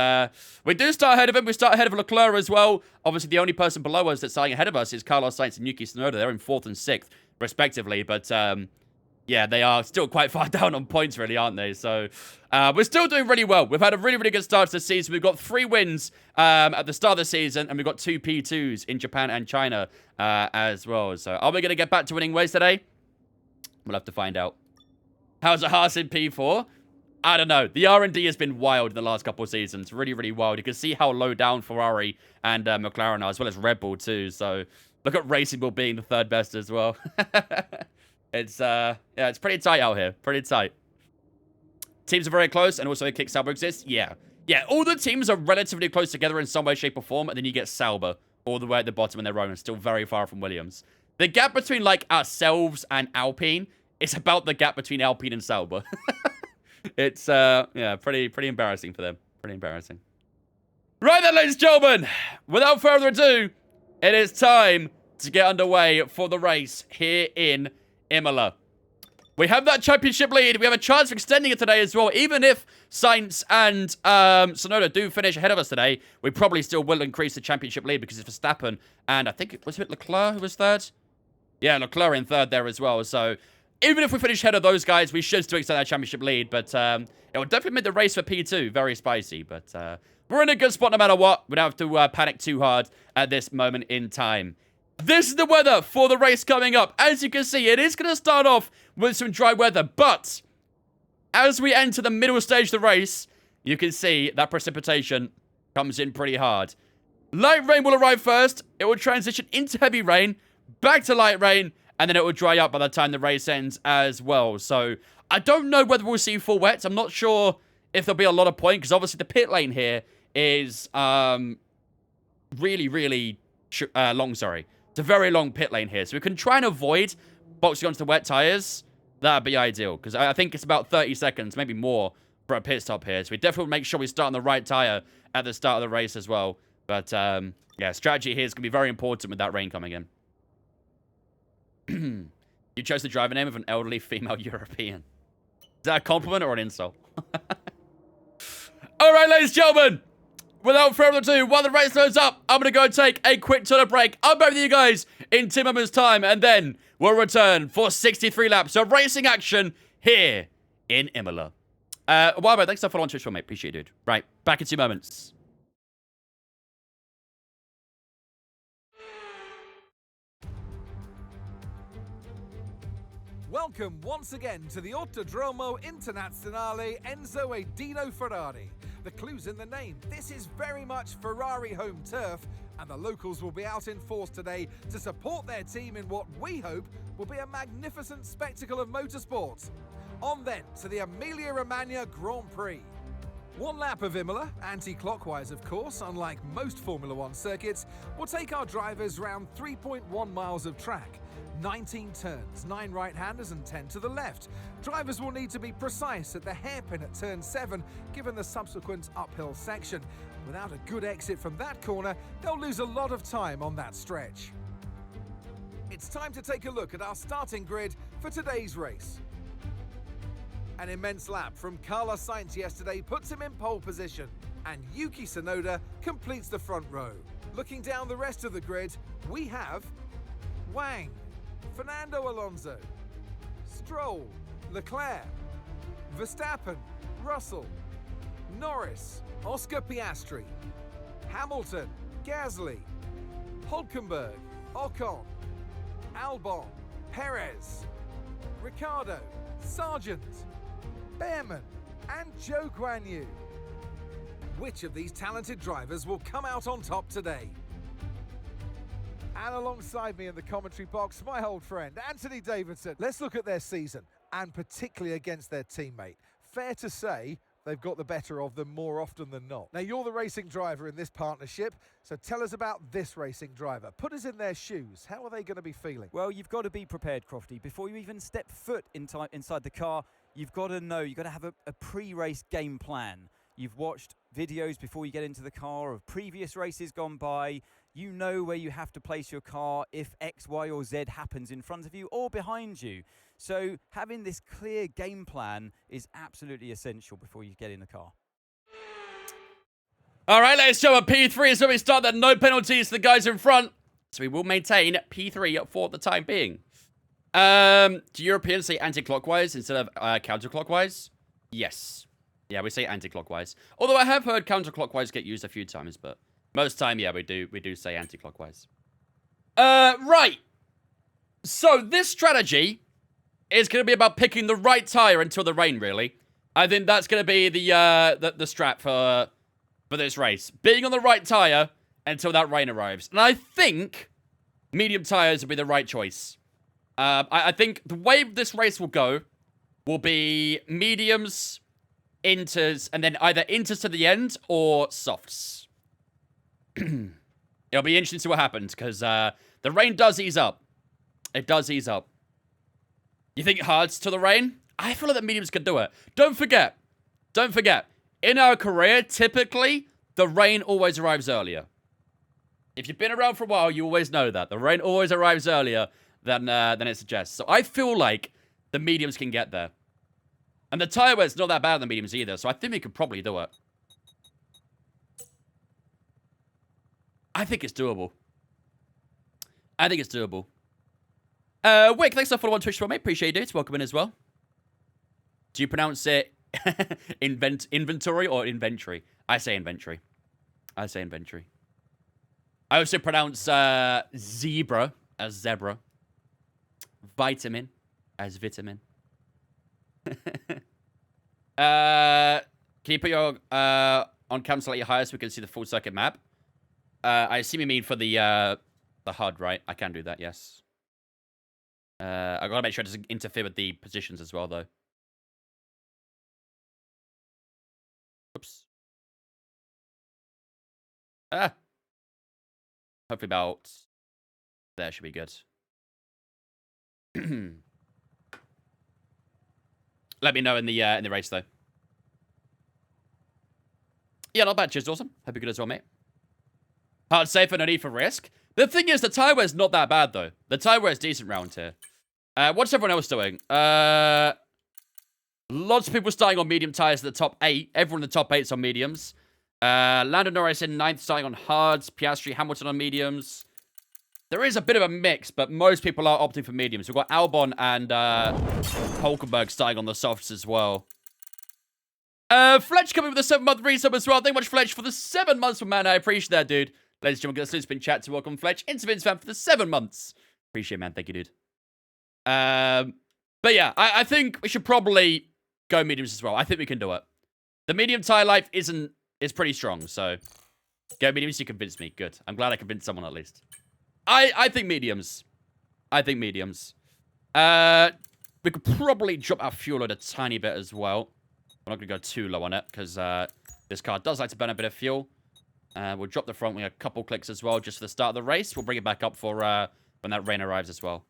we do start ahead of him. We start ahead of Leclerc as well. Obviously, the only person below us that's starting ahead of us is Carlos Sainz and Yuki Tsunoda. They're in 4th and 6th, respectively. But yeah, they are still quite far down on points, really, aren't they? So we're still doing really well. We've had a really, really good start to the season. We've got 3 wins at the start of the season, and we've got 2 P2s in Japan and China as well. So are we going to get back to winning ways today? We'll have to find out. How's a Haas in P4? I don't know. The R&D has been wild in the last couple of seasons. Really, really wild. You can see how low down Ferrari and McLaren are, as well as Red Bull too. So look at Racing Bull being the 3rd best as well. It's yeah, it's pretty tight out here. Pretty tight. Teams are very close, and also a Kick Sauber exists. Yeah. Yeah, all the teams are relatively close together in some way, shape, or form, and then you get Sauber all the way at the bottom in their own, and still very far from Williams. The gap between, like, ourselves and Alpine is about the gap between Alpine and Sauber. It's, yeah, pretty embarrassing for them. Pretty embarrassing. Right then, ladies and gentlemen, without further ado, it is time to get underway for the race here in Imola. We have that championship lead. We have a chance of extending it today as well. Even if Sainz and Tsunoda do finish ahead of us today, we probably still will increase the championship lead because it's Verstappen. And I think, was it Leclerc who was 3rd? Yeah, Leclerc in 3rd there as well. So even if we finish ahead of those guys, we should still extend our championship lead. But it will definitely make the race for P2 very spicy. But we're in a good spot no matter what. We don't have to panic too hard at this moment in time. This is the weather for the race coming up. As you can see, it is going to start off with some dry weather. But as we enter the middle stage of the race, you can see that precipitation comes in pretty hard. Light rain will arrive first. It will transition into heavy rain, back to light rain, and then it will dry up by the time the race ends as well. So I don't know whether we'll see full wets. I'm not sure if there'll be a lot of point, because obviously the pit lane here is really, really long, sorry. It's a very long pit lane here. So we can try and avoid boxing onto the wet tires. That'd be ideal, because I think it's about 30 seconds, maybe more, for a pit stop here. So we definitely make sure we start on the right tire at the start of the race as well. But, yeah, strategy here is going to be very important with that rain coming in. You chose the driver name of an elderly female European. Is that a compliment or an insult? All right, ladies and gentlemen. Without further ado, while the race loads up, I'm going to go take a quick toilet break. I'll be with you guys in 2 moments' time, and then we'll return for 63 laps of racing action here in Imola. Well, thanks for following Twitch, mate. Appreciate it, dude. Right, back in 2 moments. Welcome once again to the Autodromo Internazionale Enzo e Dino Ferrari. The clue's in the name. This is very much Ferrari home turf, and the locals will be out in force today to support their team in what we hope will be a magnificent spectacle of motorsport. On then to the Emilia-Romagna Grand Prix. 1 lap of Imola, anti-clockwise of course, unlike most Formula 1 circuits, will take our drivers round 3.1 miles of track. 19 turns, 9 right-handers and 10 to the left. Drivers will need to be precise at the hairpin at turn 7, given the subsequent uphill section. Without a good exit from that corner, they'll lose a lot of time on that stretch. It's time to take a look at our starting grid for today's race. An immense lap from Carlos Sainz yesterday puts him in pole position, and Yuki Tsunoda completes the front row. Looking down the rest of the grid, we have Wang, Fernando Alonso, Stroll, Leclerc, Verstappen, Russell, Norris, Oscar Piastri, Hamilton, Gasly, Hulkenberg, Ocon, Albon, Perez, Ricciardo, Sargent, Behrman, and Zhou Guanyu. Which of these talented drivers will come out on top today? And alongside me in the commentary box, my old friend, Anthony Davidson. Let's look at their season, and particularly against their teammate. Fair to say, they've got the better of them more often than not. Now, you're the racing driver in this partnership, so tell us about this racing driver. Put us in their shoes. How are they going to be feeling? Well, you've got to be prepared, Crofty. Before you even step foot inside the car, you've got to know, you've got to have a pre-race game plan. You've watched videos before you get into the car of previous races gone by. You know where you have to place your car if X, Y, or Z happens in front of you or behind you. So having this clear game plan is absolutely essential before you get in the car. All right, let's show a P3 is where we start. That no penalties to the guys in front. So we will maintain P3 for the time being. Do Europeans say anti-clockwise instead of counterclockwise? Yes. Yeah, we say anti-clockwise. Although I have heard counterclockwise get used a few times, but most time, yeah, we do say anti-clockwise. Right. So this strategy is going to be about picking the right tire until the rain, really. I think that's going to be the strat for this race. Being on the right tire until that rain arrives. And I think medium tires will be the right choice. I think the way this race will go will be mediums, inters, and then either inters to the end or softs. It'll be interesting to see what happens, because the rain does ease up. It does ease up. You think hards to the rain? I feel like the mediums can do it. Don't forget, in our career, typically, the rain always arrives earlier. If you've been around for a while, you always know that. The rain always arrives earlier than it suggests. So I feel like the mediums can get there. And the tire wear's not that bad on the mediums either, so I think we could probably do it. I think it's doable. Wick, thanks for following on Twitch, mate. Appreciate it. Welcome in as well. Do you pronounce it inventory or inventory? I say inventory. I also pronounce zebra as zebra. Vitamin as vitamin. Can you put your on cam slightly higher so we can see the full circuit map? I assume you mean for the HUD, right? I can do that, yes. I gotta make sure it doesn't interfere with the positions as well, though. Oops. Hopefully about there should be good. Let me know in the race, though. Yeah, not bad. Cheers, awesome. Hope you're good as well, mate. Hard safer, no need for risk. The thing is, the tire wear's not that bad, though. The tire wear's decent round here. What's everyone else doing? Lots of people starting on medium tires at the top 8. Everyone in the top 8's on mediums. Lando Norris in 9th, starting on hards. Piastri, Hamilton on mediums. There is a bit of a mix, but most people are opting for mediums. We've got Albon and Hulkenberg starting on the softs as well. Fletch coming with a 7-month resub as well. Thank you much, Fletch, for the 7 months from man. I appreciate that, dude. Ladies and gentlemen, get a spin chat to welcome Fletch into Vince fan for the 7 months. Appreciate it, man. Thank you, dude. But yeah, I think we should probably go mediums as well. I think we can do it. The medium tire life is pretty strong, so go mediums. You convinced me. Good. I'm glad I convinced someone at least. I think mediums. We could probably drop our fuel load a tiny bit as well. We're not going to go too low on it, because this car does like to burn a bit of fuel. We'll drop the front wing a couple clicks as well, just for the start of the race. We'll bring it back up for when that rain arrives as well.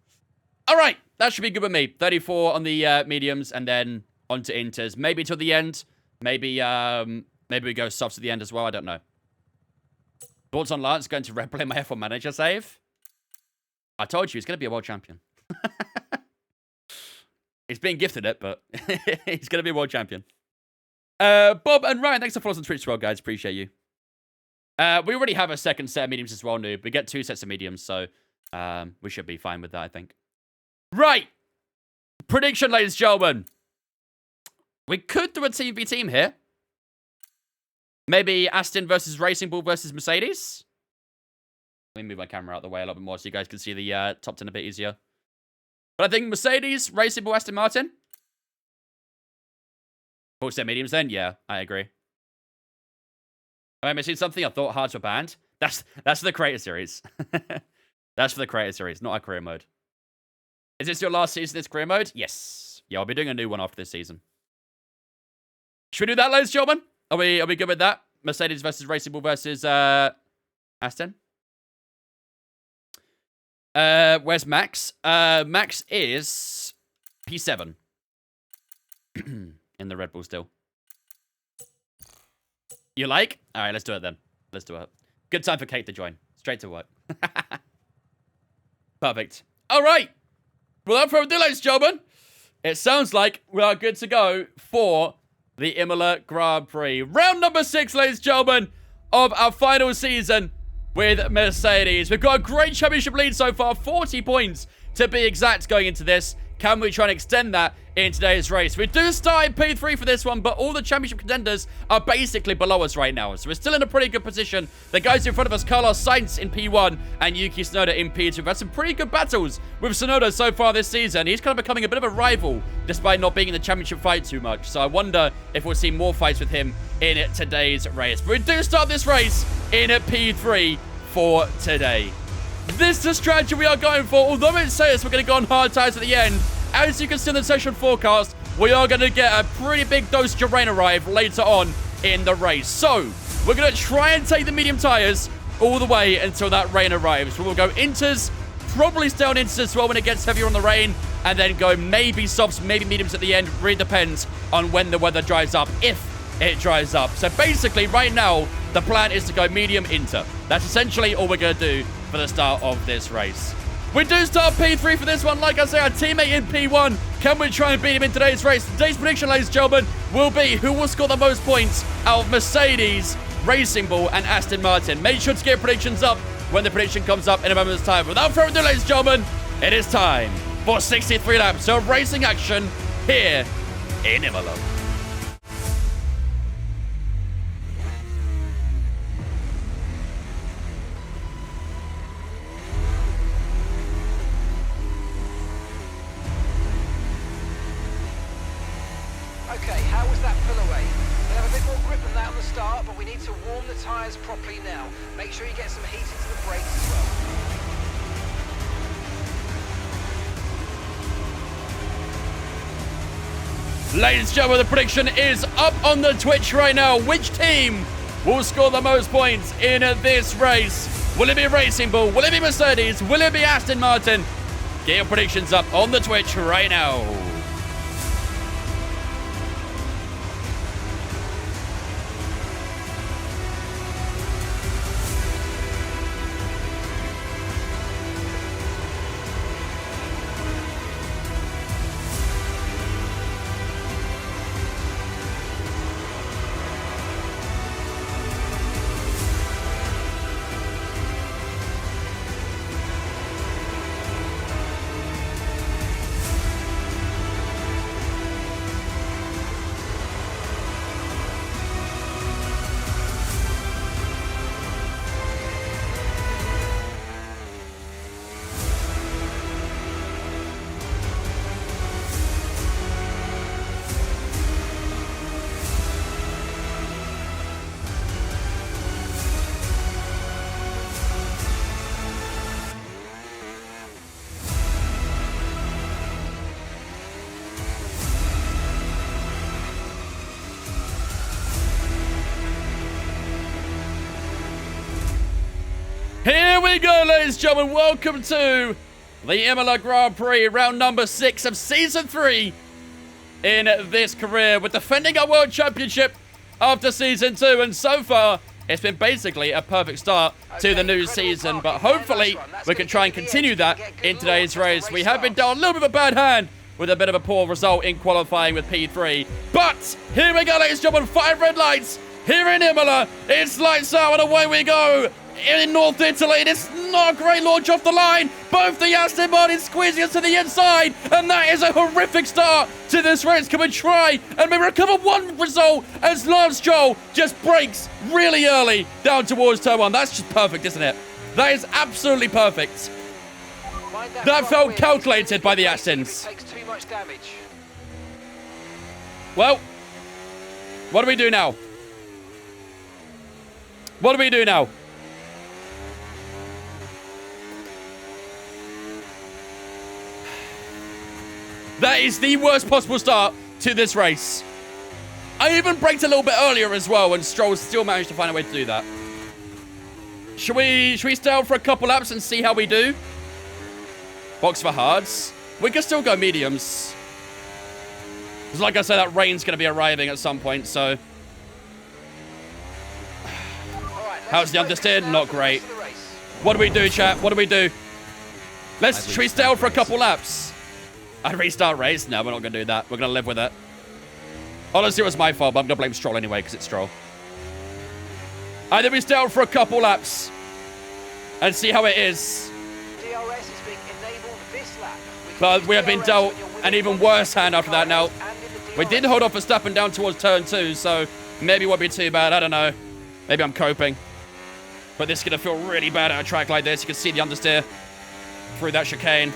All right, that should be good with me. 34 on the mediums, and then onto inters. Maybe till the end. Maybe we go softs at the end as well. I don't know. Thoughts on Lance going to replay my F1 manager save? I told you, he's going to be a world champion. He's being gifted it, but he's going to be a world champion. Bob and Ryan, thanks for following us on Twitch as well, guys. Appreciate you. We already have a second set of mediums as well, noob. We get 2 sets of mediums, so we should be fine with that, I think. Right. Prediction, ladies and gentlemen. We could do a team v team here. Maybe Aston versus Racing Bull versus Mercedes. Let me move my camera out of the way a little bit more so you guys can see the top 10 a bit easier. But I think Mercedes, Racing Bull, Aston Martin. Full set mediums then? Yeah, I agree. Am I missing something? I thought hards were banned. That's for the creator series. That's for the creator series, not our career mode. Is this your last season, this career mode? Yes. Yeah, I'll be doing a new one after this season. Should we do that, ladies and gentlemen? Are we good with that? Mercedes versus Racing Bull versus Aston? Where's Max? Max is P7. In the Red Bull still. You like? All right, let's do it then. Let's do it. Good time for Kate to join. Straight to work. Perfect. All right. Without further ado, ladies and gentlemen, it sounds like we are good to go for the Imola Grand Prix. Round number 6, ladies and gentlemen, of our final season with Mercedes. We've got a great championship lead so far, 40 points to be exact going into this. Can we try and extend that in today's race? We do start in P3 for this one, but all the championship contenders are basically below us right now. So we're still in a pretty good position. The guys in front of us, Carlos Sainz in P1 and Yuki Tsunoda in P2. We've had some pretty good battles with Tsunoda so far this season. He's kind of becoming a bit of a rival despite not being in the championship fight too much. So I wonder if we'll see more fights with him in today's race. But we do start this race in P3 for today. This is the strategy we are going for. Although it says we're going to go on hard tires at the end, as you can see in the session forecast, we are going to get a pretty big dosage of rain arrive later on in the race. So, we're going to try and take the medium tires all the way until that rain arrives. We'll go inters, probably stay on inters as well when it gets heavier on the rain, and then go maybe softs, maybe mediums at the end. Really depends on when the weather dries up, if it dries up. So basically, right now, the plan is to go medium inter. That's essentially all we're going to do for the start of this race. We do start P3 for this one. Like I say, our teammate in P1. Can we try and beat him in today's race? Today's prediction, ladies and gentlemen, will be who will score the most points out of Mercedes, Racing Bull, and Aston Martin. Make sure to get predictions up when the prediction comes up in a moment's time. Without further ado, ladies and gentlemen, it is time for 63 laps of racing action here in Imola. Okay, how was that pull away? We'll have a bit more grip on that on the start, but we need to warm the tyres properly now. Make sure you get some heat into the brakes as well. Ladies and gentlemen, the prediction is up on the Twitch right now. Which team will score the most points in this race? Will it be Racing Bull? Will it be Mercedes? Will it be Aston Martin? Get your predictions up on the Twitch right now. Here we go, ladies and gentlemen. Welcome to the Imola Grand Prix, round number 6 of Season 3 in this career. We're defending our World Championship after Season 2, and so far, it's been basically a perfect start to the new season, but hopefully we can try and continue that in today's race. We have been down a little bit of a bad hand with a bit of a poor result in qualifying with P3, but here we go, ladies and gentlemen. 5 red lights here in Imola. It's lights out and away we go. In North Italy, it's not a great launch off the line. Both the Aston Martin squeezing us to the inside, and that is a horrific start to this race. Can we try and maybe recover one result as Lance Stroll just breaks really early down towards turn 1? That's just perfect, isn't it? That is absolutely perfect. That felt calculated by the Astons. Takes too much damage. Well, what do we do now? What do we do now? That is the worst possible start to this race. I even braked a little bit earlier as well, and Stroll still managed to find a way to do that. Should we stay out for a couple laps and see how we do? Box for hards. We can still go mediums. Because like I said, that rain's going to be arriving at some point, so... How's the understeer? Not great. What do we do, chat? What do we do? Should we stay out for a couple laps? I'd restart race? No, we're not going to do that. We're going to live with it. Honestly, it was my fault, but I'm going to blame Stroll anyway, because it's Stroll. I think we stay out for a couple laps and see how it is. DRS is being enabled this lap. But we have been dealt an even worse hand after that now. We did hold off Verstappen down towards turn 2, so maybe it won't be too bad. I don't know. Maybe I'm coping. But this is going to feel really bad at a track like this. You can see the understeer through that chicane.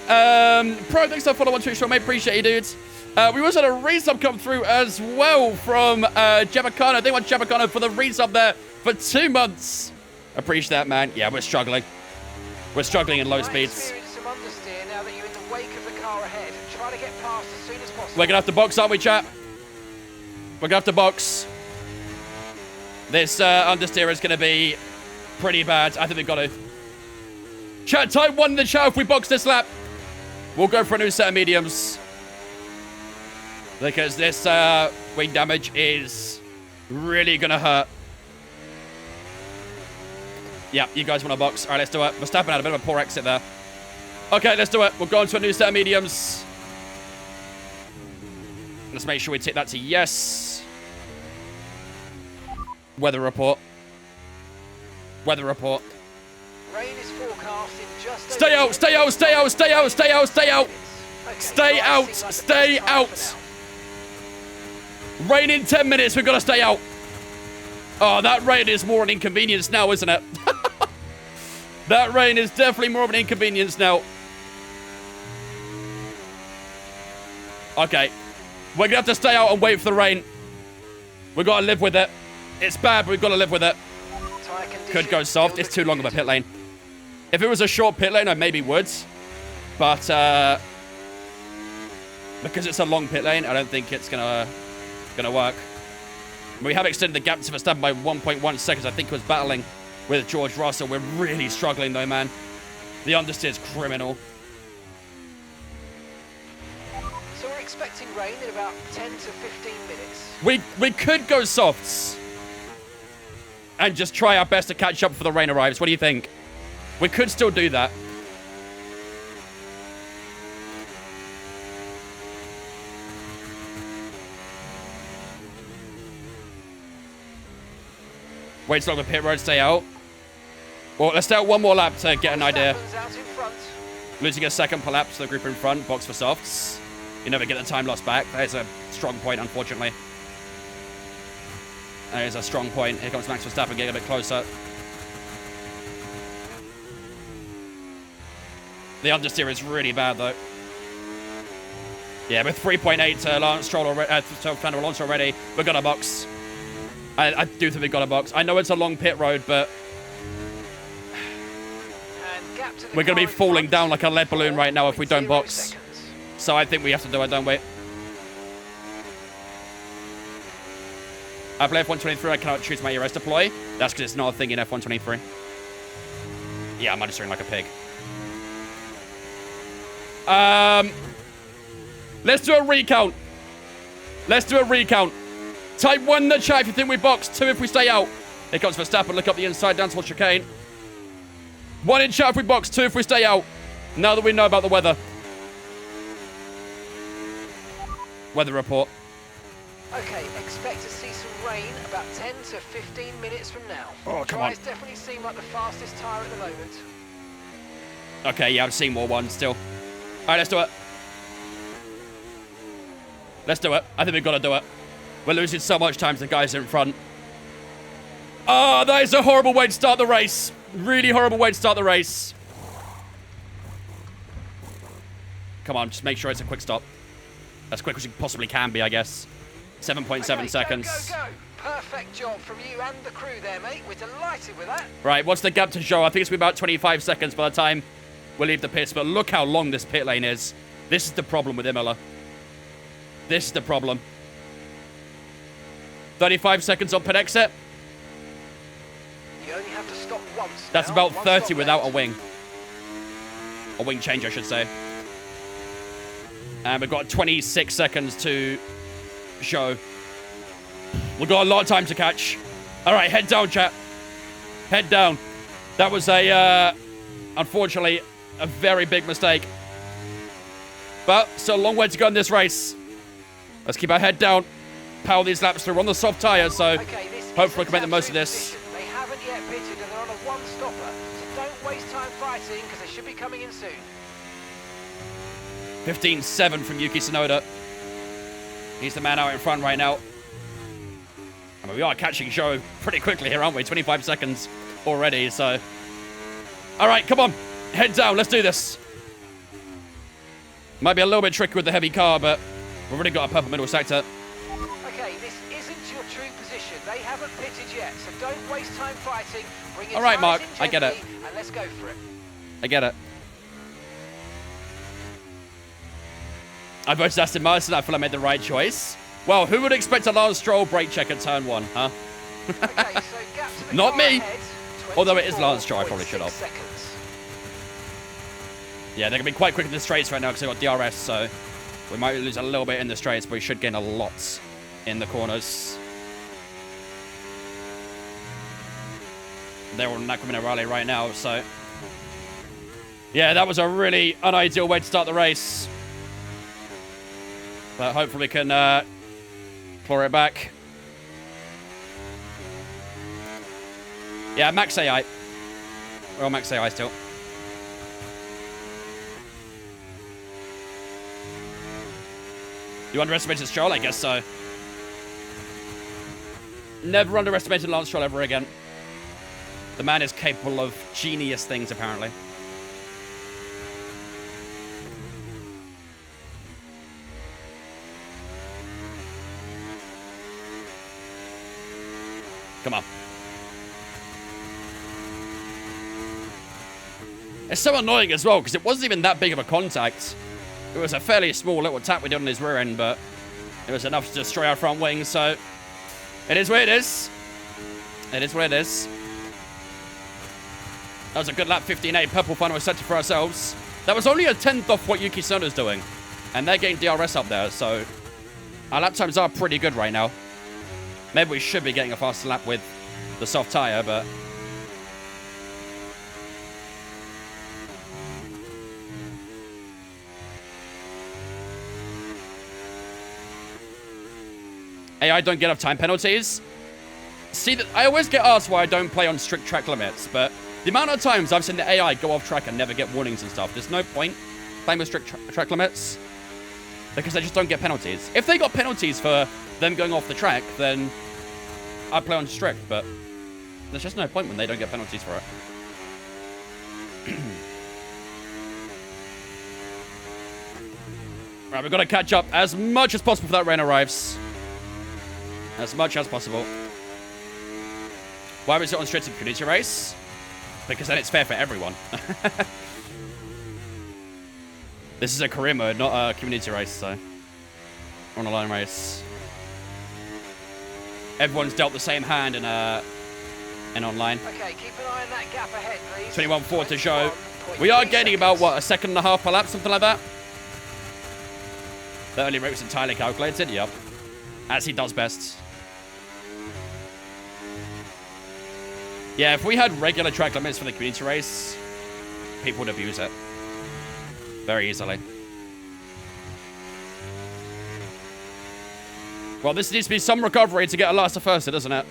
Pro, thanks for follow on Twitch, mate. Appreciate you, dudes. We also had a resub come through as well from Jabacano. They want Jabacano for the resub there for 2 months. Appreciate that, man. Yeah, we're struggling. We're struggling in low speeds. Some understeer now that you're in the wake of the car ahead. Try to get past as soon as possible. We're going to have to box, aren't we, chat? We're going to have to box. This understeer is going to be pretty bad. I think we've got to. Chat, type 1 in the chat if we box this lap. We'll go for a new set of mediums. Because this wing damage is really going to hurt. Yeah, you guys want to box. All right, let's do it. Verstappen had a bit of a poor exit there. Okay, let's do it. We'll go on to a new set of mediums. Let's make sure we take that to yes. Weather report. Weather report. Rain is forecast in just Stay out, stay out, stay out, stay out, stay out, stay out. Stay out, stay out. Rain in 10 minutes, we've got to stay out. Oh, that rain is more an inconvenience now, isn't it? That rain is definitely more of an inconvenience now. Okay. We're going to have to stay out and wait for the rain. We've got to live with it. It's bad, but we've got to live with it. Could go soft. It's too long of a pit lane. If it was a short pit lane, I maybe would. But because it's a long pit lane, I don't think it's gonna work. We have extended the gap to Verstappen by 1.1 seconds. I think he was battling with George Russell. We're really struggling though, man. The understeer is criminal. So we're expecting rain in about 10 to 15 minutes. We could go softs and just try our best to catch up before the rain arrives. What do you think? We could still do that. Wait till the pit road, stay out. Well, let's stay out one more lap to get an idea. Losing a second per lap to the group in front, box for softs. You never get the time lost back. That is a strong point, unfortunately. That is a strong point. Here comes Max Verstappen getting a bit closer. The understeer is really bad, though. Yeah, with 3.8 to Lance Stroll already, to Fernando Alonso already, we've got a box. I do think we've got a box. I know it's a long pit road, but we're going to be falling down like a lead balloon right now if we don't box. So I think we have to do it, don't we? I play F123, I cannot choose my ERS deploy. That's because it's not a thing in F123. Yeah, I'm registering like a pig. Let's do a recount. Let's do a recount. Type 1 in the chat if you think we box. 2 if we stay out. Here comes Verstappen. Look up the inside down towards chicane. 1 in chat if we box. 2 if we stay out. Now that we know about the weather. Weather report. Okay, expect to see some rain about 10 to 15 minutes from now. Oh, come on. Tyres definitely seem like the fastest tyre at the moment. Okay, yeah, I've seen more ones still. All right, let's do it. Let's do it. I think we've got to do it. We're losing so much time to the guys in front. Oh, that is a horrible way to start the race. Really horrible way to start the race. Come on, just make sure it's a quick stop. As quick as you possibly can be, I guess. 7.7 seconds. Go, go, go. Perfect job from you and the crew there, mate. We're delighted with that. Right, what's the gap to Joe? I think it's about 25 seconds by the time we leave the pits. But look how long this pit lane is. This is the problem with Imola. This is the problem. 35 seconds on pit exit. You only have to stop once. That's about 30 without a wing. A wing change, I should say. And we've got 26 seconds to show. We've got a lot of time to catch. All right, head down, chat. Head down. That was unfortunately, a very big mistake. But still a long way to go in this race. Let's keep our head down. Power these laps through. We're on the soft tyres, so Hopefully we can make the most of this. They haven't yet pitted and they're on a one-stopper, so don't waste time fighting because they should be coming in soon. 15-7 from Yuki Tsunoda. He's the man out in front right now. I mean, we are catching show pretty quickly here, aren't we? 25 seconds already, so... All right, come on. Head down. Let's do this. Might be a little bit tricky with the heavy car, but we've already got a purple middle sector. Okay, this isn't your true position. They haven't pitted yet, so don't waste time fighting. Bring your All right, tyres Mark, in I get it. gently and let's go for it. I get it. I voted Aston Martin. I feel I made the right choice. Well, who would expect a Lance Stroll brake check at turn 1, huh? Okay, so gap to the Not car me. ahead, Although it is Lance Stroll, I probably should have. 24.6 seconds. Yeah, they're going to be quite quick in the straights right now because they've got DRS, so we might lose a little bit in the straights, but we should gain a lot in the corners. They're on Nakamura Rally right now, so... Yeah, that was a really unideal way to start the race. But hopefully we can claw it back. Yeah, max AI. We're on max AI still. You underestimated Stroll? I guess so. Never underestimated Lance Stroll ever again. The man is capable of genius things, apparently. Come on. It's so annoying as well, because it wasn't even that big of a contact. It was a fairly small little tap we did on his rear end, but it was enough to destroy our front wing, so... It is what it is. It is what it is. That was a good lap, 15.8. Purple final sector for ourselves. That was only a 10th off what Yuki Tsunoda's doing. And they're getting DRS up there, so... Our lap times are pretty good right now. Maybe we should be getting a faster lap with the soft tyre, but... AI don't get off time penalties. See, that I always get asked why I don't play on strict track limits, but the amount of times I've seen the AI go off track and never get warnings and stuff, there's no point playing with strict track limits because they just don't get penalties. If they got penalties for them going off the track, then I'd play on strict, but there's just no point when they don't get penalties for it. Right, we've got to catch up as much as possible before that rain arrives. As much as possible. Why was it on strict in community race? Because then it's fair for everyone. This is a career mode, not a community race, so... On a line race. Everyone's dealt the same hand in online. Okay, keep an eye on that gap ahead, please. 21.4 to show. We are gaining about, what, a second and a half per lap, something like that? The early rate was entirely calculated, yep. As he does best. Yeah, if we had regular track limits for the community race, people would abuse it. Very easily. Well, this needs to be some recovery to get a last to first, doesn't it?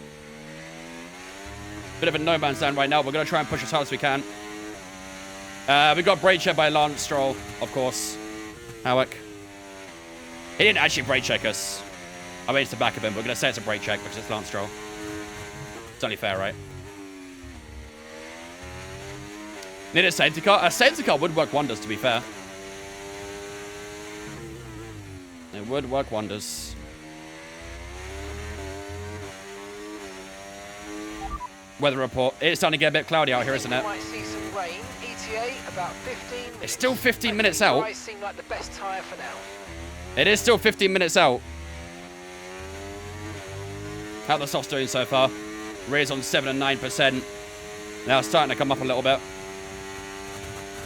Bit of a no man's land right now. We're going to try and push as hard as we can. We got brake check by Lance Stroll, of course. Howick. He didn't actually brake check us. I mean, it's the back of him. We're going to say it's a brake check because it's Lance Stroll. It's only fair, right? Need a safety car? A safety car would work wonders, to be fair. It would work wonders. Weather report. It's starting to get a bit cloudy out here, isn't it? Might see some rain. ETA about 15 minutes. It's still 15 minutes out. Dries seem like the best tyre for now. It is still 15 minutes out. How the soft's doing so far? Rear's on 7 and 9%. Now it's starting to come up a little bit.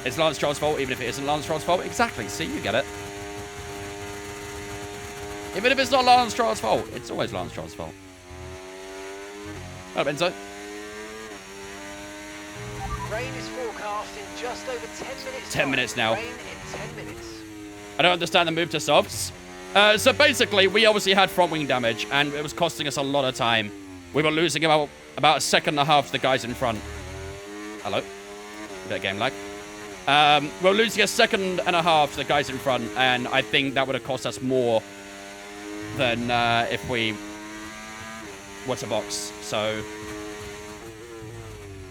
It's Lance Stroll's fault, even if it isn't Lance Stroll's fault. Exactly. See, you get it. Even if it's not Lance Stroll's fault, it's always Lance Stroll's fault. Oh, Benzo. Rain is forecast in just over 10 minutes. 10 minutes now. Rain in 10 minutes. I don't understand the move to softs. So basically, we obviously had front wing damage, and it was costing us a lot of time We were losing about a second and a half to the guys in front. Hello. Bit of game lag. We're losing a second and a half to the guys in front, and I think that would have cost us more than if we were to box. So,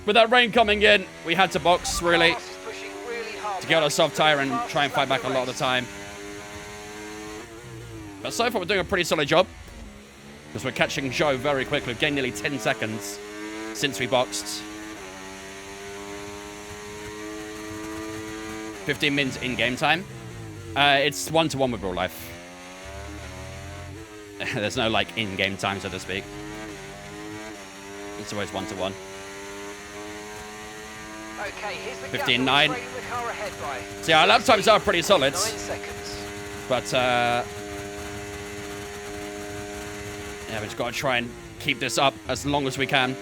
with that rain coming in, we had to box, really, to get on a soft tyre and try and fight back a lot of the time. But so far, we're doing a pretty solid job, because we're catching Joe very quickly. We've gained nearly 10 seconds since we boxed. 15 minutes in game time. It's 1-to-1 with real life. There's no, like, in-game time, so to speak. It's always 1-to-1. Okay, here's the 15.9. So yeah, our lap times are pretty solid. 9 seconds. But, yeah, we just got to try and keep this up as long as we can.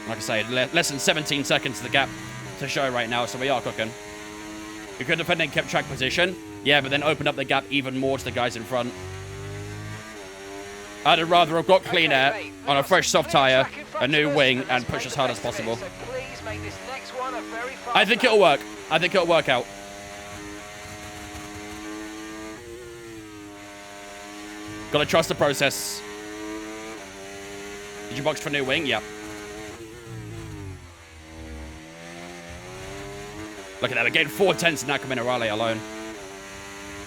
Like I say, less than 17 seconds to the gap to show right now, so we are cooking. We could have then kept track position. Yeah, but then opened up the gap even more to the guys in front. I'd rather have got clean air on a fresh soft tyre, a new wing, and push as hard as possible. I think it'll work. I think it'll work out. Gotta trust the process. Did you box for a new wing? Yeah. Look at that. We're getting 4 tenths in that Caminarale alone.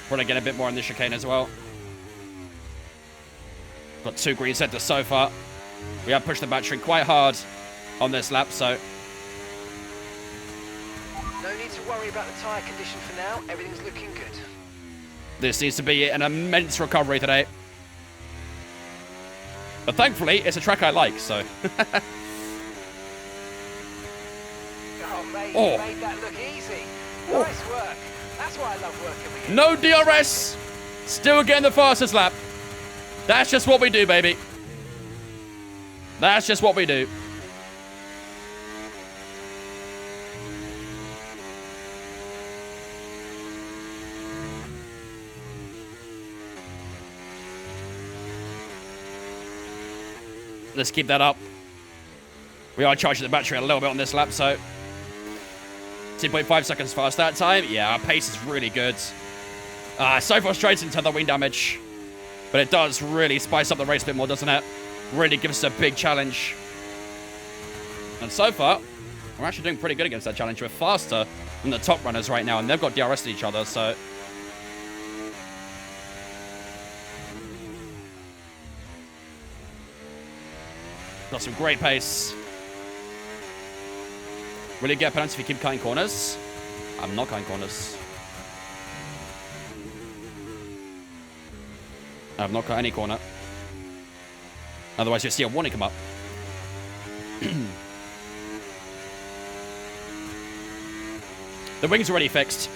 Probably get a bit more in the chicane as well. Got 2 green centers so far. We have pushed the battery quite hard on this lap, so... No need to worry about the tyre condition for now. Everything's looking good. This needs to be an immense recovery today. But thankfully, it's a track I like, so... Oh, mate, Oh. you made that look easy. Nice work. That's why I love working with you. No DRS! Still getting the fastest lap. That's just what we do, baby. That's just what we do. Let's keep that up. We are charging the battery a little bit on this lap, so 2.5 seconds fast that time. Yeah, our pace is really good. So frustrating to the wing damage, but it does really spice up the race a bit more, doesn't it? Really gives us a big challenge. And so far, we're actually doing pretty good against that challenge. We're faster than the top runners right now, and they've got DRS to each other, so... Got some great pace. Will you get a penalty if you keep cutting corners? I'm not cutting corners. I've not cut any corner. Otherwise, you'll see a warning come up. The wing's already fixed.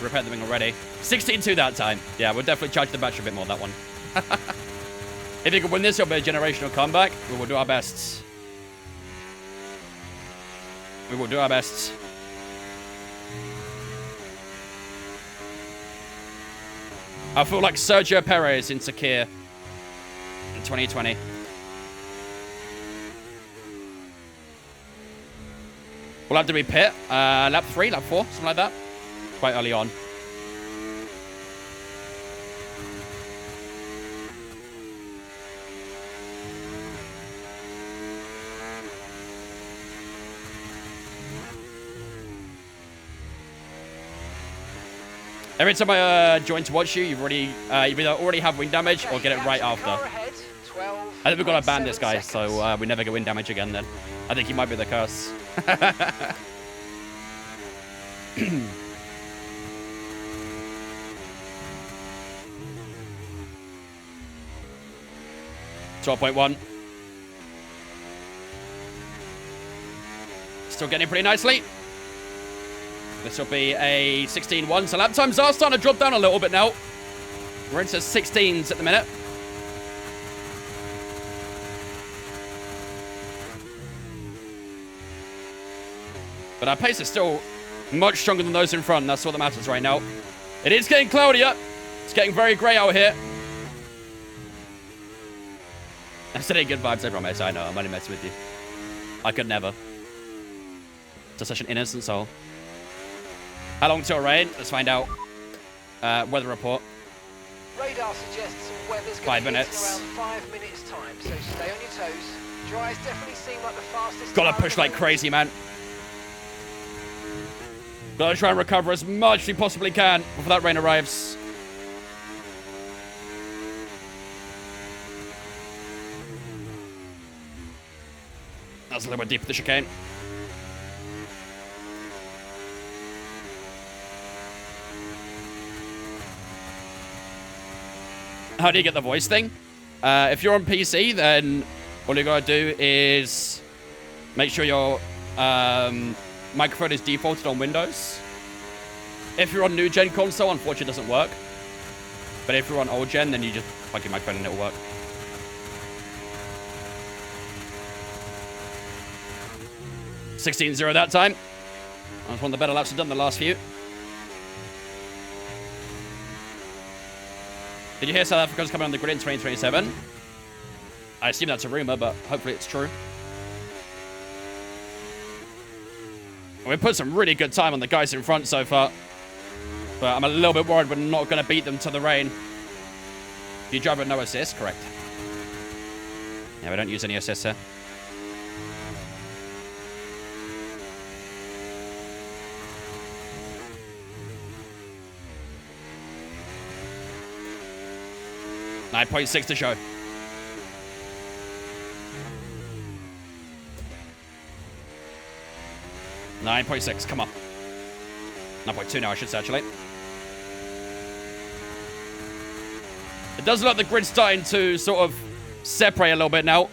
Repaired the wing already. 16-2 that time. Yeah, we'll definitely charge the battery a bit more on that one. If you can win this, it'll be a generational comeback. We will do our best. We will do our best. I feel like Sergio Perez in Sakir in 2020. We'll have to be pit. Lap 3, lap 4, something like that. Quite early on. Every time I join to watch you, you either already have wind damage or get it right after. I think we've got to ban this guy, so we never get wind damage again then. I think he might be the curse. 12.1. Still getting pretty nicely. This will be a 16.1, so lap times are starting to drop down a little bit now. We're into 16s at the minute. But our pace is still much stronger than those in front, and that's what matters right now. It is getting cloudier. It's getting very grey out here. I'm sending good vibes, I promise. I know, I'm only messing with you. I could never. Just such an innocent soul. How long till rain? Let's find out. Weather report. Radar suggests weather's 5 going to hit in minutes. around 5 minutes time, so stay on your toes. Dries definitely seem like the fastest. Gotta car push at the like moment. crazy, man. Gotta try and recover as much as we possibly can before that rain arrives. That's a little bit deep for the chicane. How do you get the voice thing? If you're on PC, then all you gotta do is make sure your microphone is defaulted on Windows. If you're on new gen console, unfortunately it doesn't work. But if you're on old gen, then you just plug your microphone and it'll work. (16.0) that time. That was one of the better laps I've done the last few. Did you hear South Africa's coming on the grid in 2027? I assume that's a rumor, but hopefully it's true. We put some really good time on the guys in front so far. But I'm a little bit worried we're not going to beat them to the rain. You drive with no assist? Correct. Yeah, we don't use any assists here. .6 to show. .6, come on. 9.2 now, I should say, actually. It does look like the grid's starting to sort of separate a little bit now.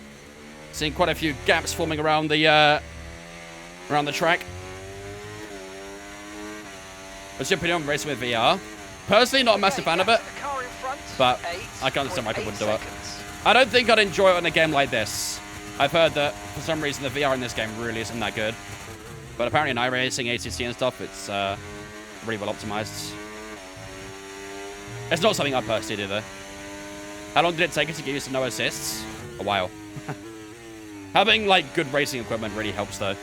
Seeing quite a few gaps forming around the track. What's your opinion on racing with VR? Personally, not a massive fan of it, but I can understand why people wouldn't do it. I don't think I'd enjoy it in a game like this. I've heard that for some reason the VR in this game really isn't that good. But apparently in iRacing, ACC and stuff, it's really well optimized. It's not something I personally do though. How long did it take us to get used to no assists? A while. Having like good racing equipment really helps though.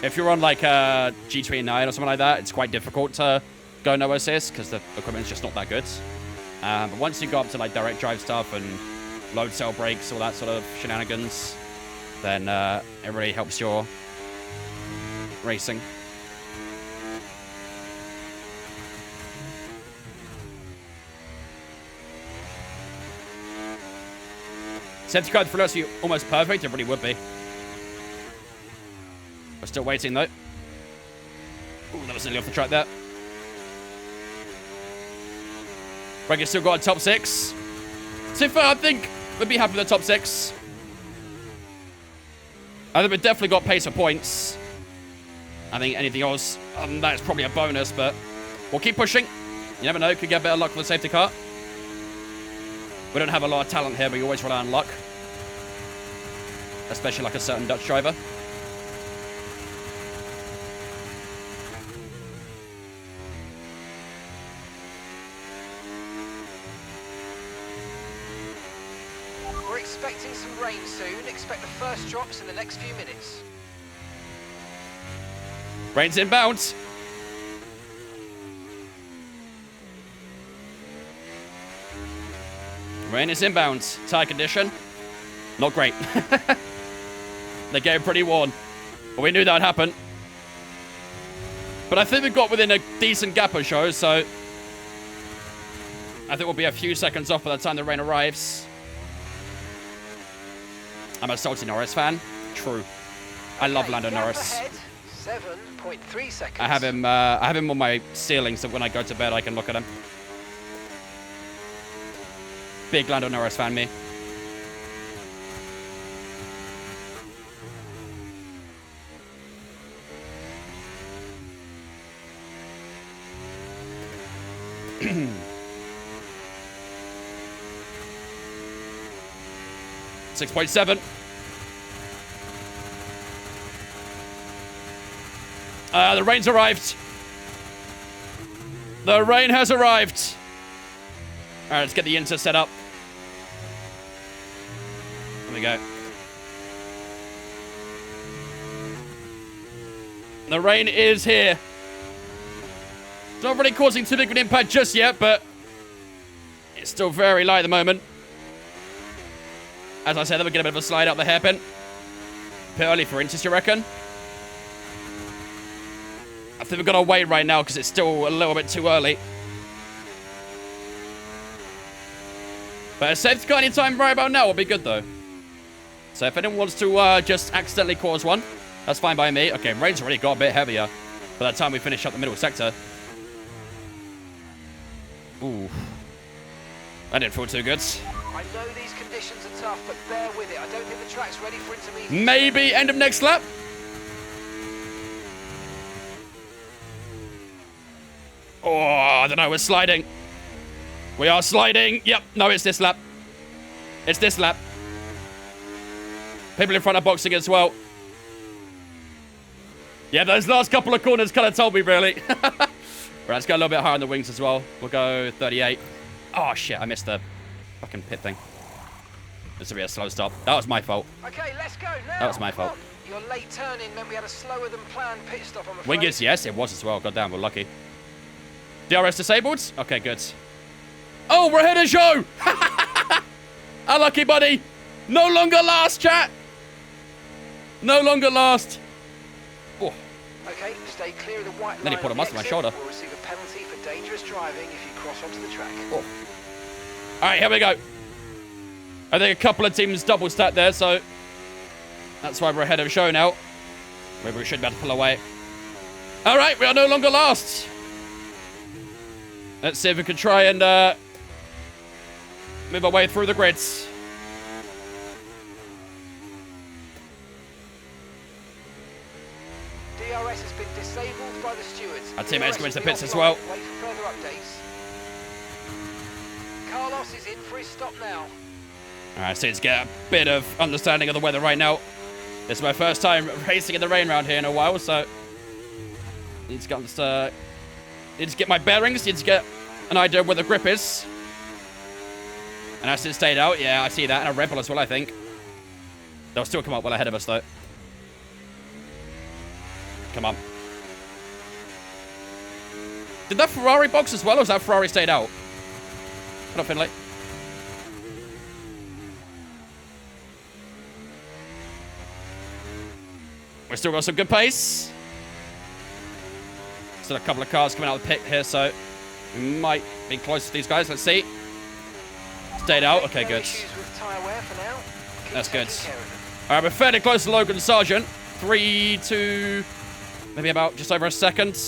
If you're on like a G29 or something like that, it's quite difficult to go no assist because the equipment's just not that good. But once you go up to like direct drive stuff and load cell brakes, all that sort of shenanigans, then it really helps your racing. Safety car for us, almost perfect. It really would be. We're still waiting though. Ooh, that was nearly off the track there. Reggie's still got a top 6. So far, I think we'd be happy with the top 6. I think we've definitely got pace for points. I think anything else, that's probably a bonus, but we'll keep pushing. You never know, could get better luck with the safety car. We don't have a lot of talent here, but you always rely on luck. Especially like a certain Dutch driver. We're expecting some rain soon. Expect the first drops in the next few minutes. Rain's inbound. Rain is inbound. Tire condition. Not great. They're getting pretty worn. But we knew that would happen. But I think we got within a decent gap or so, so I think we'll be a few seconds off by the time the rain arrives. I'm a salty Norris fan. True. I love Lando Norris. 7.3 seconds. I have him on my ceiling, so when I go to bed, I can look at him. Big Lando Norris fan, me. .7. The rain's arrived. The rain has arrived. All right, let's get the inter set up. we go. The rain is here. It's not really causing too big of an impact just yet, but it's still very light at the moment. As I said, we'll get a bit of a slide up the hairpin. Bit early for Intis, you reckon? I think we're going to wait right now because it's still a little bit too early. But a safety car anytime right about now will be good, though. So if anyone wants to just accidentally cause one, that's fine by me. Okay, rain's already got a bit heavier by the time we finish up the middle sector. Ooh. That didn't feel too good. I know these conditions are tough, but bear with it. I don't think the track's ready for intermediate. Maybe end of next lap. Oh, I don't know. We're sliding. We are sliding. Yep. No, it's this lap. It's this lap. People in front are boxing as well. Yeah, those last couple of corners kind of told me, really. Right, let's go a little bit higher on the wings as well. We'll go 38. Oh, shit. I missed the fucking pit thing. This will be a slow stop. That was my fault. Okay, let's go now. That was my fault. Your late turn-in meant we had a slower than planned pit stop, I'm afraid. Wingers, yes, it was as well. God damn, we're lucky. DRS disabled? Okay, good. Oh, we're ahead of Joe! Unlucky, buddy. No longer last, chat. No longer last. Oh. Okay, stay clear of the white line. Then he put a muscle on my shoulder. We'll receive a penalty for dangerous driving if you cross onto the track. Oh. All right, here we go. I think a couple of teams double stat there, so that's why we're ahead of Joe now. Maybe we should be able to pull away. All right, we are no longer last. Let's see if we can try and move our way through the grids. DRS has been disabled by the stewards. Our teammates go into the pits as offline. well. Wait for further updates. Carlos is in for his stop now. All right, so let's get a bit of understanding of the weather right now. This is my first time racing in the rain around here in a while, so need to get my bearings, need to get an idea of where the grip is. And as it stayed out, yeah, I see that, and a Red Bull as well, I think. They'll still come up well ahead of us, though. Come on. Did that Ferrari box as well, or was that Ferrari stayed out? Put up, Finlay. We've still got some good pace. Still a couple of cars coming out of the pit here, so we might be close to these guys. Let's see. Stayed out. Okay, good. That's good. All right, we're fairly close to Logan Sargent. 3 to maybe about just over a second.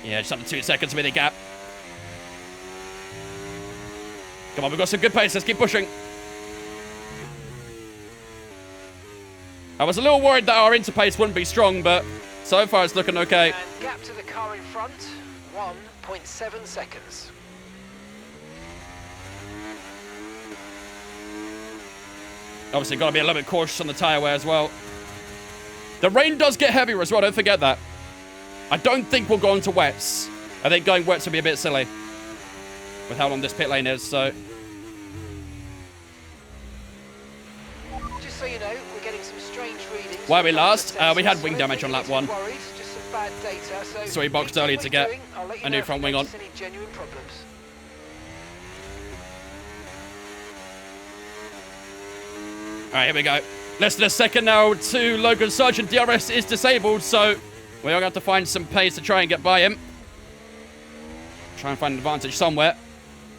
Yeah, just under 2 seconds with a gap. Come on, we've got some good pace. Let's keep pushing. I was a little worried that our interpace wouldn't be strong, but so far it's looking okay. And gap to the car in front, 1.7 seconds. Obviously, got to be a little bit cautious on the tyre wear as well. The rain does get heavier as well, don't forget that. I don't think we'll go into wets. I think going wets would be a bit silly with how long this pit lane is, so... Just so you know, we're getting some strange readings. Why we last? We had wing damage on lap 1. Just some bad data, So we boxed early to get a new front wing on. Any genuine problems. All right, here we go. Less than a second now to Logan Sargent. DRS is disabled, so we're going to have to find some pace to try and get by him. Try and find an advantage somewhere.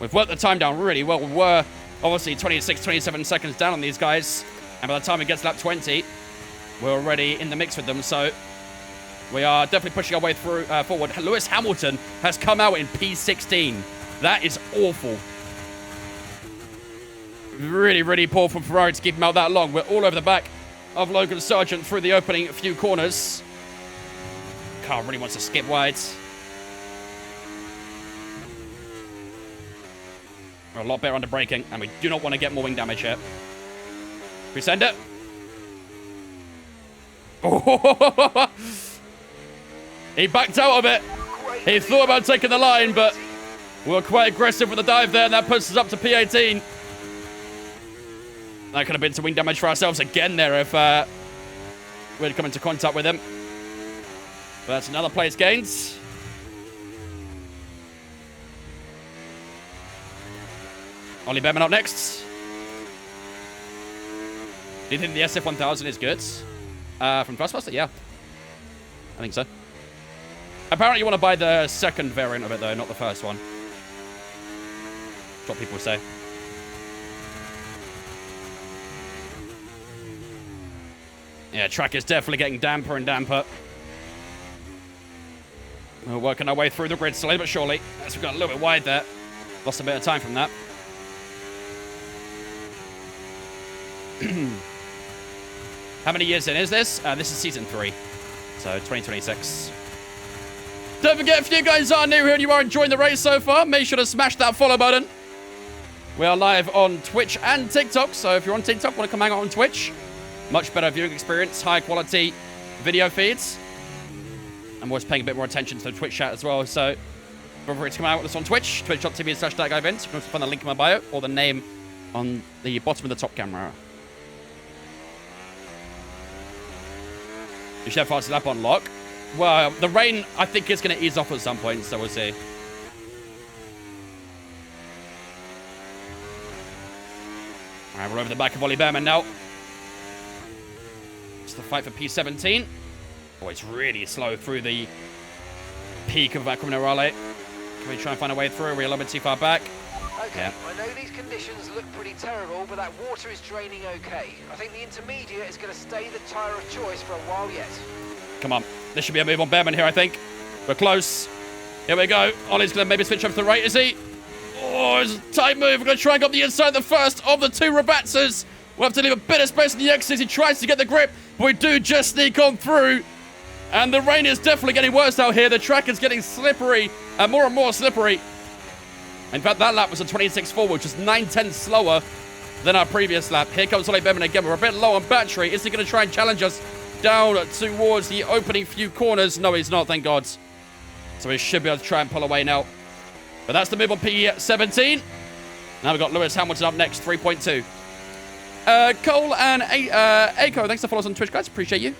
We've worked the time down really well. We were obviously 26, 27 seconds down on these guys. And by the time it gets to lap 20, we're already in the mix with them. So we are definitely pushing our way through forward. Lewis Hamilton has come out in P16. That is awful. Really, really poor from Ferrari to keep him out that long. We're all over the back of Logan Sargent through the opening few corners. Car really wants to skip wide. We're a lot better under braking, and we do not want to get more wing damage here. We send it. Oh, he backed out of it. He thought about taking the line, but we were quite aggressive with the dive there, and that puts us up to P18. That could have been some wing damage for ourselves again there if we'd come into contact with him. But that's another place gained. Ollie Behrman up next. Do you think the SF1000 is good? From Thrustbuster? Yeah. I think so. Apparently you want to buy the second variant of it though, not the first one. That's what people say. Yeah, track is definitely getting damper and damper. We're working our way through the grid slowly but surely. As we got a little bit wide there. Lost a bit of time from that. How many years in is this? This is season 3. So 2026. Don't forget, if you guys are new here and you are enjoying the race so far, make sure to smash that follow button. We are live on Twitch and TikTok, so if you're on TikTok, want to come hang out on Twitch, much better viewing experience, high quality video feeds. I'm always paying a bit more attention to the Twitch chat as well, so feel free to come out with us on Twitch, twitch.tv/DatGuyVince. You can also find the link in my bio or the name on the bottom of the top camera. You should have fast lap on lock. Well, the rain, I think, is going to ease off at some point, so we'll see. All right, we're over the back of Ollie Behrman now. It's the fight for P17. Oh, it's really slow through the peak of that Criminale. Can we try and find a way through? We're a little bit too far back. Okay, Yeah. I know these conditions look pretty terrible, but that water is draining okay. I think the intermediate is going to stay the tyre of choice for a while yet. Come on. There should be a move on Behrman here, I think. We're close. Here we go. Ollie's going to maybe switch over to the right, is he? Oh, it's a tight move. We're going to try and go up the inside, the first of the 2 Rabatzers. We'll have to leave a bit of space in the exit as he tries to get the grip, but we do just sneak on through. And the rain is definitely getting worse out here. The track is getting slippery and more slippery. In fact, that lap was a 26.4, which is 9/10 slower than our previous lap. Here comes Ollie Behrman again. We're a bit low on battery. Is he going to try and challenge us down towards the opening few corners? No, he's not, thank God. So he should be able to try and pull away now. But that's the move on P17. Now we've got Lewis Hamilton up next, 3.2. Cole and Aiko, thanks for following us on Twitch, guys. Appreciate you.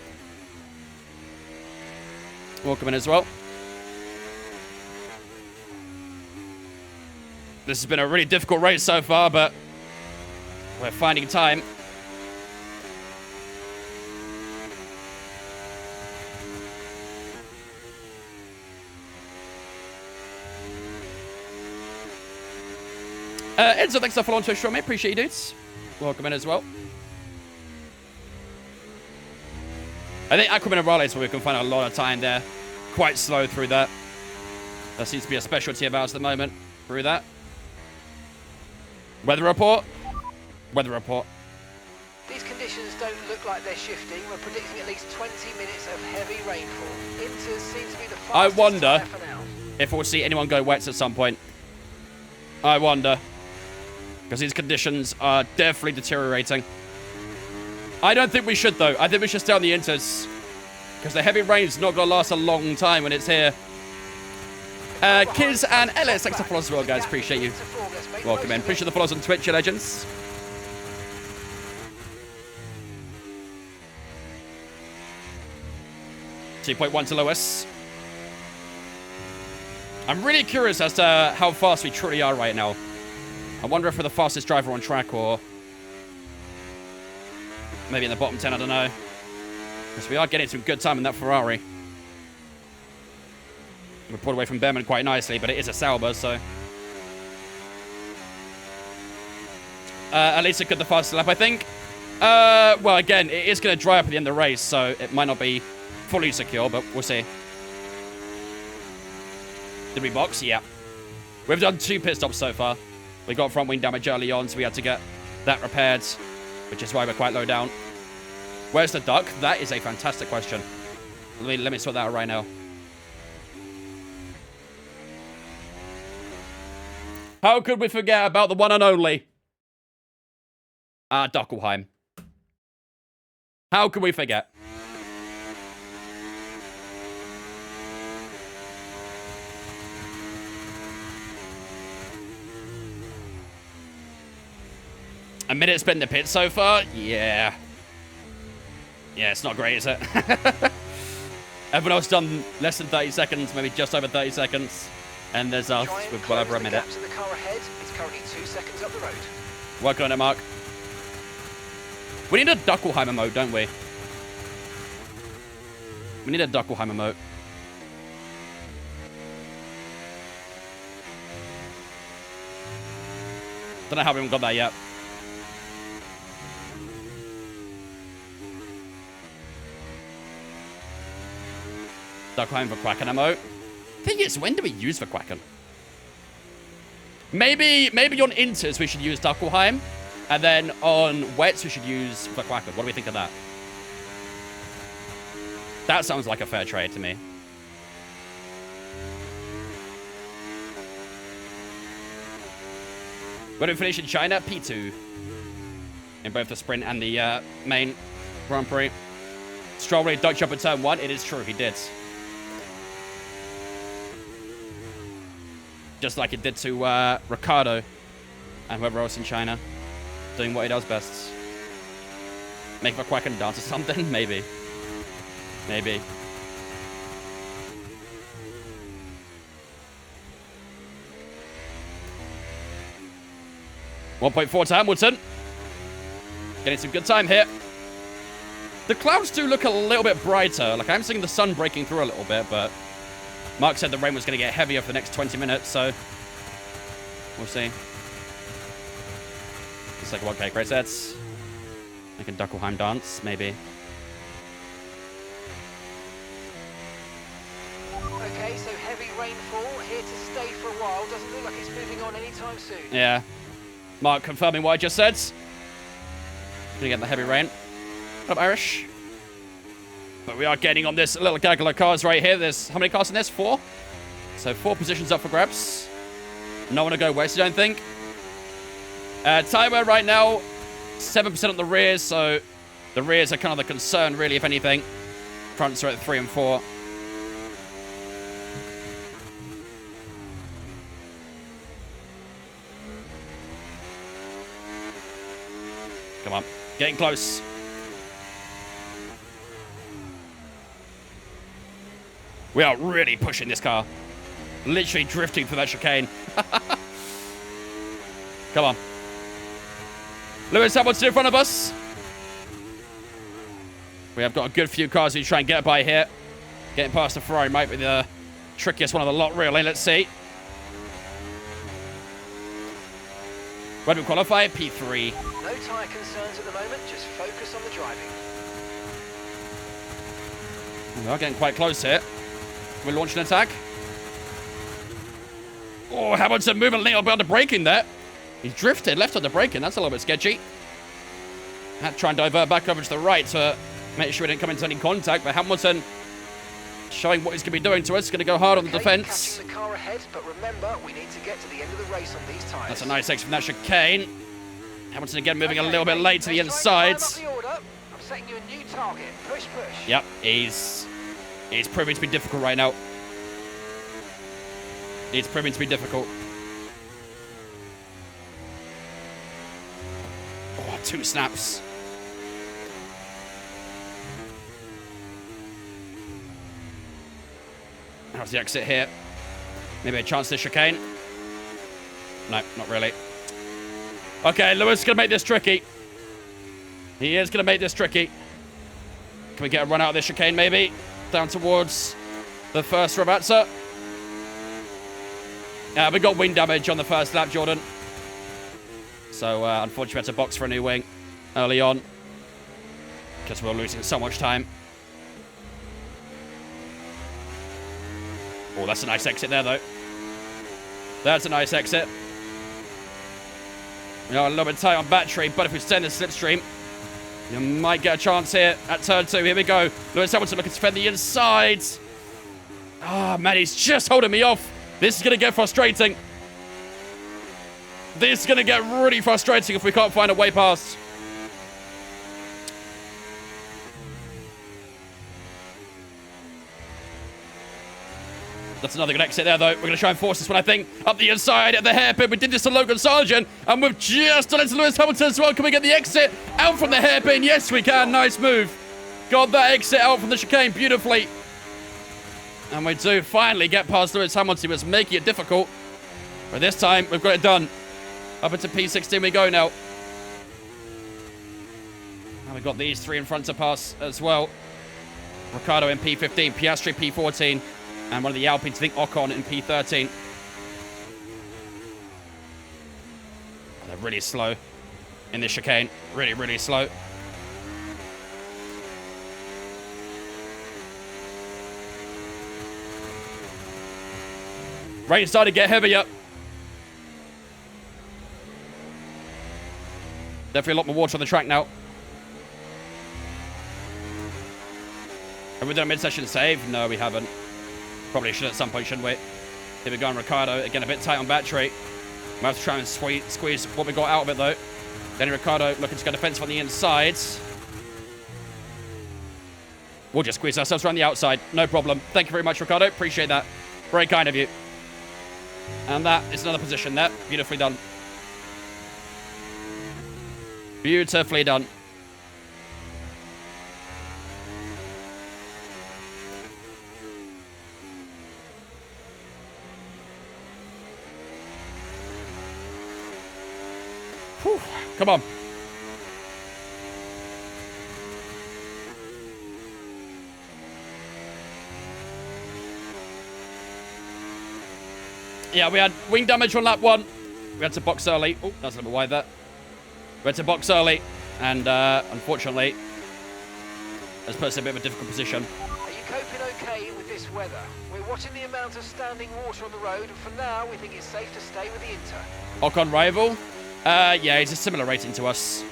Welcome in as well. This has been a really difficult race so far, but we're finding time. Enzo, thanks for following Twitch from me. Appreciate you, dudes. Welcome in as well. I think Aquaman and Raleigh is where we can find a lot of time there. Quite slow through that. That seems to be a specialty of ours at the moment. Through that. Weather report. Weather report. These conditions don't look like they're shifting. We're predicting at least 20 minutes of heavy rainfall. Inters seems to be the fastest I wonder tyre for now. if we'll see anyone go wets at some point. I wonder. Because these conditions are definitely deteriorating. I don't think we should, though. I think we should stay on the Inters. Because the heavy rain's not going to last a long time when it's here. Kiz and Ellis, thanks for following as well, guys. Appreciate you. Welcome in. Appreciate the follows on Twitch, your legends. .1 to Lewis. I'm really curious as to how fast we truly are right now. I wonder if we're the fastest driver on track or maybe in the bottom 10, I don't know. Because we are getting some good time in that Ferrari. We pulled away from Behrman quite nicely, but it is a Sauber, so. At least it could the fastest lap, I think. Well, again, it is going to dry up at the end of the race, so it might not be fully secure, but we'll see. Did we box? Yeah. We've done 2 pit stops so far. We got front wing damage early on, so we had to get that repaired, which is why we're quite low down. Where's the duck? That is a fantastic question. Let me sort that out right now. How could we forget about the one and only Huckleheim? How could we forget? A minute spent in the pit so far? Yeah. Yeah, it's not great, is it? Everyone else done less than 30 seconds, maybe just over 30 seconds. And there's us with well over a minute. To the car ahead. It's currently 2 seconds up the road. Working on it, Mark. We need a Huckleheim emote, don't we? We need a Huckleheim emote. Don't know how we haven't got that yet. Huckleheim for Kraken emote. Thing is, when do we use for Kraken? Maybe on Inters we should use Huckleheim, and then on Wets we should use for Kraken. What do we think of that? That sounds like a fair trade to me. When do we finish in China? P2. In both the sprint and the main Grand Prix. Stroll really ducked up at turn 1. It is true, he did. Just like it did to Ricardo and whoever else in China. Doing what he does best. Make a quack and dance or something? Maybe. Maybe. .4 to Hamilton. Getting some good time here. The clouds do look a little bit brighter. Like, I'm seeing the sun breaking through a little bit, but Mark said the rain was going to get heavier for the next 20 minutes, so we'll see. It's like, okay, great sets. I can Huckleheim dance, maybe. Okay, so heavy rainfall here to stay for a while. Doesn't look like it's moving on anytime soon. Yeah. Mark confirming what I just said. Gonna get the heavy rain. Up Irish. But we are getting on this little gaggle of cars right here. There's how many cars in this? 4? So 4 positions up for grabs. No one to go west, I don't think. Timer right now, 7% on the rears, so the rears are kind of the concern, really, if anything. Fronts are at 3 and 4. Come on. Getting close. We are really pushing this car. Literally drifting through that chicane. Come on. Lewis Hamilton in front of us. We have got a good few cars we try and get by here. Getting past the Ferrari might be the trickiest one of the lot, really. Let's see. Where do we qualify? P3. No tyre concerns at the moment, just focus on the driving. We are getting quite close here. We're launching an attack. Oh, Hamilton moving a little bit on the braking there. He's drifted left on the braking. That's a little bit sketchy. Had to try and divert back over to the right to make sure we didn't come into any contact. But Hamilton showing what he's going to be doing to us. Going to go hard on the defence. Catching the car ahead, but remember, we need to get to the end of the race on these tyres. That's a nice exit from that chicane. Hamilton again moving a little bit late to the inside. I'm setting you a new target. Push, push. Yep, he's proving to be difficult right now. It's proving to be difficult. Oh, 2 snaps. How's the exit here? Maybe a chance to chicane. No, not really. Okay, Lewis is going to make this tricky. He is going to make this tricky. Can we get a run out of this chicane, maybe? Down towards the first Ravazza. We got wing damage on the first lap, Jordan. So, unfortunately, we had to box for a new wing early on. Because we were losing so much time. Oh, that's a nice exit there, though. That's a nice exit. We are a little bit tight on battery, but if we stay in the slipstream, you might get a chance here at turn 2. Here we go. Lewis Hamilton looking to defend the inside. Ah, man, he's just holding me off. This is going to get frustrating. This is going to get really frustrating if we can't find a way past. That's another good exit there, though. We're going to try and force this one, I think. Up the inside at the hairpin. We did this to Logan Sargent. And we've just done it to Lewis Hamilton as well. Can we get the exit out from the hairpin? Yes, we can. Nice move. Got that exit out from the chicane beautifully. And we do finally get past Lewis Hamilton. He was making it difficult. But this time, we've got it done. Up into P16 we go now. And we've got these three in front to pass as well. Ricciardo in P15, Piastri P14, and one of the Alpines, I think Ocon in P13. They're really slow in this chicane. Really, really slow. Rain started to get heavier. Definitely a lot more water on the track now. Have we done a mid-session save? No, we haven't. Probably should at some point, shouldn't we? Here we go on Ricciardo. Again, a bit tight on battery. We have to try and squeeze what we got out of it, though. Then Ricciardo looking to go defensive on the inside. We'll just squeeze ourselves around the outside. No problem. Thank you very much, Ricciardo. Appreciate that. Very kind of you. And that is another position there. Beautifully done. Beautifully done. Whew. Come on. Yeah, we had wing damage on lap 1. We had to box early. Oh, that's a little bit wide there. We had to box early, and unfortunately, that's put us in a bit of a difficult position. Are you coping okay with this weather? We're watching the amount of standing water on the road, and for now, we think it's safe to stay with the Inter. Ocon rival? Yeah, he's a similar rating to us.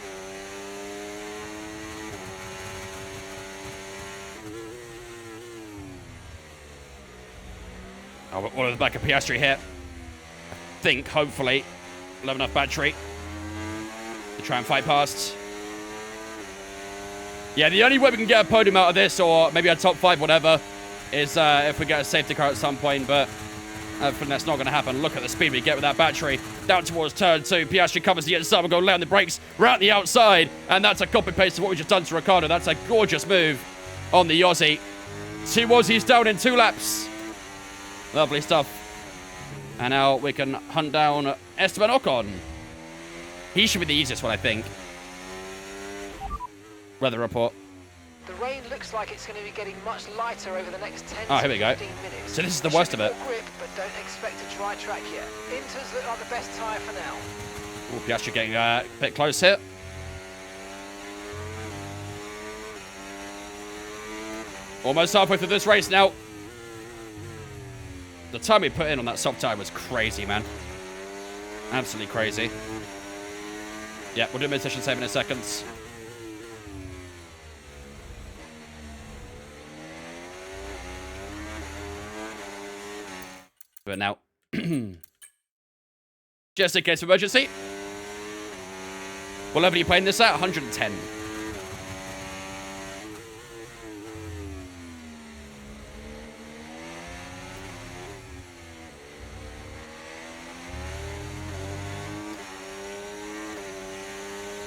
Oh, we're all at the back of Piastri here. I think, hopefully, we'll have enough battery to try and fight past. Yeah, the only way we can get a podium out of this, or maybe a top 5, whatever, is if we get a safety car at some point, but I think that's not going to happen. Look at the speed we get with that battery. Down towards turn 2. Piastri covers the inside. We'll go lay on the brakes. We're out the outside. And that's a copy-paste of what we just done to Ricciardo. That's a gorgeous move on the Aussie. 2 Aussies down in 2 laps. Lovely stuff. And now we can hunt down Esteban Ocon. He should be the easiest one, I think. Weather report. The rain looks like it's going to be getting much lighter over the next 10 Oh, to here we go. 15 minutes. So this is the worst of it. Grip, but don't expect a dry track yet. Inters look like the best tyre for now. Oh, Piastri getting a bit close here. Almost halfway through this race now. The time we put in on that soft tyre was crazy, man. Absolutely crazy. Yeah, we'll do mid-session save in a second. But now, just in case of emergency, what level are you playing this at? 110.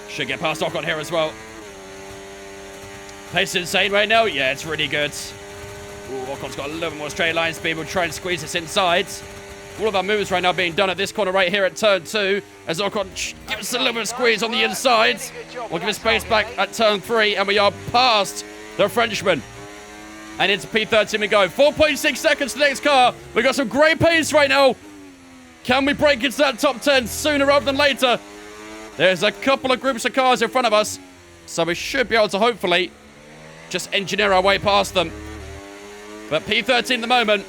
Should get past Ocon here as well. Pace is insane right now. Yeah, it's really good. Ooh, Ocon's got a little bit more straight line speed. We'll try and squeeze this inside. All of our moves right now being done at this corner right here at turn 2. As Ocon gives us a little bit of squeeze on the inside. We'll give him space back at turn 3. And we are past the Frenchman. And into P13 we go. 4.6 seconds to the next car. We've got some great pace right now. Can we break into that top 10 sooner rather than later? There's a couple of groups of cars in front of us. So we should be able to hopefully just engineer our way past them. But P13 at the moment.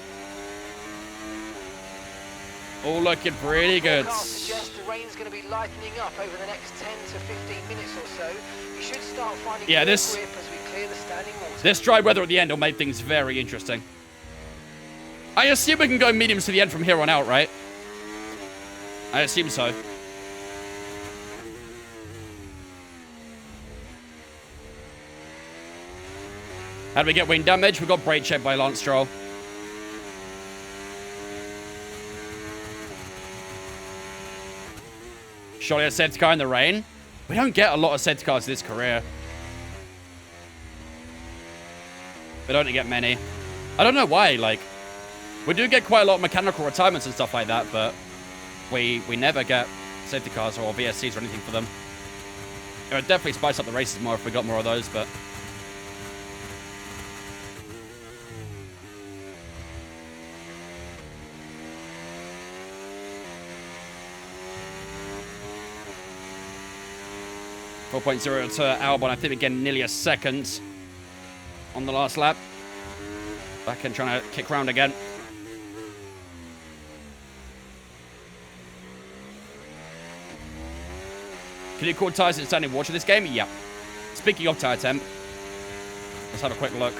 All looking pretty good. Forecast suggests the rain's going to be lightening up over the next 10 to 15 minutes or so. You should start finding more grip as we clear the standing water. This dry weather at the end will make things very interesting. I assume we can go mediums to the end from here on out, right? I assume so. How do we get wing damage? We got brake check by Lance Stroll. Surely a safety car in the rain? We don't get a lot of safety cars this career. We don't get many. I don't know why, like, we do get quite a lot of mechanical retirements and stuff like that, but we never get safety cars or VSCs or anything for them. It would definitely spice up the races more if we got more of those, but... .0 to Albon. I think we're getting nearly a second on the last lap. Back and trying to kick round again. Can you call tyres in standing water this game? Yep. Speaking of tyre temp, let's have a quick look.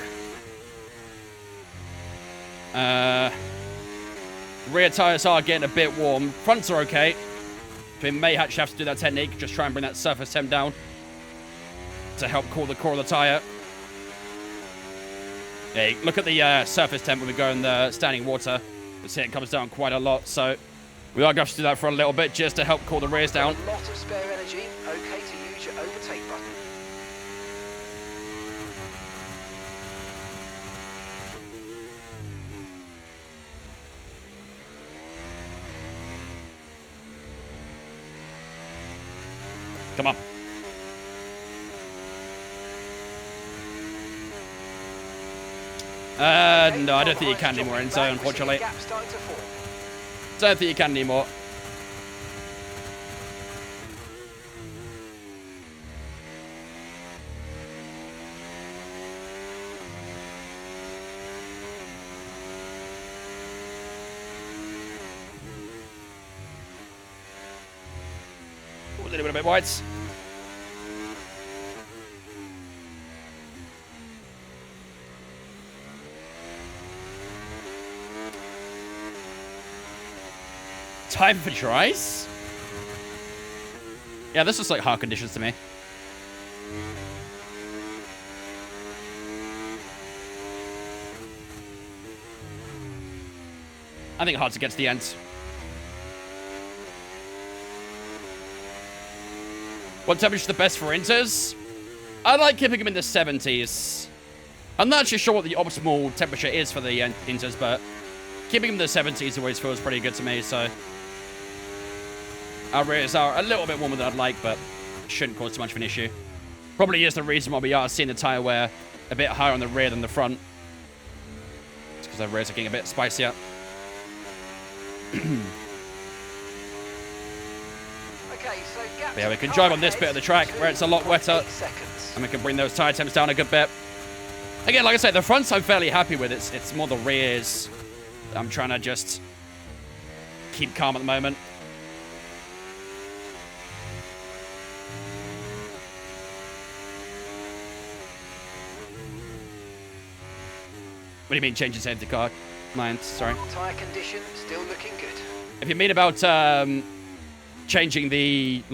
Rear tyres are getting a bit warm. Fronts are okay. We may actually have to do that technique, just try and bring that surface temp down to help cool the core of the tyre. Yeah, look at the surface temp when we go in the standing water. You see it comes down quite a lot, so we are going to have to do that for a little bit just to help cool the rears down. A lot of spare energy. Okay to use your overtake button. Come on. No, I don't think you can anymore in zone, unfortunately. Don't think you can anymore. A little bit whites. Time for tries? Yeah, this looks like hard conditions to me. I think hard's against the end. What temperature is the best for inters? I like keeping them in the 70s. I'm not actually sure what the optimal temperature is for the inters, but keeping them in the 70s always feels pretty good to me, so... Our rears are a little bit warmer than I'd like, but shouldn't cause too much of an issue. Probably is the reason why we are seeing the tyre wear a bit higher on the rear than the front. It's because our rears are getting a bit spicier. Yeah, we can drive on this bit of the track where it's a lot wetter, and we can bring those tyre temps down a good bit. Again, like I said, the fronts I'm fairly happy with. It's more the rears that I'm trying to just keep calm at the moment. What do you mean changing safety car? Mine, sorry. Tyre condition still looking good. If you mean about changing the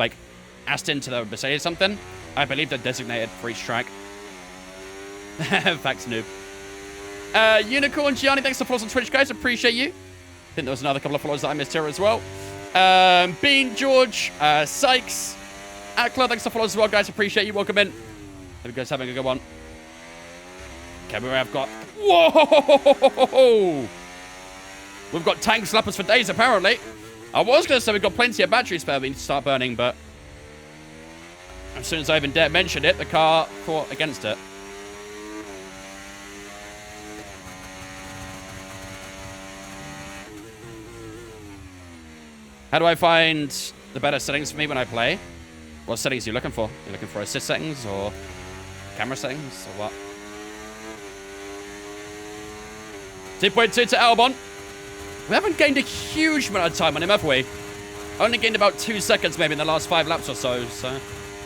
Aston to the Mercedes something, I believe they're designated for each track. Facts, noob. Unicorn Gianni, thanks for following on Twitch, guys. Appreciate you. I think there was another couple of followers that I missed here as well. Bean, George, Sykes, Ackler, thanks for following as well, guys. Appreciate you. Welcome in. Hope you guys having a good one. Okay, we have got... Whoa! We've got tank slappers for days, apparently. I was going to say we've got plenty of battery spare we need to start burning, but... As soon as I even dare mention it, the car fought against it. How do I find the better settings for me when I play? What settings are you looking for? Are you looking for assist settings or camera settings or what? 2.2 to Albon. We haven't gained a huge amount of time on him, have we? Only gained about 2 seconds maybe in the last 5 laps or so. So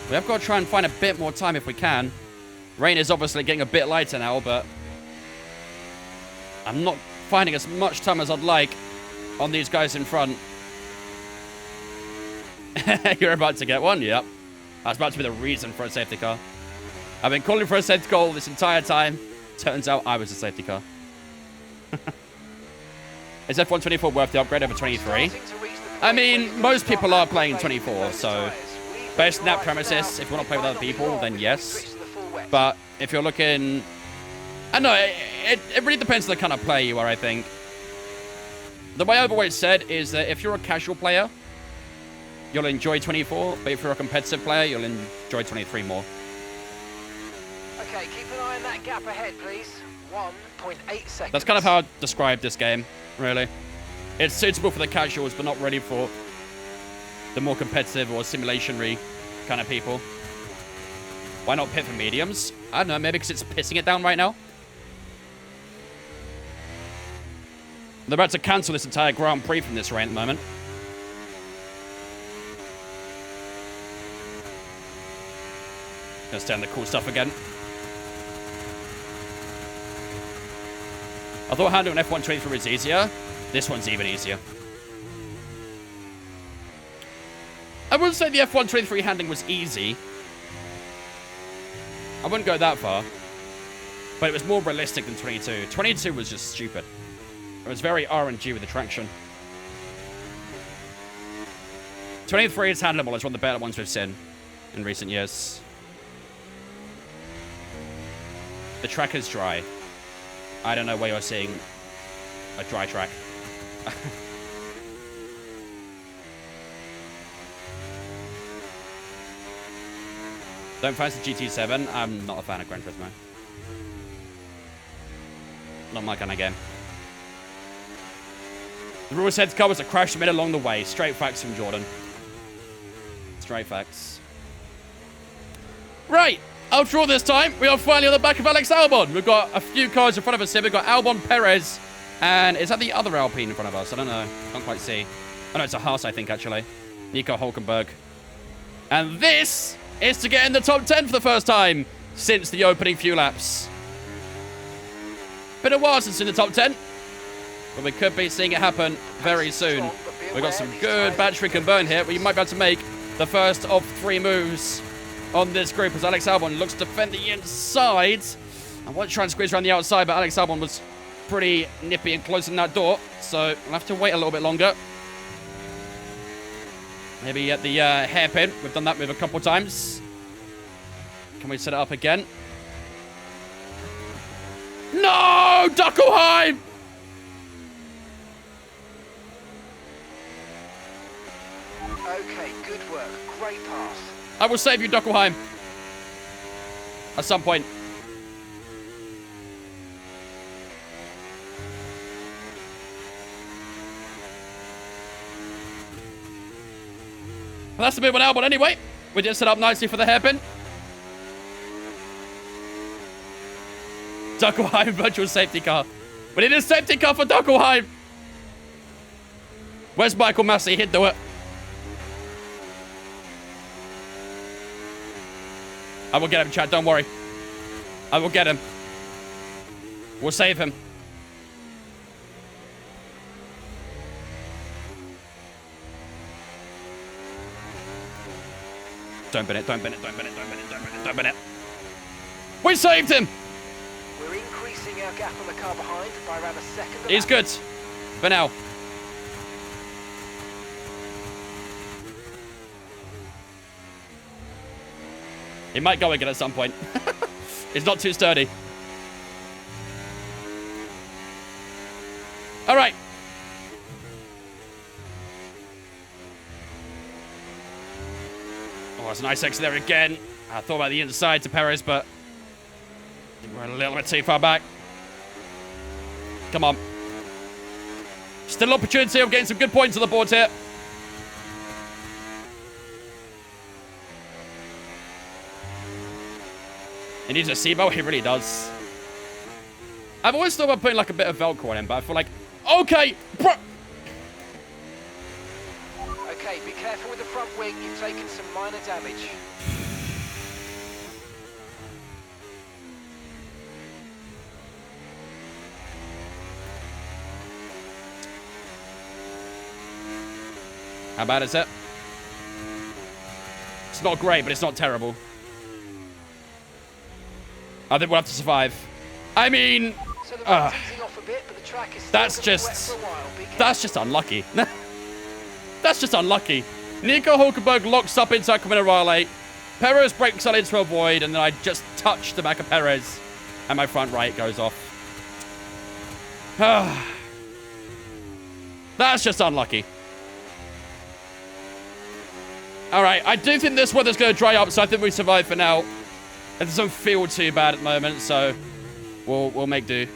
we have got to try and find a bit more time if we can. Rain is obviously getting a bit lighter now, but I'm not finding as much time as I'd like on these guys in front. You're about to get one, yep. That's about to be the reason for a safety car. I've been calling for a safety car this entire time. Turns out I was a safety car. Is F124 worth the upgrade over 23? I mean, most people are playing 24, so based on that premises, if you want to play with other people, then yes. But if you're looking... I don't know, it really depends on the kind of player you are, I think. The way I've always said is that if you're a casual player, you'll enjoy 24, but if you're a competitive player, you'll enjoy 23 more. Okay, keep an eye on that gap ahead, please. 1.8 seconds. That's kind of how I describe this game, really. It's suitable for the casuals, but not really for the more competitive or simulation-y kind of people. Why not pit for mediums? I don't know, maybe because it's pissing it down right now. They're about to cancel this entire Grand Prix from this rain at the moment. Gonna stay on the cool stuff again. I thought handling an F123 was easier. This one's even easier. I wouldn't say the F123 handling was easy. I wouldn't go that far. But it was more realistic than 22. 22 was just stupid. It was very RNG with the traction. 23 is handleable. It's one of the better ones we've seen in recent years. The track is dry. I don't know where you're seeing a dry track. Don't fancy GT7. I'm not a fan of Gran Turismo. Not my kind of game. The rule said car was a crash made along the way. Straight facts from Jordan. Straight facts. Right. After all this time, we are finally on the back of Alex Albon. We've got a few cars in front of us here. We've got Albon, Perez, and is that the other Alpine in front of us? I don't know. Can't quite see. Oh, no, it's a Haas, I think, actually. Nico Hülkenberg. And this is to get in the top 10 for the first time since the opening few laps. Been a while since in the top 10, but we could be seeing it happen very soon. We've got some good battery can burn here, but you might be able to make the first of 3 moves on this group as Alex Albon looks to defend the inside. I want to try and squeeze around the outside, but Alex Albon was pretty nippy and closing that door, so we'll have to wait a little bit longer. Maybe at the hairpin. We've done that move a couple times. Can we set it up again? No! Huckleheim! Okay, good work. Great pass. I will save you, Huckleheim. At some point. Well, that's the move on Albon anyway. We did set up nicely for the hairpin. Huckleheim virtual safety car. We need a safety car for Huckleheim. Where's Michael Massey? He'd do it. I will get him, Chad. Don't worry. I will get him. We'll save him. Don't bin it, don't bin it, don't bin it, don't bin it, don't bin it, don't bin it. We saved him! We're increasing our gap on the car behind by around a second. He's good. For now. He might go again at some point. He's not too sturdy. All right. Oh, it's a nice exit there again. I thought about the inside to Perez, but we're a little bit too far back. Come on. Still an opportunity of getting some good points on the board here. He needs a SIBO, he really does. I've always thought about putting like a bit of Velcro on him, but I feel like, okay, bro. Okay, be careful with the front wing, you've taken some minor damage. How bad is it? It's not great, but it's not terrible. I think we'll have to survive. I mean, So the road's easing off a bit, but the track is still that's gonna be wet just for a while. Be careful. that's just unlucky. That's just unlucky. Nico Hulkenberg locks up inside Imola. Perez breaks out into a void, and then I just touch the back of Perez, and my front right goes off. That's just unlucky. All right, I do think this weather's going to dry up, so I think we survive for now. It doesn't feel too bad at the moment, so we'll make do.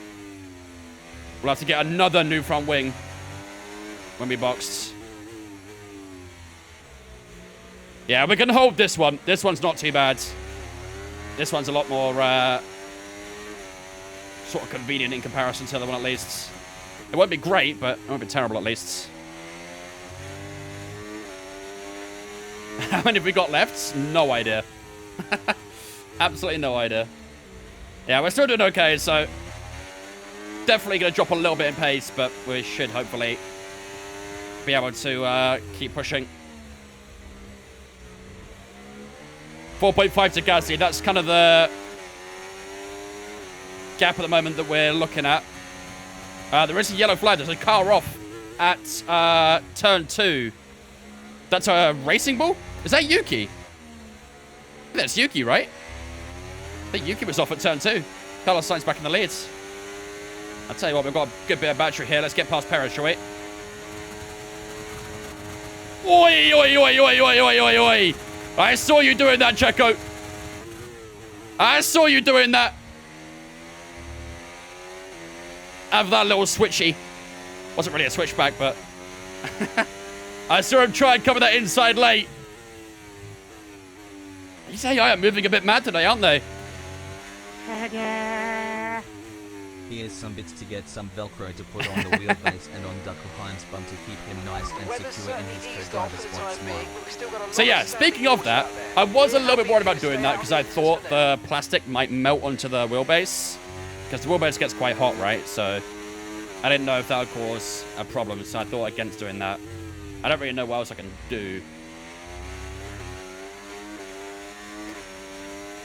We'll have to get another new front wing when we boxed. Yeah, we can hold this one. This one's not too bad. This one's a lot more sort of convenient in comparison to the other one, at least. It won't be great, but it won't be terrible, at least. How many have we got left? No idea. Absolutely no idea. Yeah, we're still doing okay, so definitely going to drop a little bit in pace, but we should hopefully be able to keep pushing. 4.5 to Gasly. That's kind of the gap at the moment that we're looking at. There is a yellow flag. There's a car off at turn 2. That's a racing ball? Is that Yuki? I think that's Yuki, right? I think Yuki was off at turn 2. Carlos Sainz back in the lead. I'll tell you what, we've got a good bit of battery here. Let's get past Perez, shall we? Oi, oi, oi, oi, oi, oi, oi, oi. I saw you doing that, Checo. I saw you doing that. Have that little switchy. Wasn't really a switchback, but I saw him try and cover that inside late. These AI are moving a bit mad today, aren't they? Here's some bits to get some Velcro to put on the wheelbase and on Huckleheim's bum to keep him nice and secure in his co-driver spot smile. So yeah, speaking of that, I was a little bit worried about doing that because I thought the plastic might melt onto the wheelbase. Because the wheelbase gets quite hot, right? So I didn't know if that would cause a problem, so I thought against doing that. I don't really know what else I can do.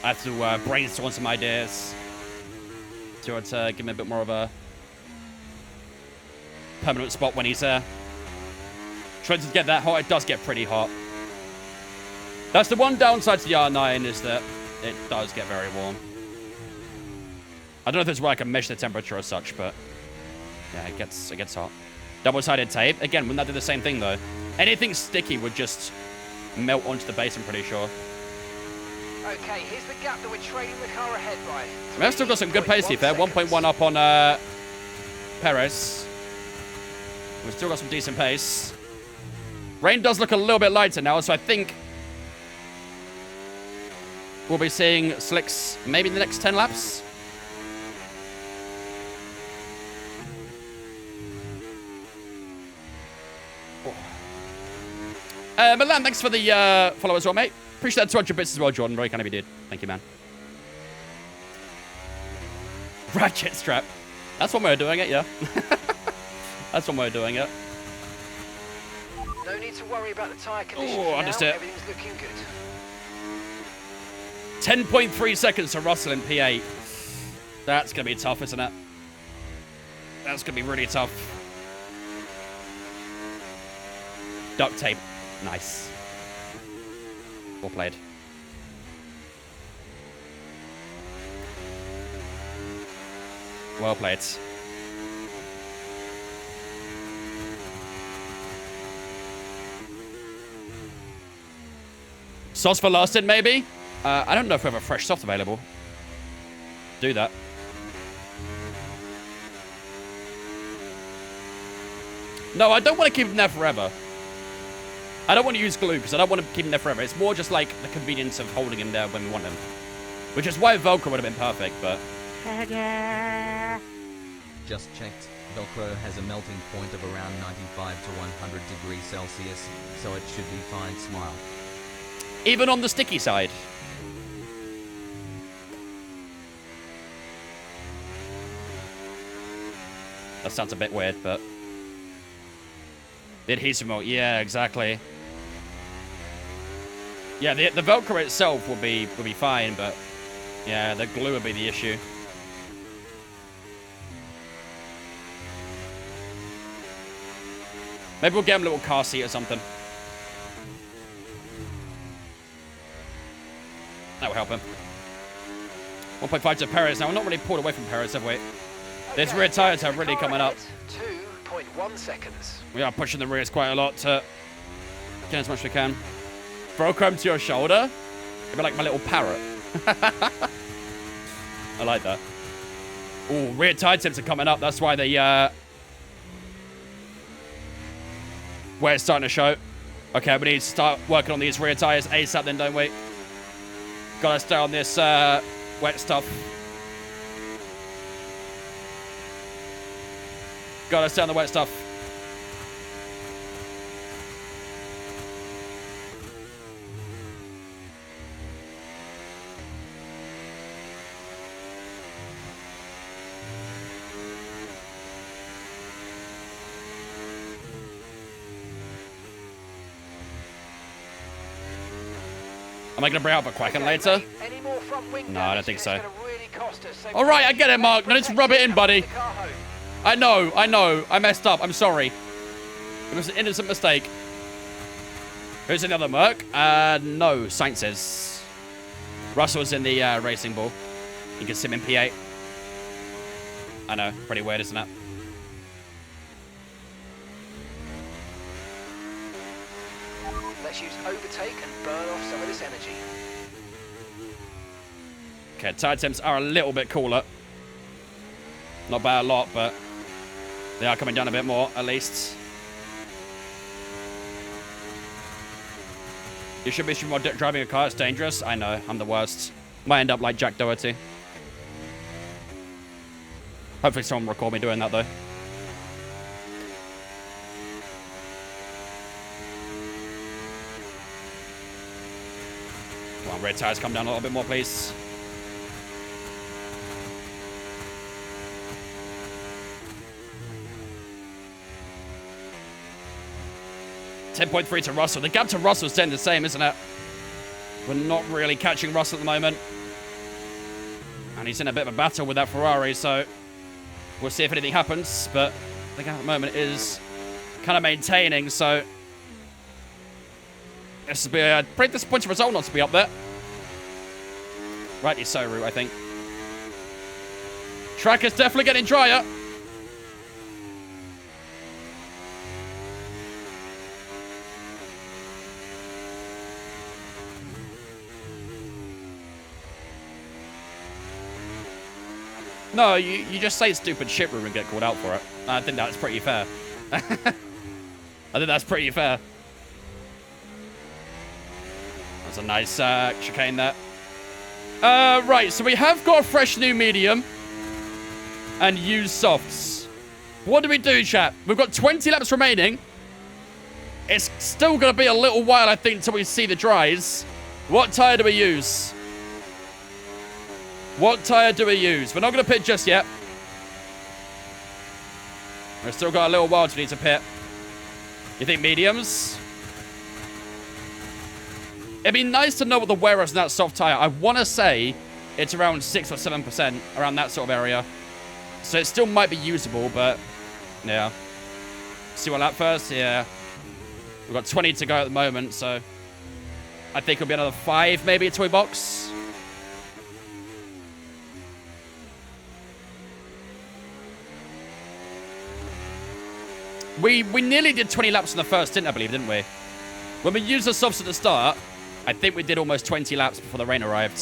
I have to brainstorm some ideas to give him a bit more of a permanent spot when he's there. Trying to get that hot, it does get pretty hot. That's the one downside to the R9 is that it does get very warm. I don't know if there's where I can measure the temperature or such, but yeah, it gets hot. Double-sided tape. Again, wouldn't that do the same thing, though? Anything sticky would just melt onto the base, I'm pretty sure. Okay, here's the gap that we're trailing the car ahead by. We've still got some good pace here. 1.1 up on Perez. We've still got some decent pace. Rain does look a little bit lighter now, so I think we'll be seeing slicks maybe in the next 10 laps. Milan, thanks for the follow as well, mate. Appreciate that 200 bits as well, Jordan. Very kind of you, dude. Thank you, man. Ratchet strap. That's one way of doing it, yeah. That's one way of doing it. No need to worry about the tyre conditions Oh, now. understood. Everything's looking good. 10.3 seconds to Russell in P8. That's going to be tough, isn't it? That's going to be really tough. Duct tape. Nice. Well played. Well played. Sauce for last in, maybe? I don't know if we have a fresh soft available. Do that. No, I don't want to keep them there forever. I don't want to use glue because I don't want to keep them there forever. It's more just like the convenience of holding them there when we want them. Which is why Velcro would have been perfect, but... Just checked. Velcro has a melting point of around 95 to 100 degrees Celsius, so it should be fine. Smile. Even on the sticky side. That sounds a bit weird, but... The adhesive mode, yeah, exactly. Yeah, the Velcro itself will be fine, but... Yeah, the glue would be the issue. Maybe we'll get him a little car seat or something. That will help him. 1.5 to Perez. Now, we're not really pulled away from Perez, have we? These rear tyres are really coming up. 2.1 seconds. We are pushing the rears quite a lot to get as much as we can. Throw Chrome to your shoulder. You'll be like my little parrot. I like that. Ooh, rear tire tips are coming up. That's why the where it's starting to show. Okay, we need to start working on these rear tires ASAP then, don't we? Gotta stay on this wet stuff. Gotta stay on the wet stuff. Am I going to bring out a Quacken later? No, I don't think so. All right, I get it, Mark. Now let's rub it in, buddy. I know. I messed up. I'm sorry. It was an innocent mistake. Who's in the other Merc? No, Sainz is. Russell's in the racing ball. You can see him in P8. I know. Pretty weird, isn't it? Let's use overtake and burn off some of this energy. Okay, tire temps are a little bit cooler. Not by a lot, but they are coming down a bit more, at least. You should be more driving a car. It's dangerous. I know. I'm the worst. Might end up like Jack Doherty. Hopefully someone will record me doing that, though. Come on, rear tires come down a little bit more, please. .3 to Russell. The gap to Russell is staying the same, isn't it? We're not really catching Russell at the moment. And he's in a bit of a battle with that Ferrari, so we'll see if anything happens. But the gap at the moment is kind of maintaining, so this will be a pretty disappointing result not to be up there. Rightly so, Root, I think. Track is definitely getting drier. No, you just say stupid shit, Root, and get called out for it. I think that's pretty fair. I think that's pretty fair. That's a nice chicane there. Right, so we have got a fresh new medium and used softs. What do we do, chat? We've got 20 laps remaining. It's still going to be a little while, I think, until we see the dries. What tyre do we use? What tyre do we use? We're not going to pit just yet. We've still got a little while to need to pit. You think mediums? It'd be nice to know what the wear is in that soft tyre. I want to say it's around 6 or 7%, around that sort of area. So it still might be usable, but yeah. See what lap first? Yeah. We've got 20 to go at the moment, so I think it'll be another 5 maybe a toy box. We nearly did 20 laps in the first stint, I believe, didn't we? When we used the softs at the start, I think we did almost 20 laps before the rain arrived.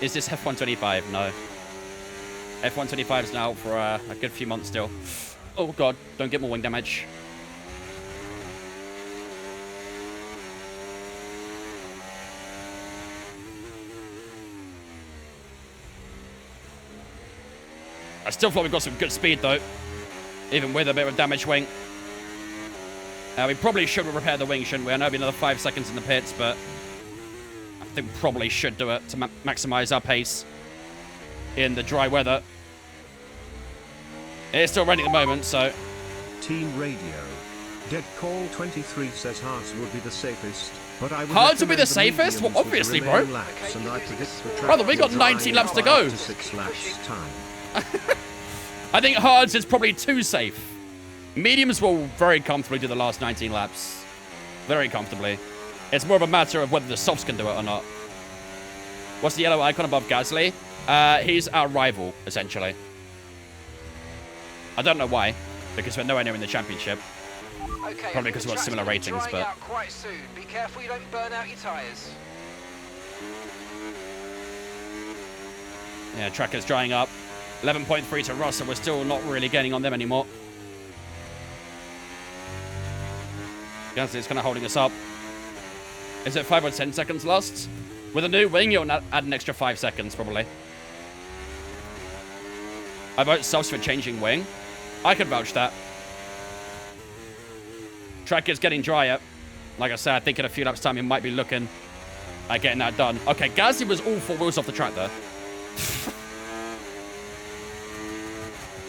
Is this F125? No. F125 is now out for a good few months still. Oh, God. Don't get more wing damage. I still thought we've got some good speed, though. Even with a bit of a damaged wing. We probably should repair the wing, shouldn't we? I know it'll be another 5 seconds in the pits, but I think we probably should do it to maximize our pace in the dry weather. It's still raining at the moment, so... Team Radio. Dead Call 23 says Hards would be the safest, but I would Hards would be the safest? Well, obviously, bro. Brother, we got 19 laps to go. 6 laps time. I think Hards is probably too safe. Mediums will very comfortably do the last 19 laps. Very comfortably. It's more of a matter of whether the softs can do it or not. What's the yellow icon above Gasly? He's our rival, essentially. I don't know why, because we're nowhere near in the championship. Okay, Probably because we've got similar ratings, but... out quite soon. Be careful you don't burn out your tyres. Yeah, track is drying up. 11.3 to Russell. We're still not really getting on them anymore. Gasly's kind of holding us up. Is it 5 or 10 seconds lost? With a new wing, you'll add an extra 5 seconds, probably. I vote subs for changing wing. I could vouch that. Track is getting drier. Like I said, I think in a few laps' time, he might be looking at getting that done. Okay, Gasly was all 4 wheels off the track there.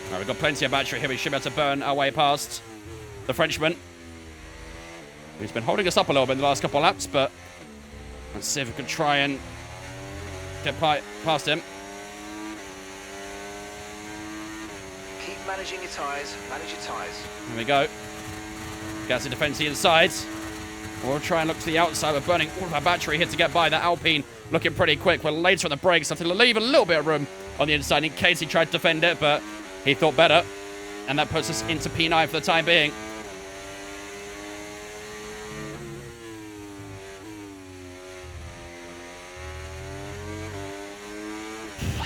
Alright, we've got plenty of battery here. We should be able to burn our way past the Frenchman. He's been holding us up a little bit in the last couple of laps, but let's see if we can try and get past him. Keep managing your tyres. Manage your tyres. Here we go. Gasly defends the inside. We'll try and look to the outside. We're burning all of our battery here to get by. That Alpine looking pretty quick. We're later on the brakes. I have to leave a little bit of room on the inside in case he tried to defend it, but he thought better. And that puts us into P9 for the time being.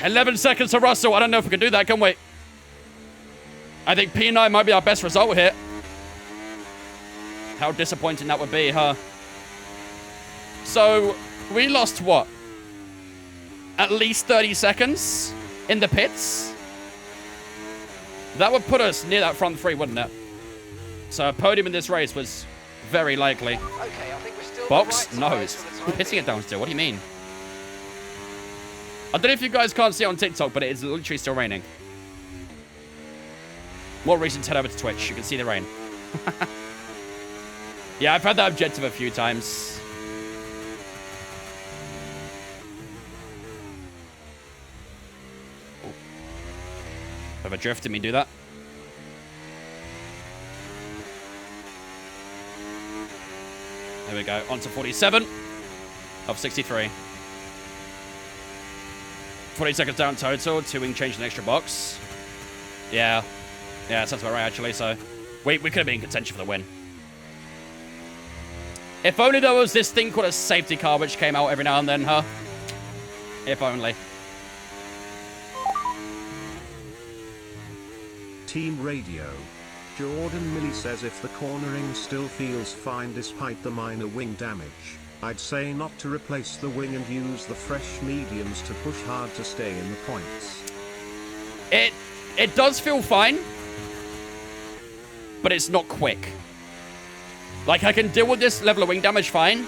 $11 seconds to Russell. I don't know if we can do that, can we? I think P9 might be our best result here. How disappointing that would be, huh? So, we lost what? At least 30 seconds in the pits? That would put us near that front three, wouldn't it? So, a podium in this race was very likely. Okay, I think we're still Box? the right No, tyres it's for the time hitting it being. down still. What do you mean? I don't know if you guys can't see it on TikTok, but it is literally still raining. More reason to head over to Twitch. You can see the rain. Yeah, I've had that objective a few times. Oh. Have a drift, didn't mean to do that. There we go. On to 47 of 63. 20 seconds down total. 2 wing change an extra box. Yeah. Yeah, sounds about right, actually. So, we could have been in contention for the win. If only there was this thing called a safety car which came out every now and then, huh? If only. Team Radio. Jordan Millie says if the cornering still feels fine despite the minor wing damage, I'd say not to replace the wing and use the fresh mediums to push hard to stay in the points. It does feel fine, but it's not quick. Like, I can deal with this level of wing damage fine,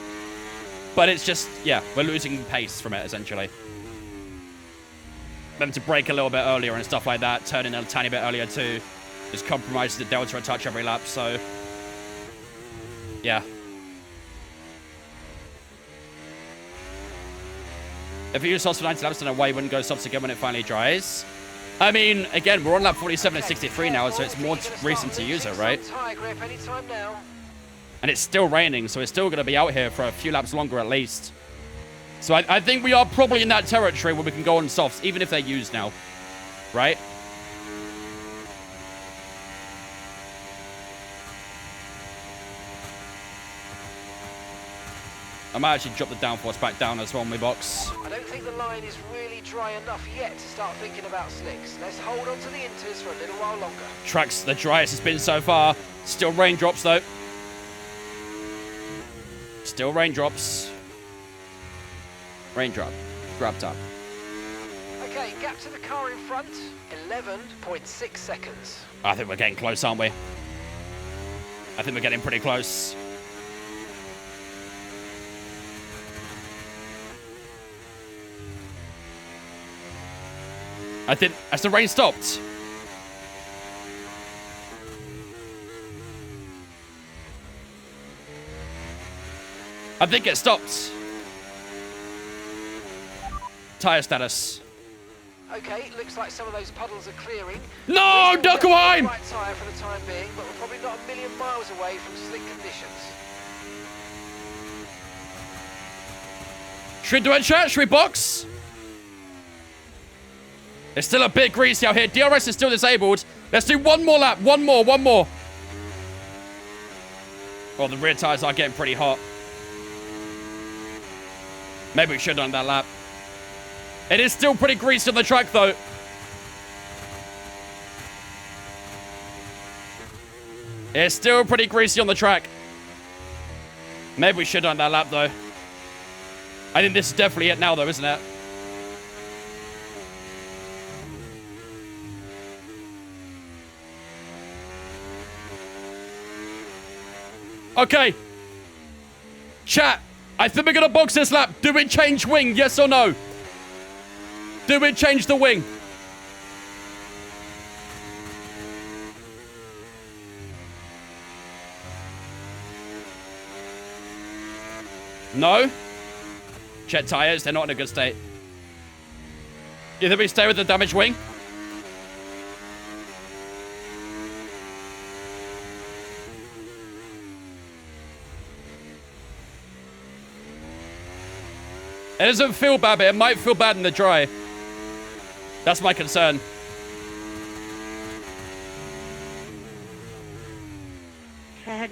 but it's just, yeah, we're losing pace from it, essentially. Them to brake a little bit earlier and stuff like that, turn in a tiny bit earlier too, just compromises the delta a touch every lap, so, yeah. If you use softs for 90 laps, then why you wouldn't go softs again when it finally dries. I mean, again, we're on lap 47 and 63 now, so it's more reason to use it, right? Tyre grip anytime now. And it's still raining, so it's still going to be out here for a few laps longer at least. So I think we are probably in that territory where we can go on softs, even if they're used now. Right? I might actually drop the downforce back down as well on my box. I don't think the line is really dry enough yet to start thinking about slicks. Let's hold on to the inters for a little while longer. Track's the driest it's been so far. Still raindrops, though. Still raindrops. Raindrop. Grabbed up. Okay, gap to the car in front, 11.6 seconds. I think we're getting close, aren't we? I think we're getting pretty close. I think, has the rain stopped? I think it stopped. Tire status. Okay, looks like some of those puddles are clearing. No, Huckleheim! Right tyre for the time being, but we're probably not a million miles away from slick conditions. Should we do it, chat? Should we box? It's still a bit greasy out here. DRS is still disabled. Let's do one more lap. One more. Oh, the rear tyres are getting pretty hot. Maybe we should have done that lap. It is still pretty greasy on the track, though. It's still pretty greasy on the track. Maybe we should have done that lap, though. I think this is definitely it now, though, isn't it? Okay. Chat, I think we're going to box this lap. Do we change wing, yes or no? Do we change the wing? No? Check tires, they're not in a good state. You think we stay with the damaged wing? It doesn't feel bad, but it might feel bad in the dry. That's my concern. I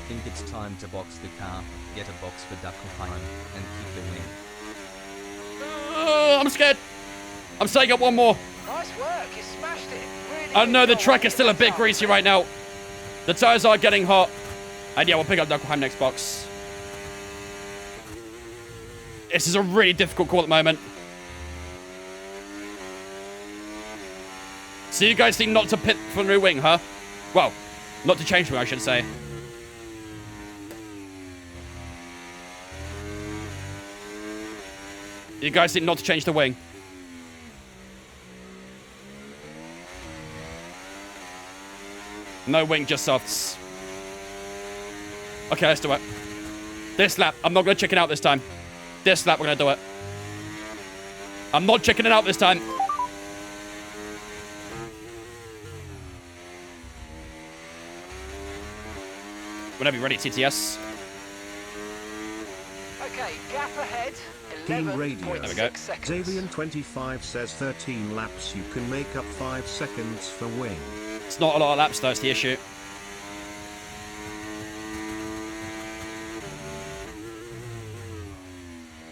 think it's time to box the car, get a box for Huckleheim, and keep the win. I'm scared. I'm staying up one more. Nice work, you smashed it. Really I know the good track goal. is still a bit greasy right now. The tires are getting hot. And yeah, we'll pick up Huckleheim next box. This is a really difficult call at the moment. So you guys think not to pit for the new wing, huh? Well, not to change the wing, I should say. You guys think not to change the wing? No wing, just softs. Okay, let's do it. This lap, I'm not going to chicken out this time. This lap, we're going to do it. I'm not chickening out this time. Whenever you're ready, TTS. Okay, gap ahead. Team Radio. There we go. Xavian25 says 13 laps you can make up 5 seconds for wing. It's not a lot of laps, though, it's the issue.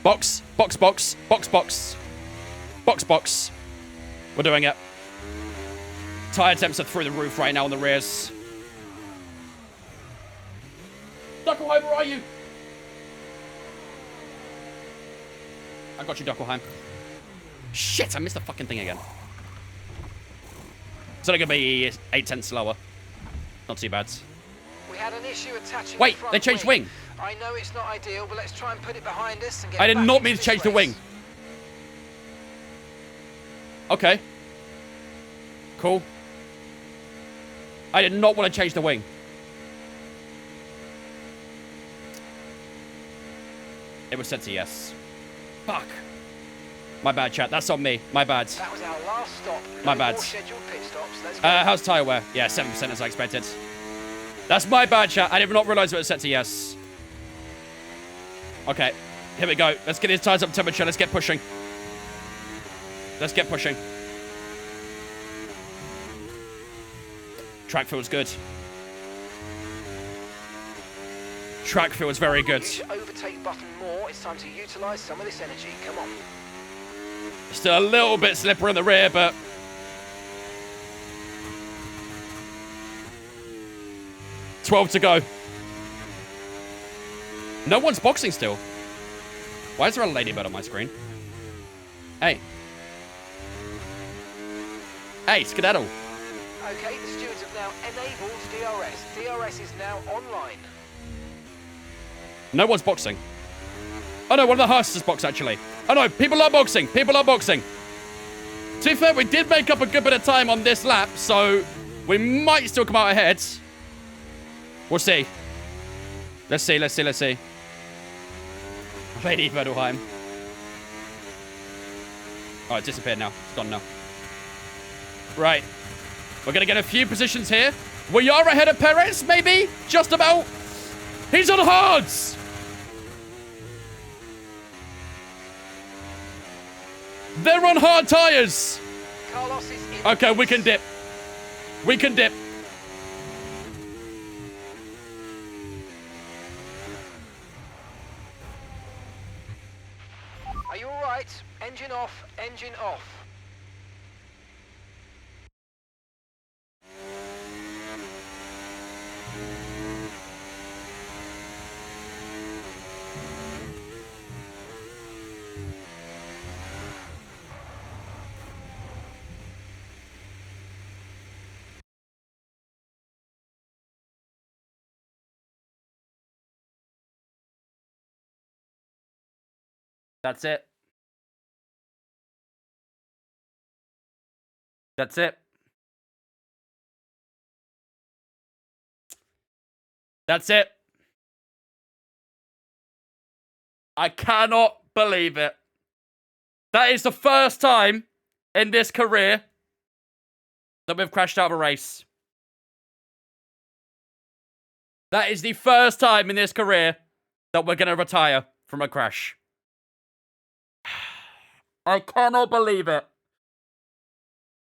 Box, box, box, box, box. Box, box. We're doing it. Tire temps are through the roof right now on the rears. Huckleheim, where are you? I got you, Huckleheim. Shit, I missed the fucking thing again. It's only going to be 8 tenths slower. Not too bad. We had an issue attaching Wait, the front they changed wing. I know it's not ideal, but let's try and put it behind us and get I did back not into mean to this change the race. wing. Okay. Cool. I did not want to change the wing. It was set to yes. Fuck. My bad, chat. That's on me. My bad. That was our last stop. My No bad. more scheduled pit stops. Let's go. How's tyre wear? Yeah, 7% as I expected. That's my bad, chat. I did not realize it was set to yes. Okay. Here we go. Let's get these tires up temperature. Let's get pushing. Let's get pushing. Track feels good. Track feels very good. Use your overtake button more. It's time to utilize some of this energy. Come on. Still a little bit slippery in the rear, but... $12 to go. No one's boxing still. Why is there a ladybird on my screen? Hey. Hey, skedaddle. Okay, the stewards have now enabled DRS. DRS is now online. No one's boxing. Oh no, one of the Haas's box actually. Oh no, people are boxing. People are boxing. To be fair, we did make up a good bit of time on this lap, so we might still come out ahead. We'll see. Let's see, let's see, let's see. Lady Huckleheim. Oh, it's disappeared now. It's gone now. Right. We're going to get a few positions here. We are ahead of Perez, maybe? Just about. He's on hards. They're on hard tires. Carlos is in. Okay, we can dip. We can dip. Are you all right? Engine off, engine off. That's it. That's it. That's it. I cannot believe it. That is the first time in this career that we've crashed out of a race. That is the first time in this career that we're going to retire from a crash. I cannot believe it.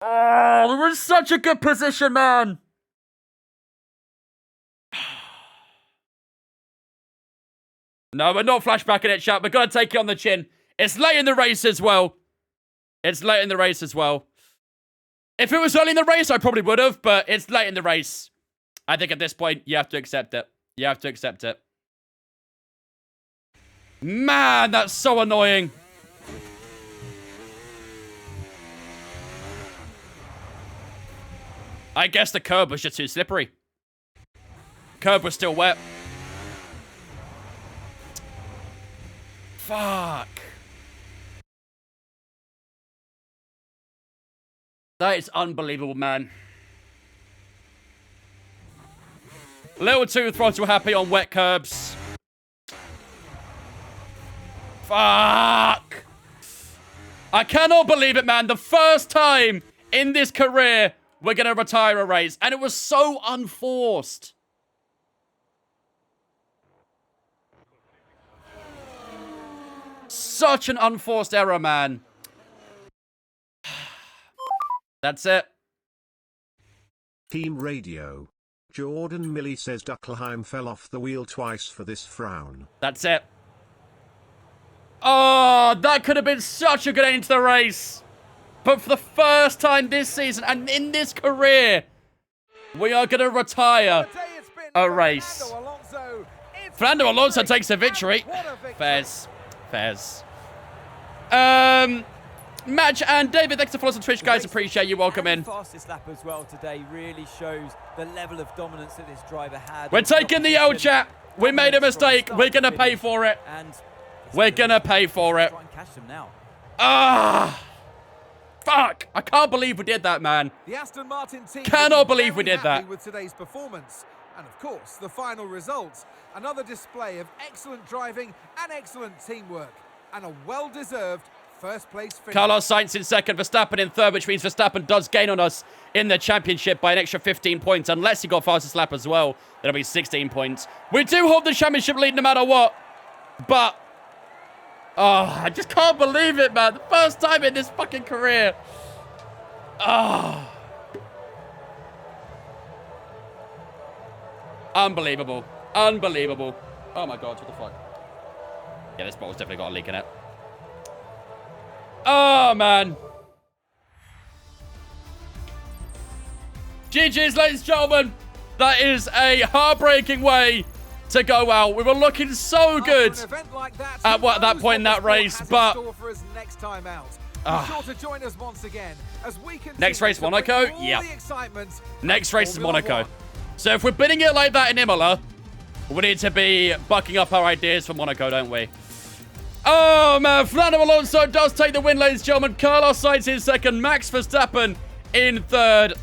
Oh, we were in such a good position, man. No, we're not flashbacking it, chat. We're going to take it on the chin. It's late in the race as well. It's late in the race as well. If it was early in the race, I probably would have, but it's late in the race. I think at this point, you have to accept it. You have to accept it. Man, that's so annoying. I guess the curb was just too slippery. Curb was still wet. Fuck. That is unbelievable, man. Little too throttle happy on wet curbs. Fuck. I cannot believe it, man. The first time in this career we're going to retire a race. And it was so unforced. Such an unforced error, man. That's it. Team Radio. Jordan Millie says Huckleheim fell off the wheel twice for this frown. That's it. Oh, that could have been such a good end to the race. But for the first time this season and in this career, we are going to retire a race. Fernando Alonso takes the victory. Fairs. Fairs. Match and David, thanks for following on Twitch, guys. Appreciate you. Welcome in. Fastest lap as well today really shows the level of dominance that this driver had. We're taking the L, chat. We made a mistake. We're going to pay for it. We're going to pay for it. Ah. Fuck! I can't believe we did that, man. The Aston Martin team cannot believe we did that. With today's performance, and of course, the final result. Another display of excellent driving and excellent teamwork, and a well-deserved first-place finish. Carlos Sainz in second, Verstappen in third, which means Verstappen does gain on us in the championship by an extra 15 points, unless he got fastest lap as well. That'll be 16 points. We do hold the championship lead no matter what, but oh, I just can't believe it, man. The first time in this fucking career. Oh. Unbelievable. Unbelievable. Oh my god, what the fuck? Yeah, this bottle's definitely got a leak in it. Oh, man. GG's, ladies and gentlemen. That is a heartbreaking way to go out. We were looking so good at that point in that race, but next race, Monaco? Yeah. Next race is Monaco. So if we're bidding it like that in Imola, we need to be bucking up our ideas for Monaco, don't we? Oh, man. Fernando Alonso does take the win, ladies and gentlemen. Carlos Sainz in second. Max Verstappen in third.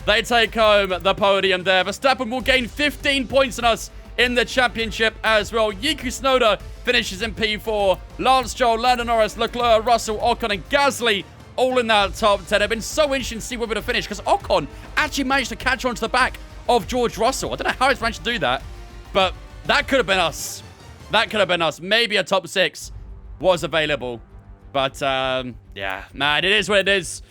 They take home the podium there. Verstappen will gain 15 points on us in the championship as well. Yuki Tsunoda finishes in P4. Lance Stroll, Lando Norris, Leclerc, Russell, Ocon, and Gasly all in that top 10. It's been so interesting to see where we're going to finish because Ocon actually managed to catch on to the back of George Russell. I don't know how he's managed to do that, but that could have been us. That could have been us. Maybe a top 6 was available. But, yeah, man, it is what it is.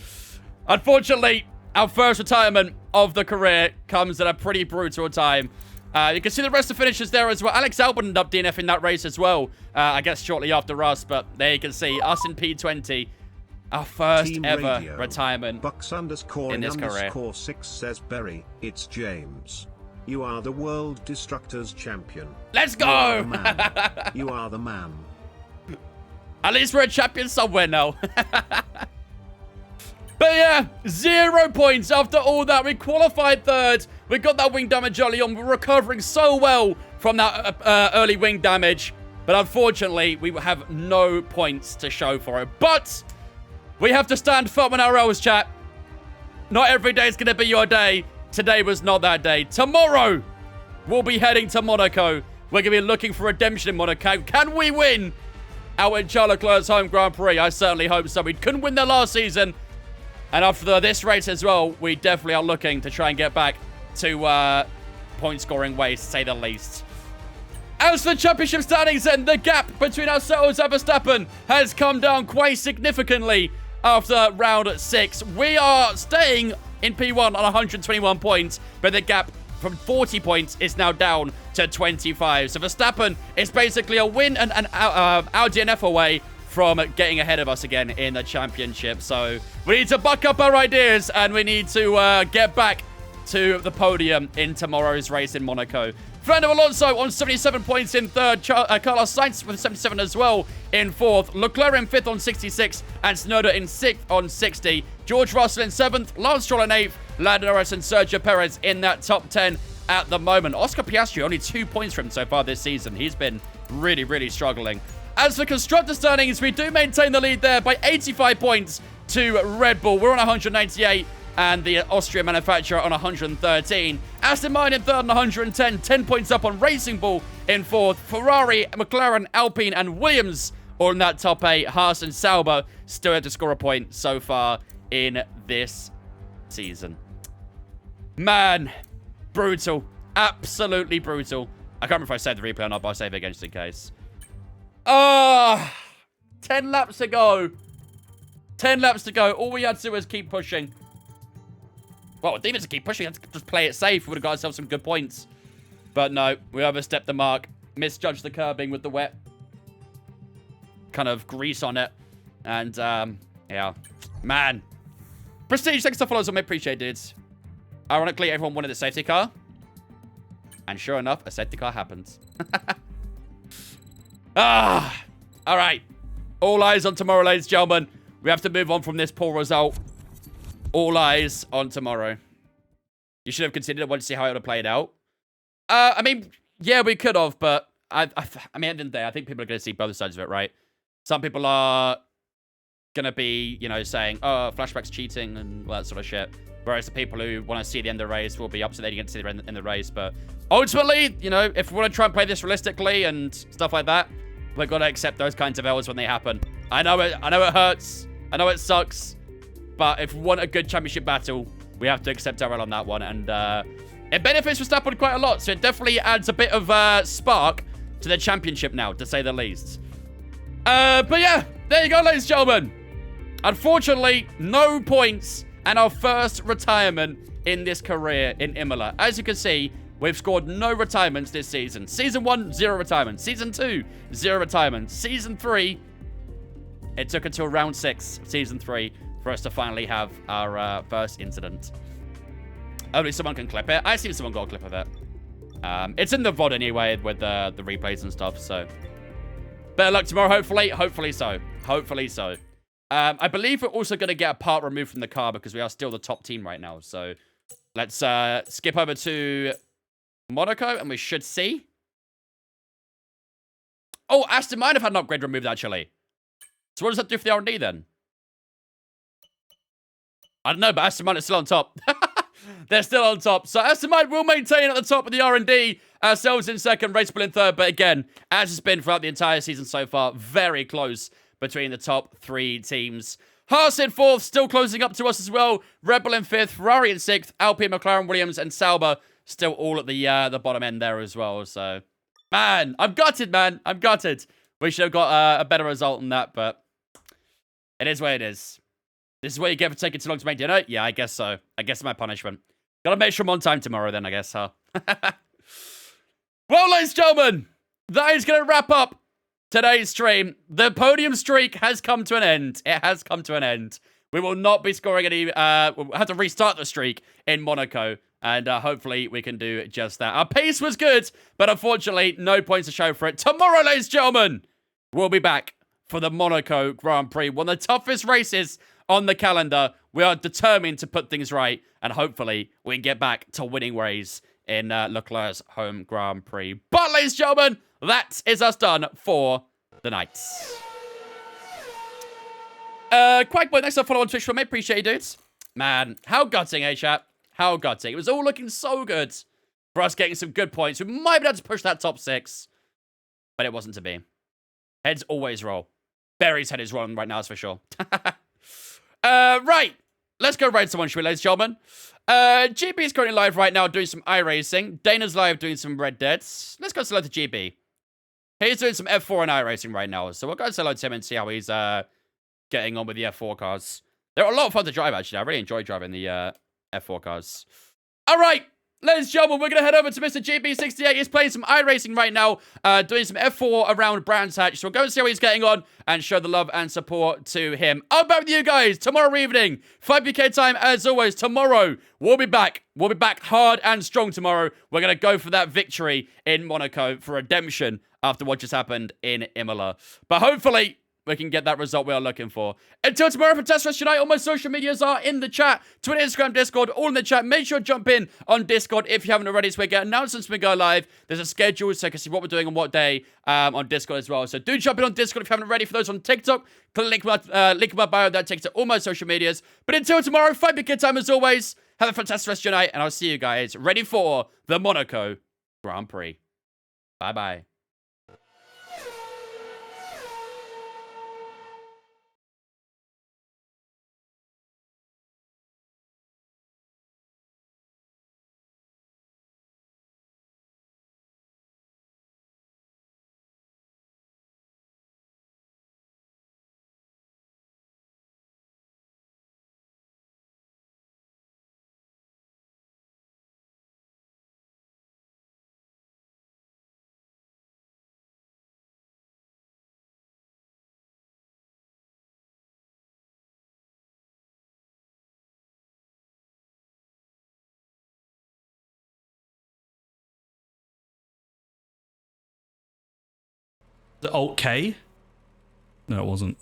Unfortunately, our first retirement of the career comes at a pretty brutal time. You can see the rest of the finishers there as well. Alex Albon ended up DNFing that race as well. I guess shortly after us, but there you can see us in P20. Our first Team ever Radio. retirement Bucks_in in this career. _6 says Berry, it's James. You are the World Destructors champion. Let's You are go! the man. You are the man. At least we're a champion somewhere now. But yeah, 0 points after all that. We qualified 3rd. We got that wing damage early on. We're recovering so well from that early wing damage. But unfortunately, we have no points to show for it. But we have to stand firm on our L's, chat. Not every day is going to be your day. Today was not that day. Tomorrow, we'll be heading to Monaco. We're going to be looking for redemption in Monaco. Can we win out in Charles Leclerc's home Grand Prix? I certainly hope so. We couldn't win there last season. And after this race as well, we definitely are looking to try and get back to point-scoring ways, to say the least. As for the championship standings, then, the gap between ourselves and Verstappen has come down quite significantly after round 6. We are staying in P1 on 121 points, but the gap from 40 points is now down to 25. So Verstappen is basically a win and our DNF away from getting ahead of us again in the championship. So we need to buck up our ideas and we need to get back to the podium in tomorrow's race in Monaco. Fernando Alonso on 77 points in 3rd. Carlos Sainz with 77 as well in 4th. Leclerc in 5th on 66. And Tsunoda in 6th on 60. George Russell in 7th. Lance Stroll in 8th. Lando Norris and Sergio Perez in that top 10 at the moment. Oscar Piastri, only 2 points from him so far this season. He's been really, really struggling. As for constructor standings, we do maintain the lead there by 85 points to Red Bull. We're on 198 and the Austrian manufacturer on 113. Aston Martin in 3rd on 110, 10 points up on Racing Bull in 4th. Ferrari, McLaren, Alpine and Williams all in that top 8. Haas and Sauber still have to score a point so far in this season. Man, brutal. Absolutely brutal. I can't remember if I saved the replay or not, but I'll save it again just in case. 10 laps to go. 10 laps to go. All we had to do was keep pushing. Well, we didn't even keep pushing. We had to just play it safe. We would have got ourselves some good points. But no, we overstepped the mark. Misjudged the curbing with the wet kind of grease on it. And, yeah. Man. Prestige, thanks for followers on me. Appreciate it, dudes. Ironically, everyone wanted a safety car. And sure enough, a safety car happens. All right. All eyes on tomorrow, ladies and gentlemen. We have to move on from this poor result. All eyes on tomorrow. You should have considered it. Want to see how it would have played out. I mean, yeah, we could have, but I mean, at the end of the day, I think people are going to see both sides of it, right? Some people are going to be, you know, saying, oh, flashback's cheating and all that sort of shit. Whereas the people who want to see the end of the race will be upset they didn't get to see the end of the race. But ultimately, you know, if we want to try and play this realistically and stuff like that, we've got to accept those kinds of L's when they happen. I know it hurts. I know it sucks. But if we want a good championship battle, we have to accept our L on that one. And it benefits Verstappen quite a lot. So it definitely adds a bit of spark to the championship now, to say the least. But yeah, there you go, ladies and gentlemen. Unfortunately, no points and our first retirement in this career in Imola. As you can see, we've scored no retirements this season. Season 1, 0 retirements. Season 2, 0 retirements. Season 3, it took until round 6, Season 3, for us to finally have our first incident. Hopefully someone can clip it. I see someone got a clip of it. It's in the VOD anyway with the replays and stuff, so. Better luck tomorrow, hopefully. Hopefully so. Hopefully so. I believe we're also going to get a part removed from the car because we are still the top team right now. So let's skip over to Monaco and we should see. Oh, Aston might have had an upgrade removed, actually. So what does that do for the R&D then? I don't know, but Aston Martin is still on top. They're still on top. So Aston Martin will maintain at the top of the R&D. Ourselves in second, Race Bull in third. But again, as it's been throughout the entire season so far, very close between the top 3 teams. Haas in 4th, still closing up to us as well. Red Bull in 5th, Ferrari in 6th, Alpine, McLaren, Williams, and Sauber still all at the bottom end there as well. So, man, I'm gutted, man. I'm gutted. We should have got a better result than that, but it is what it is. This is what you get for taking too long to make dinner? Yeah, I guess so. I guess my punishment. Gotta make sure I'm on time tomorrow then, I guess, huh? Well, ladies and gentlemen, that is gonna wrap up today's stream. The podium streak has come to an end. It has come to an end. We will not be scoring any, we'll have to restart the streak in Monaco. And hopefully we can do just that. Our pace was good, but unfortunately, no points to show for it. Tomorrow, ladies and gentlemen, we'll be back for the Monaco Grand Prix. One of the toughest races on the calendar. We are determined to put things right, and hopefully we can get back to winning ways in Leclerc's home Grand Prix. But, ladies and gentlemen, that is us done for the night. Quackboy, next up, follow on Twitch for me. Appreciate you, dudes. Man, how gutting, eh, chat? How gutting. It was all looking so good for us getting some good points. We might be able to push that top 6, but it wasn't to be. Heads always roll. Barry's head is rolling right now, that's for sure. Right. Let's go raid someone, shall we, ladies and gentlemen? GB is currently live right now doing some iRacing. Dana's live doing some Red Deads. Let's go say hello to GB. He's doing some F4 and iRacing right now, so we'll go say hello to him and see how he's getting on with the F4 cars. They're a lot of fun to drive, actually. I really enjoy driving the F4 cars. All right. Ladies and gentlemen, we're going to head over to Mr. GB68. He's playing some iRacing right now, doing some F4 around Brands Hatch. So we'll go and see how he's getting on and show the love and support to him. I'll be back with you guys tomorrow evening, 5 UK time, as always. Tomorrow, we'll be back. We'll be back hard and strong tomorrow. We're going to go for that victory in Monaco for redemption after what just happened in Imola. But hopefully, we can get that result we are looking for. Until tomorrow, fantastic rest of your night. All my social medias are in the chat. Twitter, Instagram, Discord, all in the chat. Make sure to jump in on Discord if you haven't already, so we get announcements when we go live. There's a schedule so you can see what we're doing on what day on Discord as well. So do jump in on Discord if you haven't already. For those on TikTok, click link in my bio. That takes to all my social medias. But until tomorrow, 5 good time as always. Have a fantastic rest of your night, and I'll see you guys ready for the Monaco Grand Prix. Bye-bye. The Alt K? No, it wasn't.